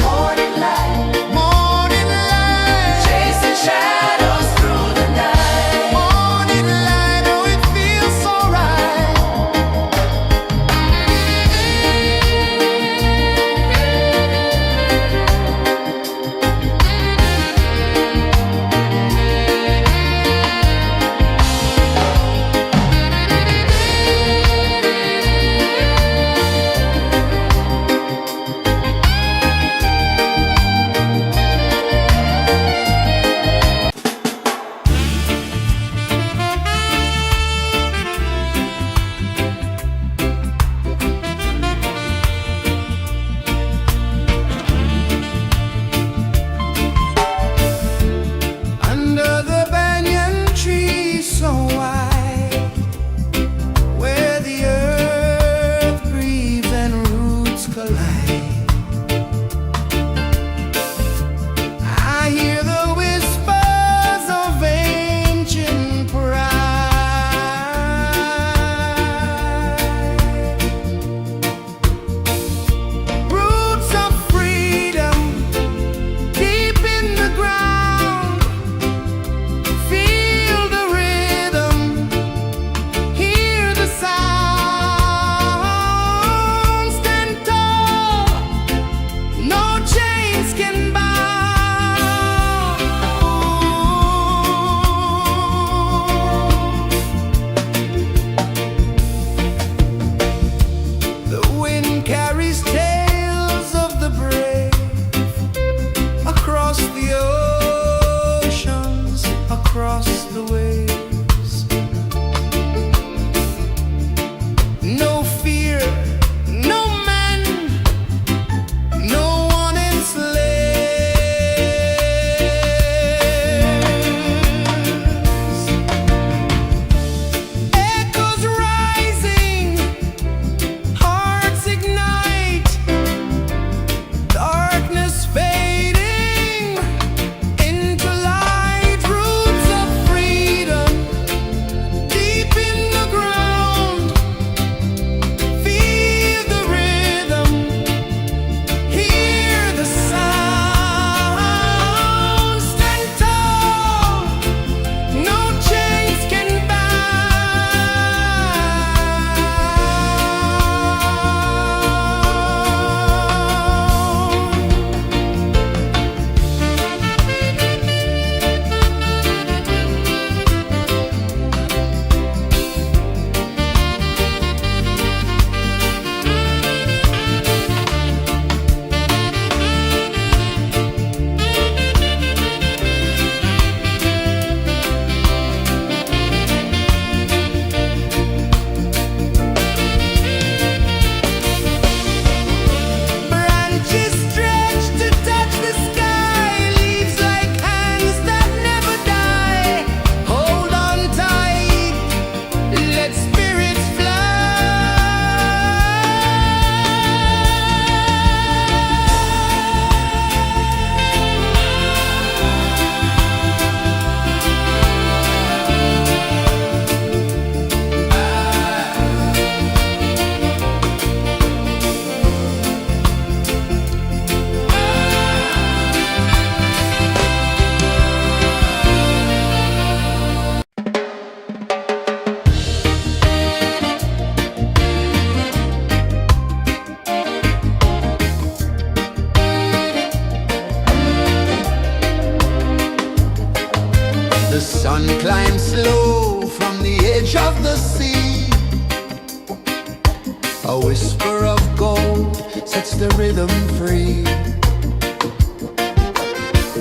A whisper of gold sets the rhythm free.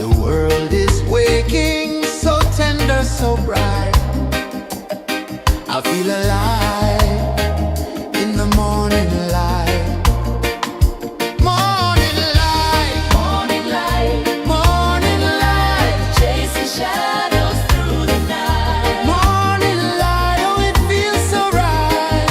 The world is waking, so tender, so bright. I feel alive in the morning light. Morning light, Morning light, morning light, chasing shadows through the night. morning light. Oh, it feels so right.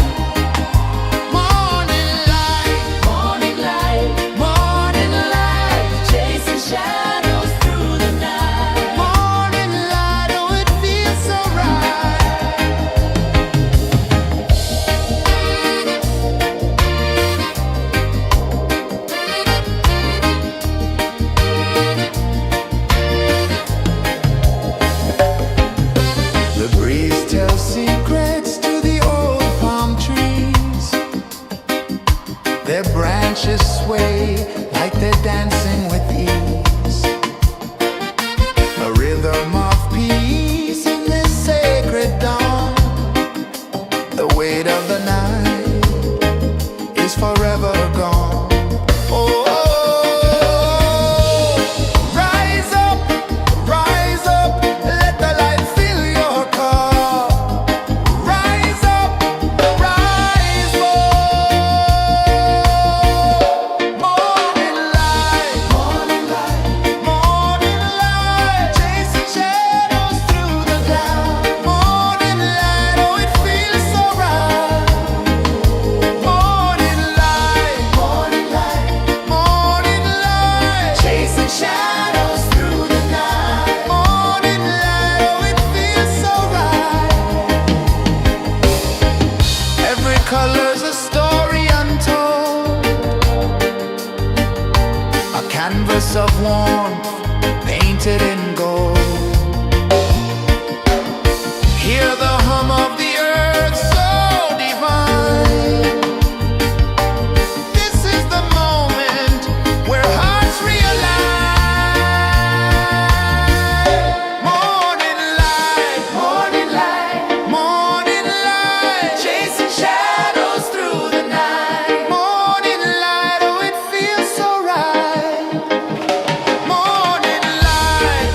Morning light, Morning light, morning light, chasing shadows through the night. morning light. Oh, it feels so right. The breeze tells secrets to the old palm trees. Their branches sway like they're dancing with ease. A rhythm of peace in this sacred dawn. The weight of the night is forever gone. Oh, rise up, let the light fill your cup. Rise up, rise more. Morning light, morning light, chasing shadows through the cloud. Morning light, oh, it feels so right. Morning light, morning light, chasing shadows through the night. Morning light, oh, it feels so right. Every color's a story untold, a canvas of warmth painted in gold. Hear the hum of the earth so divine. This is the moment where hearts realign. Morning light, morning light, chasing shadows through the night. Morning light, oh, it feels so right. Morning light,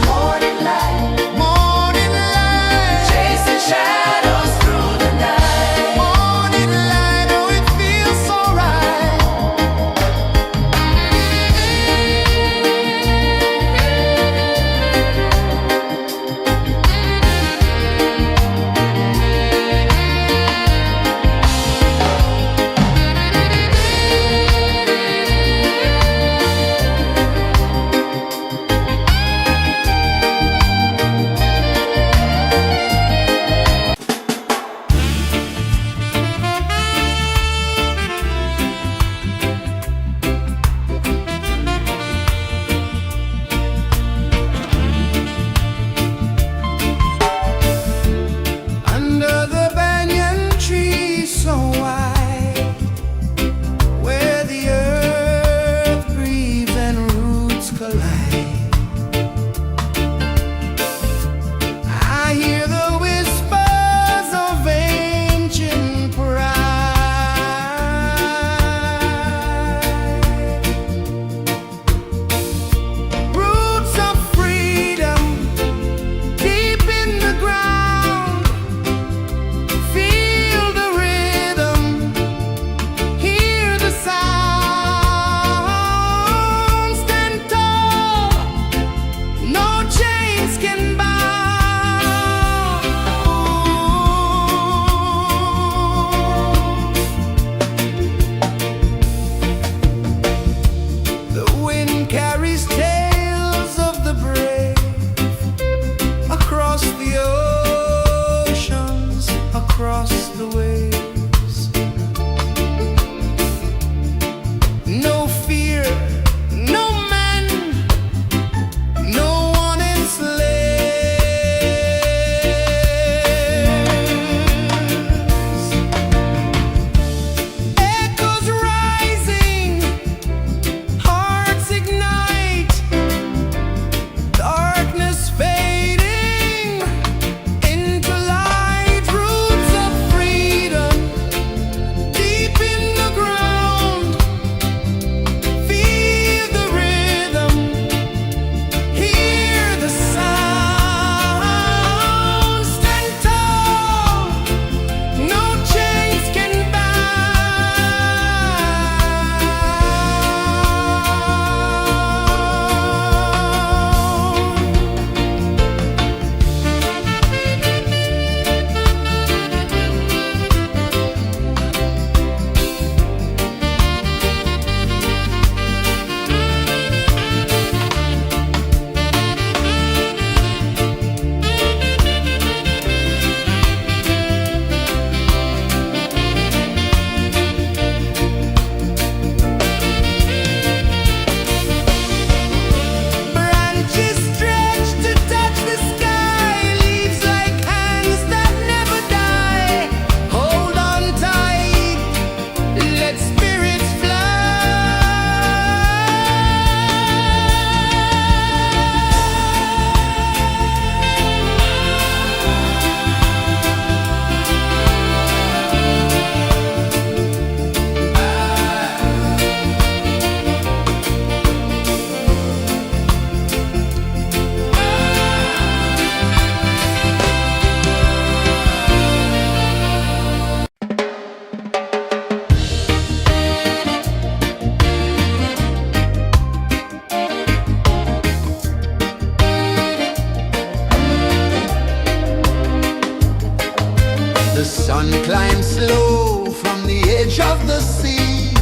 the sea.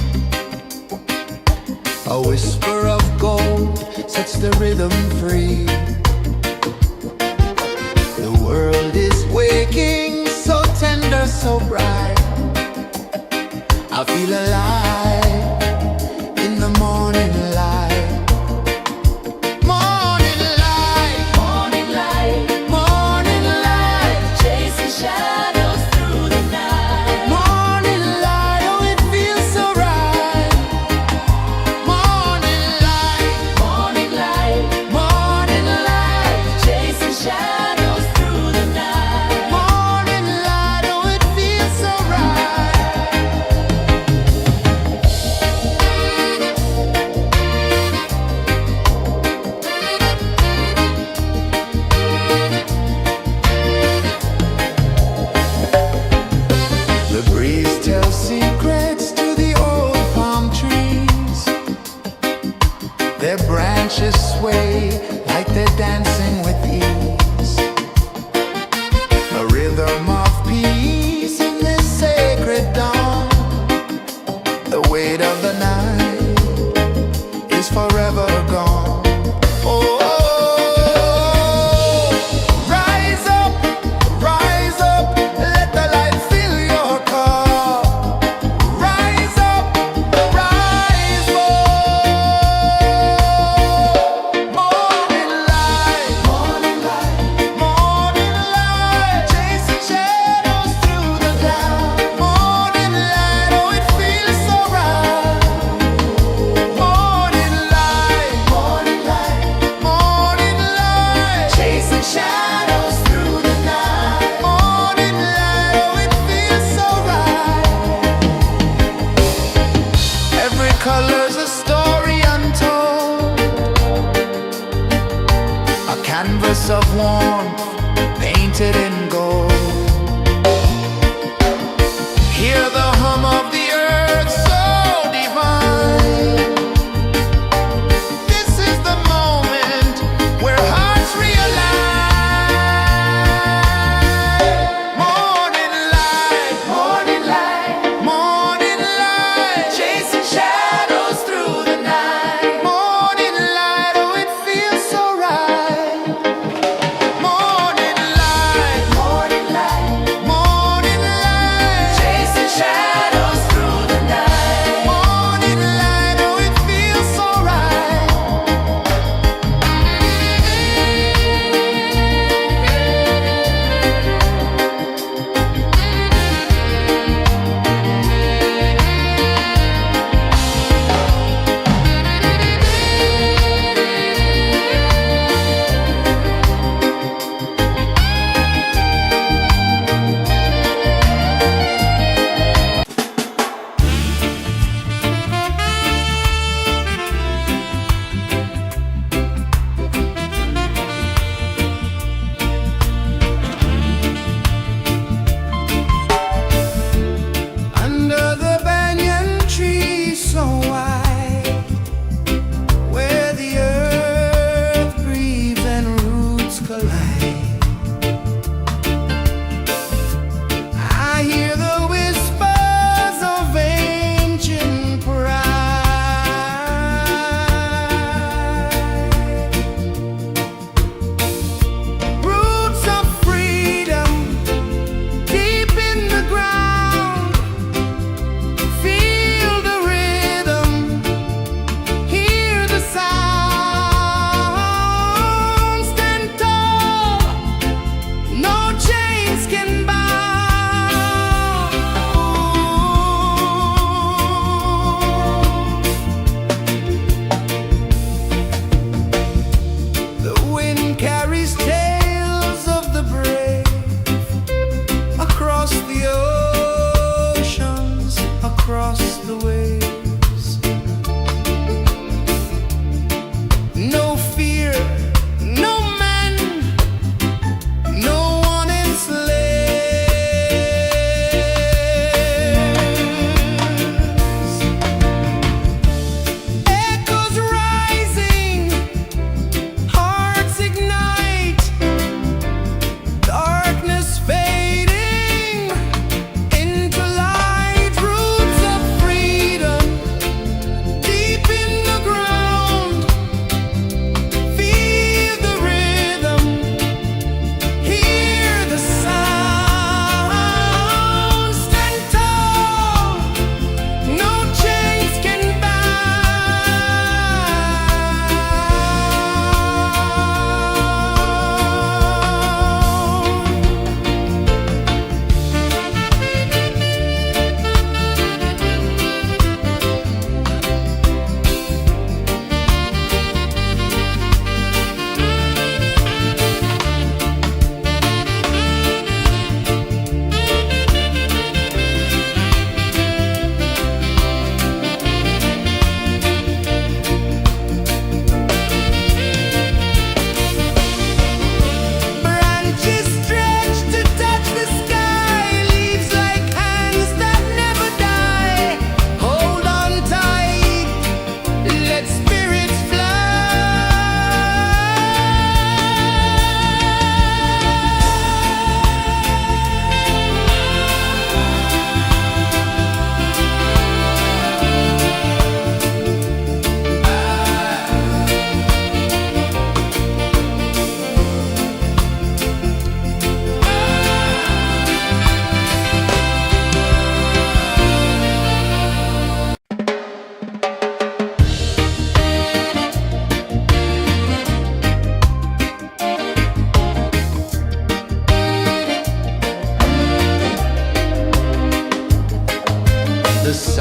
A whisper of gold sets the rhythm free. The world is waking, so tender, so bright. I feel alive in the morning light. Morning light, Morning light, morning light, chasing shadows through the night. morning light, oh it feels so right. Morning light, Morning light, morning light, chasing shadows through the night. morning light, oh it feels so right. The breeze tells secrets to the old palm trees. Their branches sway like they're dancing with ease. A rhythm of peace in this sacred dawn. The weight of the night is forever gone. Oh, rise up, let the light fill your cup. Rise up, rise up. Morning light, morning light, chasing shadows through the cloud. Morning light, oh it feels so right. Morning light, morning light, chasing shadows through the night. Morning light, oh it feels so right. Every color's a story untold, a canvas of warmth painted in gold. Hear the hum of the earth so divine. This is the moment where hearts realign. Morning light, morning light, chasing shadows through the night. Morning light, oh it feels so right. Morning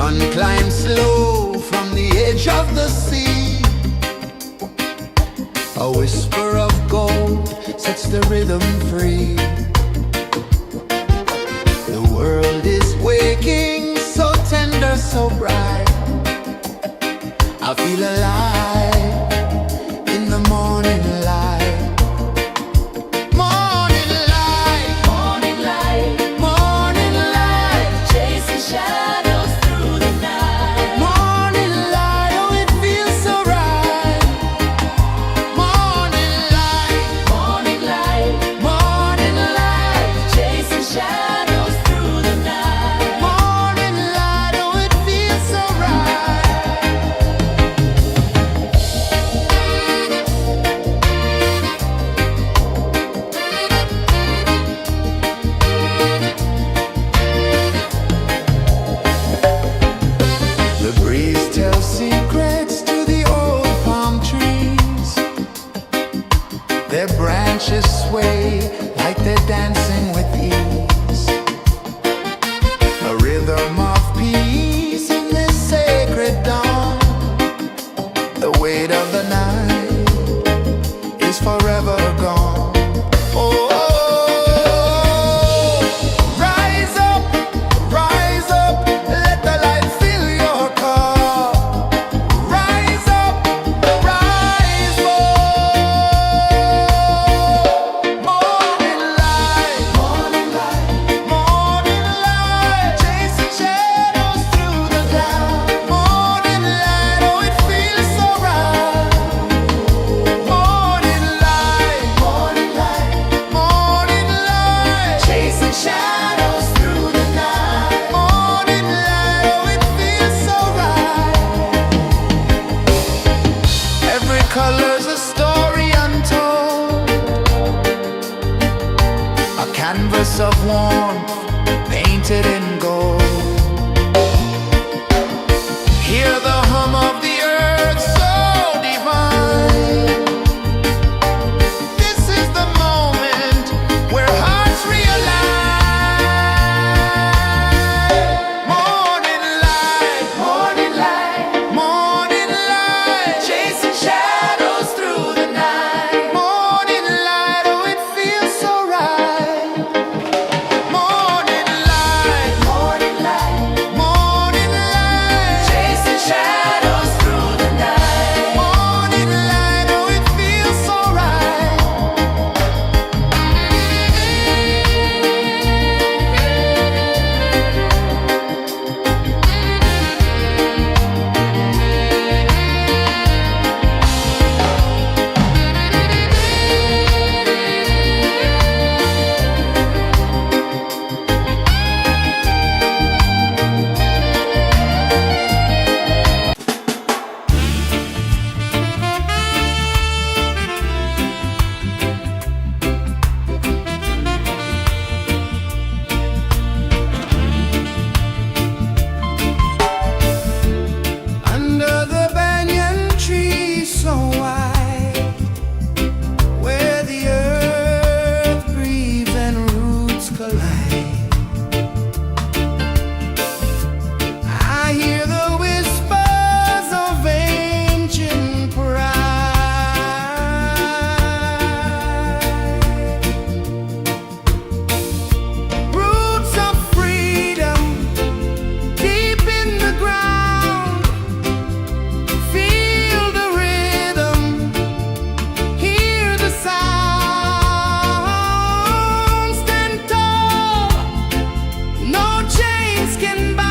sun climbs slow from the edge of the sea. A whisper of gold sets the rhythm free. The world is waking, so tender, so bright. I feel alive in the morning light. Morning light, Morning light, morning light, chasing shadows through the night. morning light, oh it feels so right. Morning light, Morning light, morning light, chasing shadows through the night. morning light, oh it feels so right. The breeze tells secrets to the old palm trees. Their branches sway like they're dancing with ease. A rhythm of peace in this sacred dawn. The weight of the night is forever gone. Oh, rise up, let the light fill your cup. Rise up, rise up. Morning light, morning light, morning light, chasing shadows through the cloud. Morning light, oh it feels so right. Morning light, morning light, morning light, chasing shadows through the night. Morning light, oh it feels so right. Every color's a story untold, a canvas of warmth painted in gold. Hear the hum of the earth so divine. This is the moment where hearts realign. Morning light, morning light, morning light, chasing shadows through the night. Morning light, oh it feels so right. Morning light, morning light, morning light, chasing shadows through the night. Morning light, oh it feels so right. Under the banyan tree so wide, where the earth breathes and roots collide, I hear the whispers of ancient pride. Roots of freedom deep in the ground. Feel the rhythm, hear the sound. Stand tall, no chains can bound.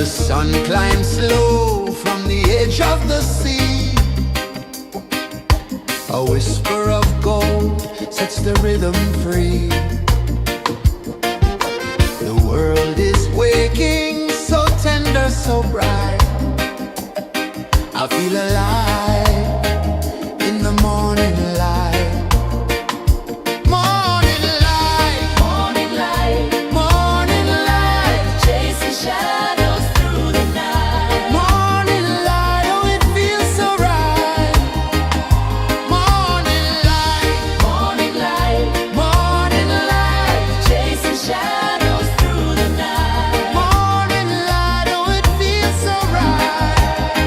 The sun climbs slow from the edge of the sea. A whisper of gold sets the rhythm free. The world is waking, so tender, so bright. I feel alive in the morning light. Morning light, Morning light, morning light, chasing shadows through the night. morning light, oh it feels so right. Morning light, Morning light, morning light, chasing shadows through the night. morning light, oh it feels so right.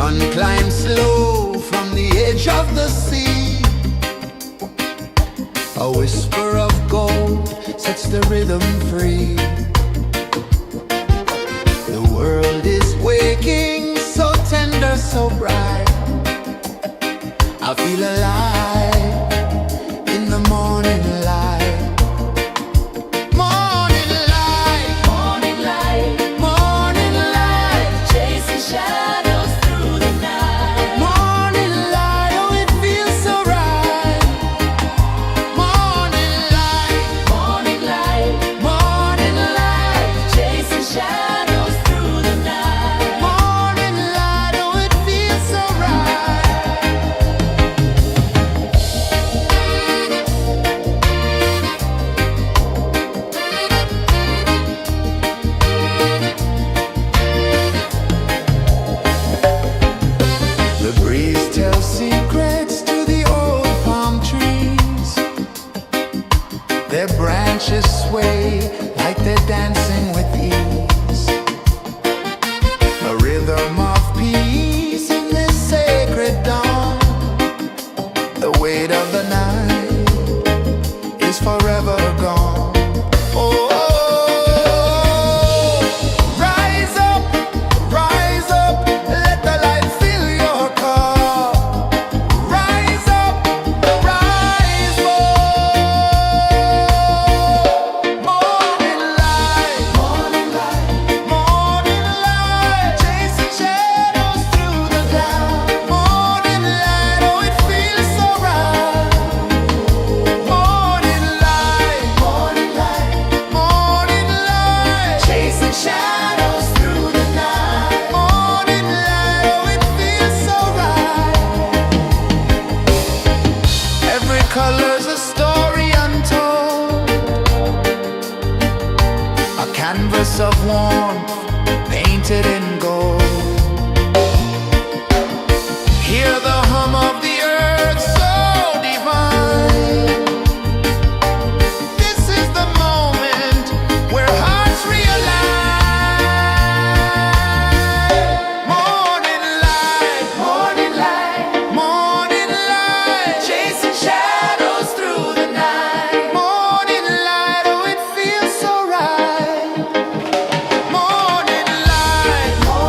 sun climbs slow from the edge of the sea. A whisper of gold sets the rhythm free. The world is waking, so tender, so bright. I feel alive in the morning light. Morning light, Morning light, morning light, chasing shadows through the night. morning light, oh it feels so right. Morning light, Morning light, morning light, chasing shadows through the night. morning light, oh it feels so right. The breeze tells secrets to the old palm trees. Their branches sway like they're dancing with ease. A rhythm of peace in this sacred dawn. The weight of the night is forever gone. Oh, rise up, let the light fill your cup. Rise up, rise up. Morning light, morning light, morning light, chasing shadows through the cloud. Morning light, oh it feels so right. Morning light, morning light, morning light, chasing shadows through the night. Morning light, oh it feels so right. Every color's a story untold, a canvas of warmth painted in gold. Hear the hum of the earth so divine. This is the moment where hearts realign. Morning light, morning light, morning light, chasing shadows through the night. Morning light, oh it feels so right. Morning light, morning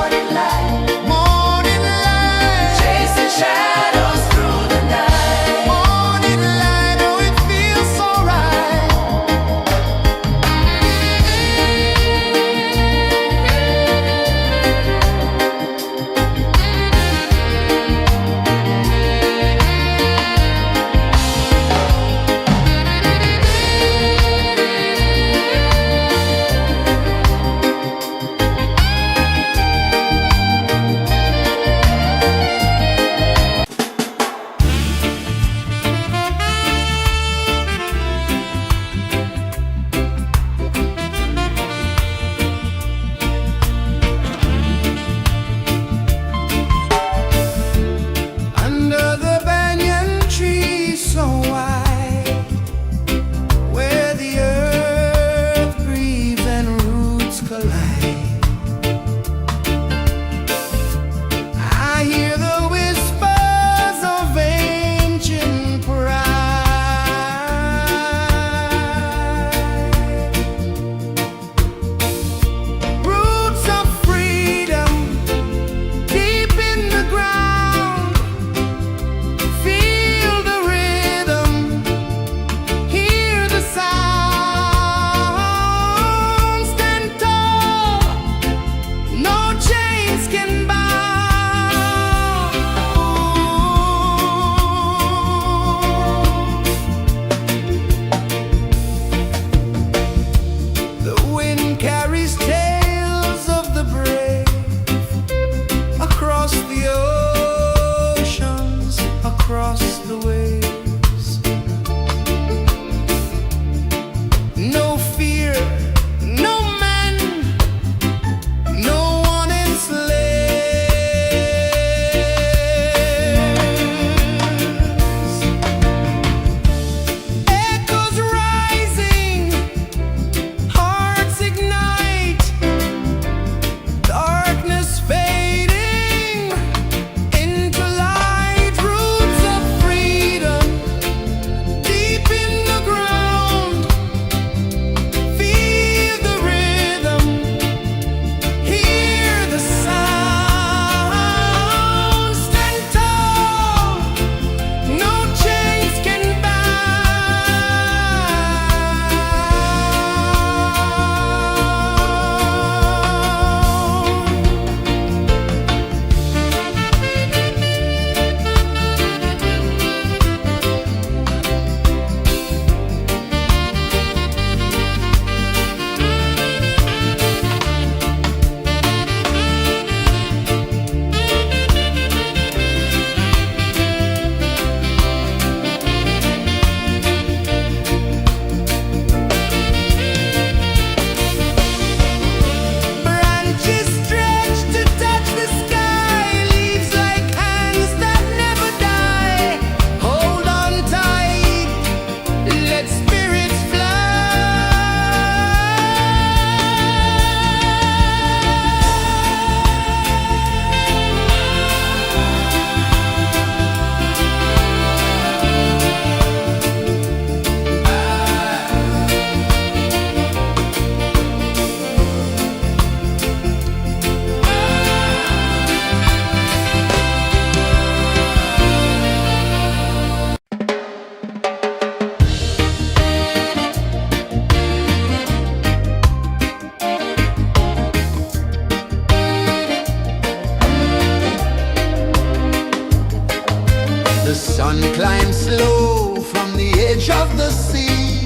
Sun climbs slow from the edge of the sea.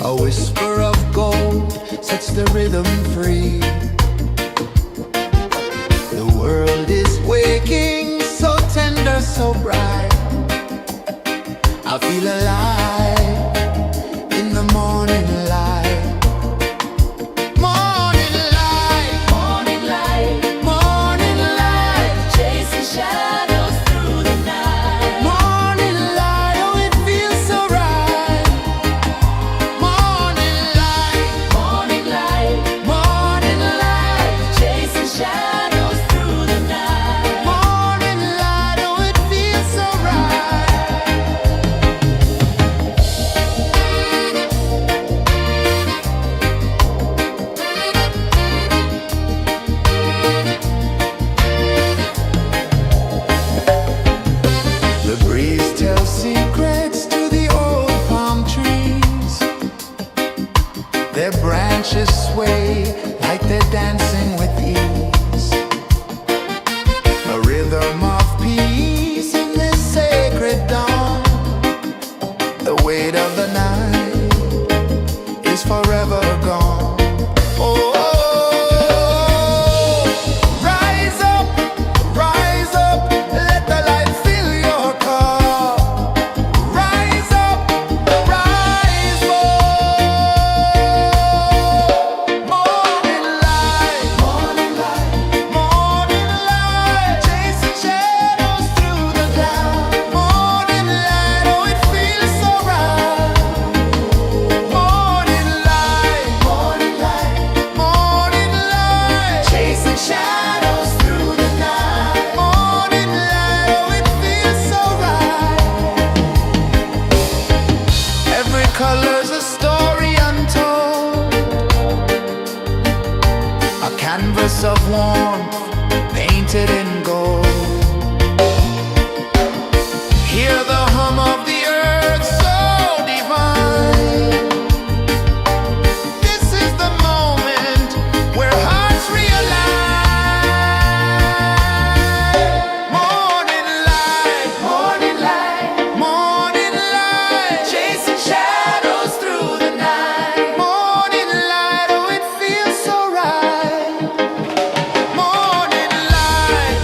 A whisper of gold sets the rhythm free. The world is waking, so tender, so bright. I feel alive in the morning light. Morning light, Morning light, morning light, chasing shadows through the night. morning light, oh it feels so right. Morning light, Morning light, morning light, chasing shadows through the night. morning light, oh it feels so right. The breeze tells secrets to the old palm trees. Their branches sway like they're dancing with ease. A rhythm of peace in this sacred dawn. The weight of the night is forever gone. Oh, rise up, let the light fill your cup. Rise up, rise more. Morning light, morning light, morning light, chasing shadows through the cloud. Morning light, oh it feels so right. Morning light, morning light, morning light, chasing shadows through the night. Morning light, oh it feels so right. Every color's a story untold, a canvas of warmth painted in gold. Hear the hum of the earth so divine. This is the moment where hearts realign. Morning light, morning light, morning light, chasing shadows through the night. Morning light, oh it feels so right. Morning light,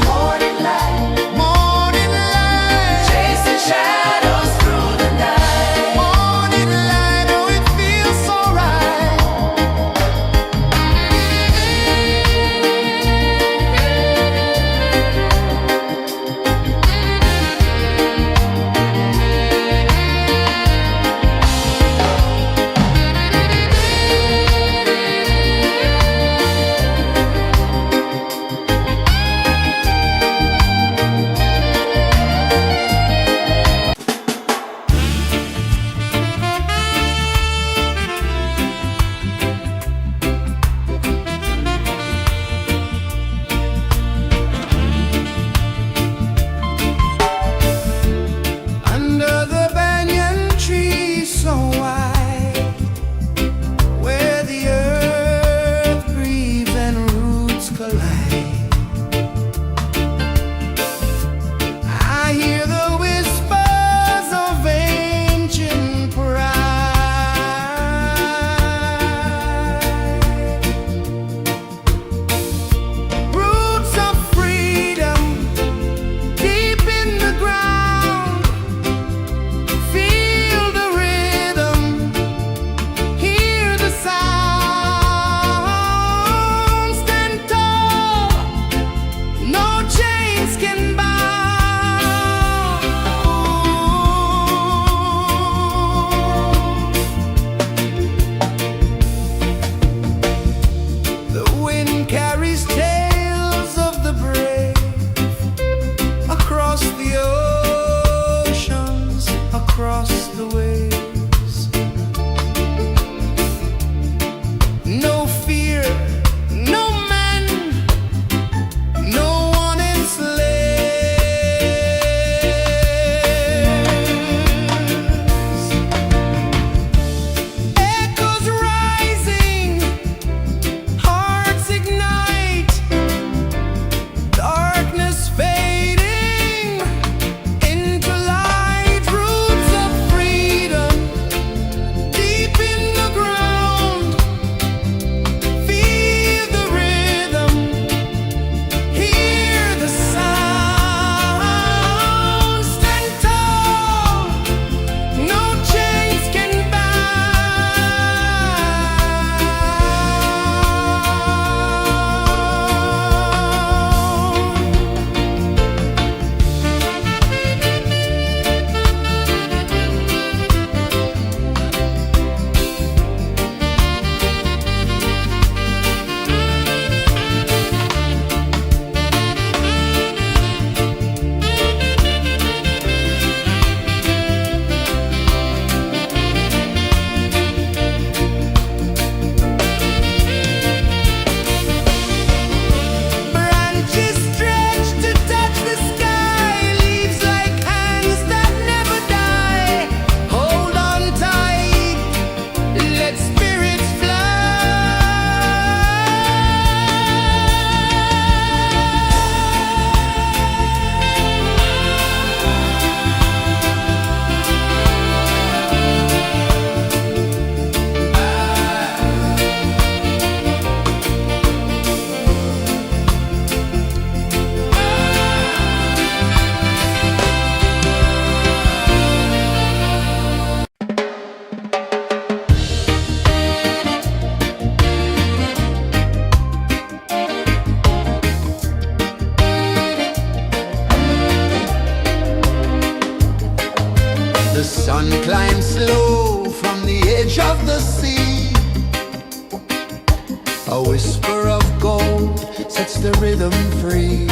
A whisper of gold sets the rhythm free.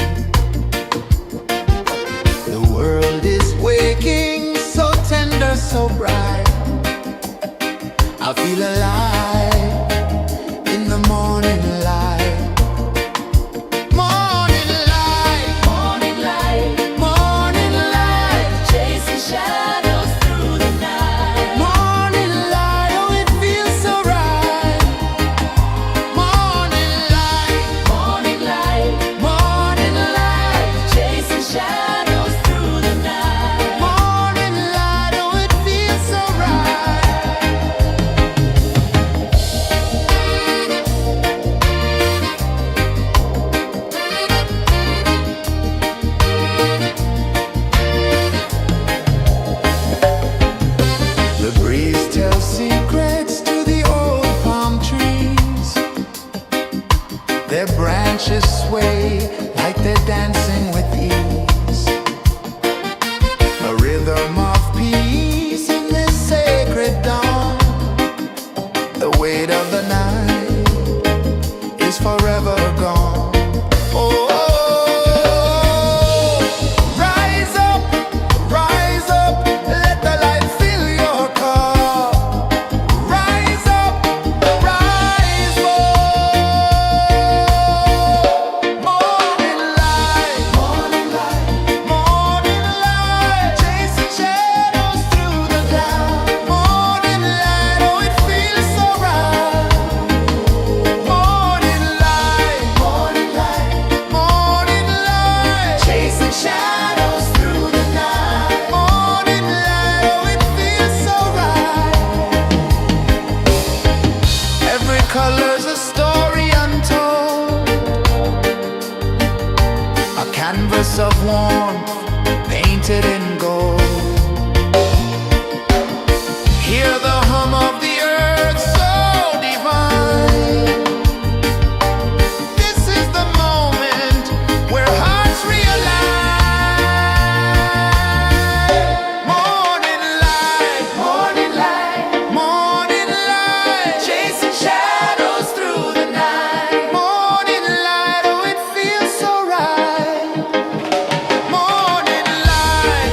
The world is waking, so tender, so bright. I feel alive in the morning light. Morning light, Morning light, morning light, chasing shadows through the night. morning light, oh it feels so right. Morning light, Morning light, morning light, chasing shadows through the night. morning light, oh it feels so right. The breeze tells secrets to the old palm trees. Their branches sway like they're dancing with ease. A rhythm of peace in this sacred dawn. The weight of the night is forever gone. Oh, rise up, let the light fill your cup. Rise up, rise more. Morning light, morning light, morning light, chasing shadows through the cloud. Morning light, oh it feels so right. Morning light, morning light, morning light, chasing shadows through the night. Morning light, oh it feels so right. Every color's a story untold, a canvas of warmth painted in gold. Hear the hum of the earth so divine. This is the moment where hearts realign. Morning light, morning light, morning light, chasing shadows through the night. Morning light, oh it feels so right. Morning light,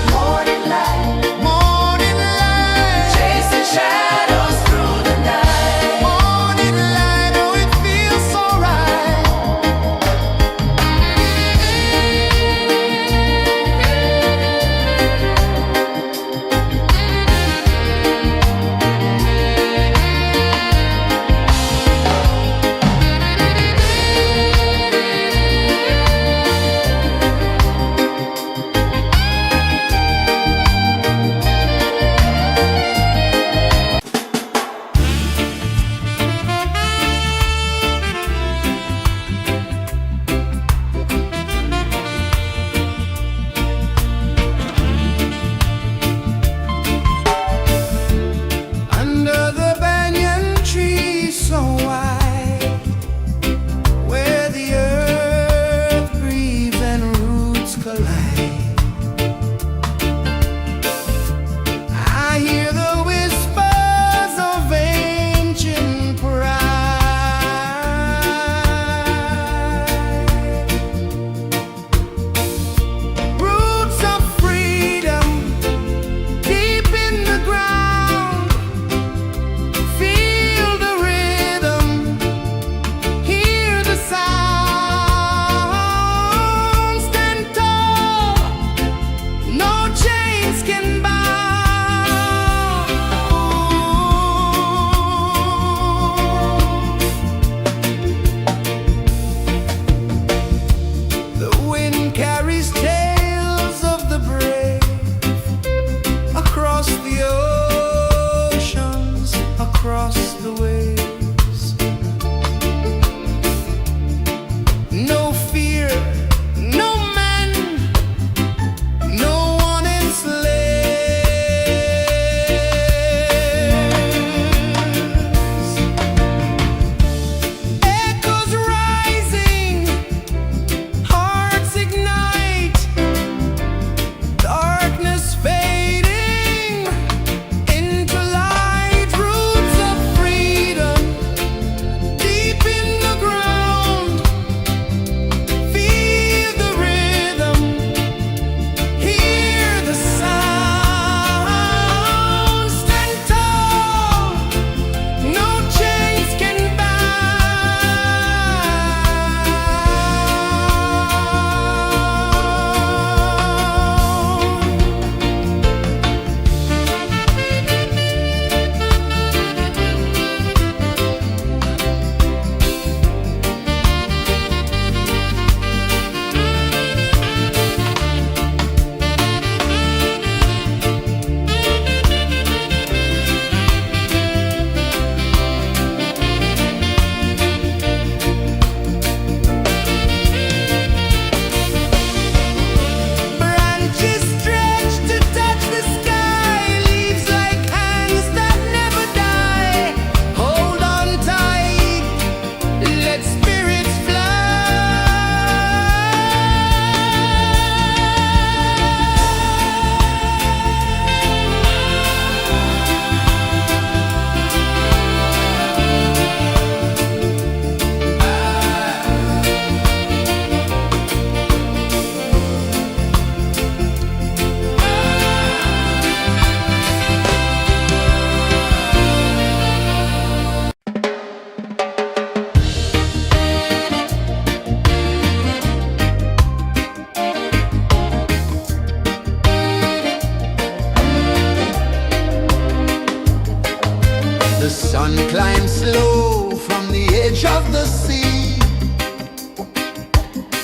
of the sea.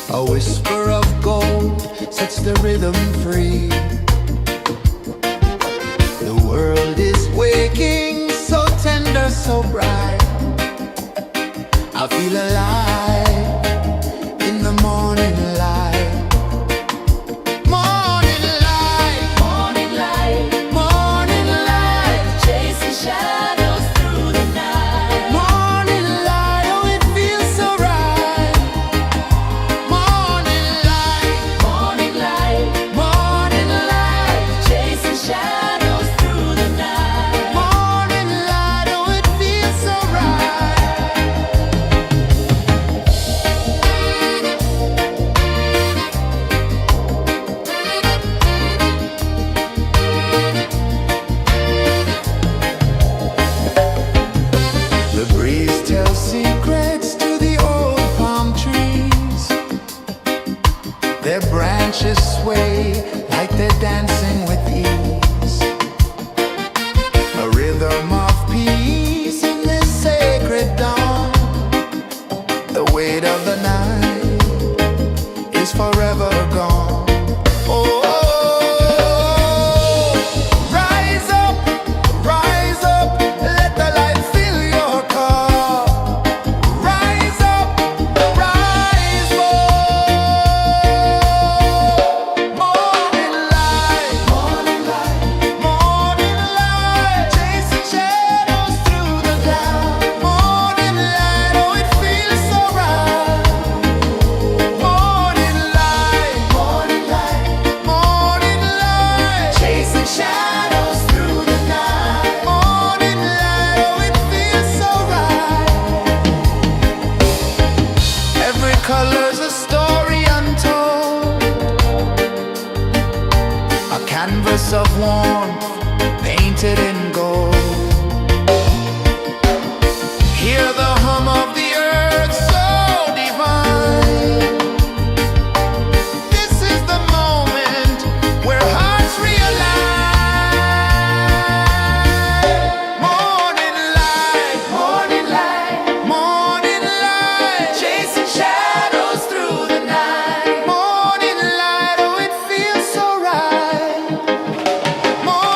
A whisper of gold sets the rhythm free. The world is waking, so tender, so bright. I feel alive in the morning light. Morning light, Morning light, morning light, chasing shadows through the night. morning light, oh it feels so right. Morning light, Morning light, morning light, chasing shadows through the night. morning light, oh it feels so right. The breeze tells secrets to the old palm trees. Their branches sway like they're dancing with ease. A rhythm of peace in this sacred dawn. The weight of the night is forever gone. Oh, rise up, let the light fill your cup. Rise up, rise more. Morning light, morning light, morning light, chasing shadows through the cloud. Morning light, oh it feels so right. Morning light, morning light, morning light, chasing shadows through the night. Morning light, oh it feels so right. Every color's a story untold, a canvas of warmth painted in gold. Hear the hum of the earth so divine. This is the moment where hearts realign. Morning light, morning light, morning light, chasing shadows through the night. Morning light, oh it feels so right. Morning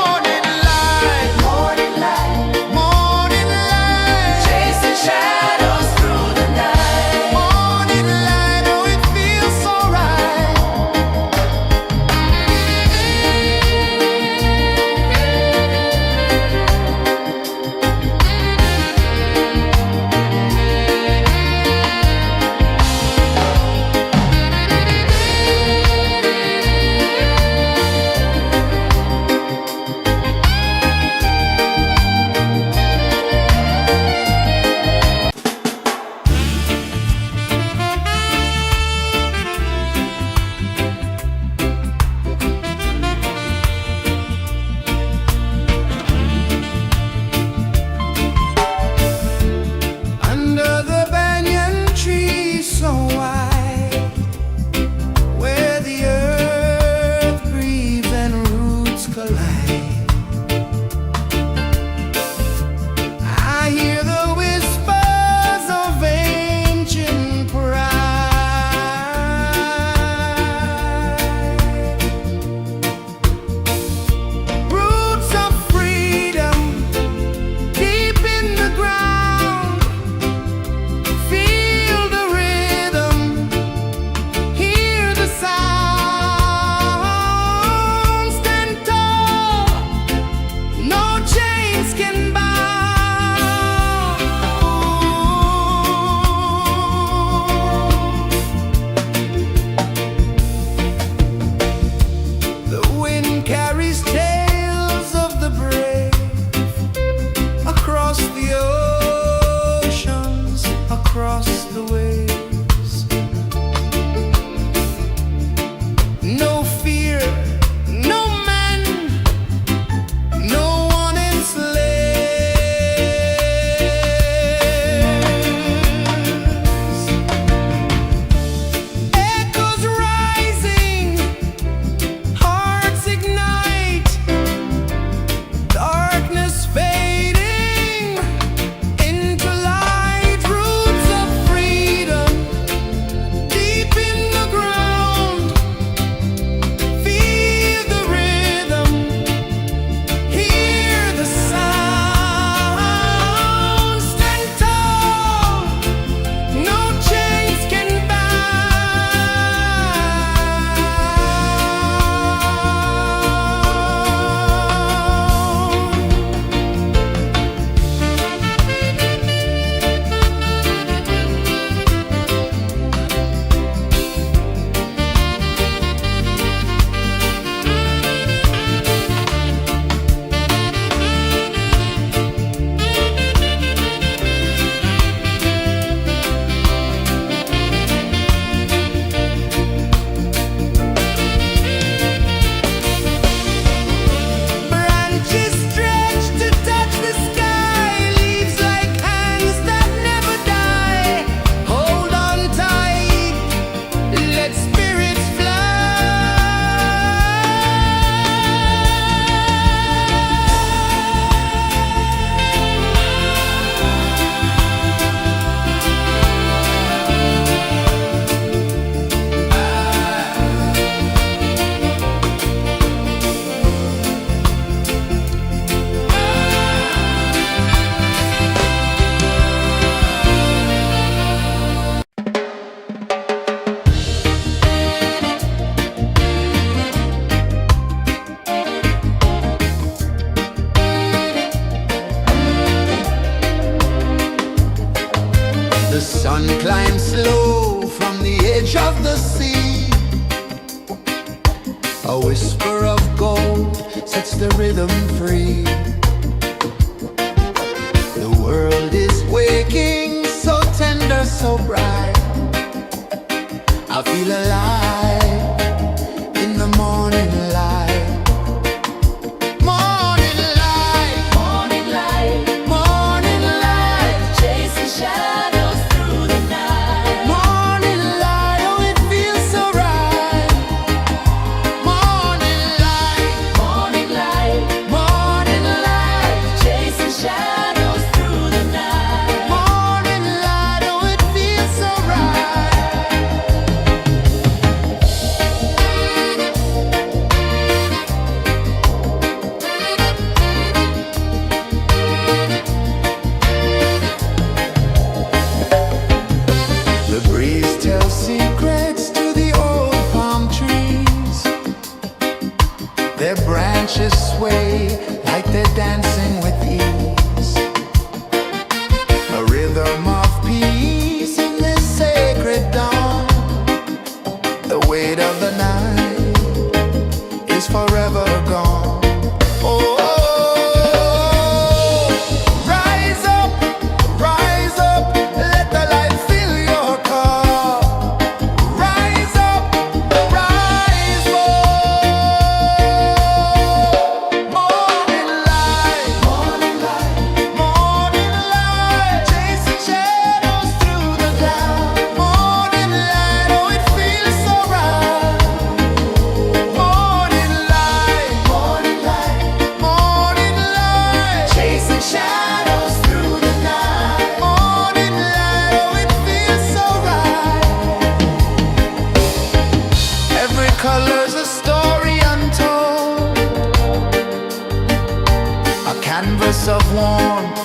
The sun climbs slow from the edge of the sea. A whisper of gold sets the rhythm free. The world is waking, so tender, so bright. I feel alive in the morning light. Morning light, Morning light, morning light, chasing shadows through the night. morning light, oh it feels so right. Morning light, Morning light, morning light, chasing shadows through the night. morning light, oh it feels so right. The breeze tells secrets to the old palm trees. Their branches sway like they're dancing with ease. A rhythm of peace in this sacred dawn. The weight of the night is forever gone. Oh, rise up, let the light fill your cup. Rise up, rise more. Morning light, morning light, chasing shadows through the cloud. Morning light, oh it feels so right. Morning light, morning light, chasing shadows through the night. Morning light, oh it feels so right. Every color's a story untold, a canvas of warmth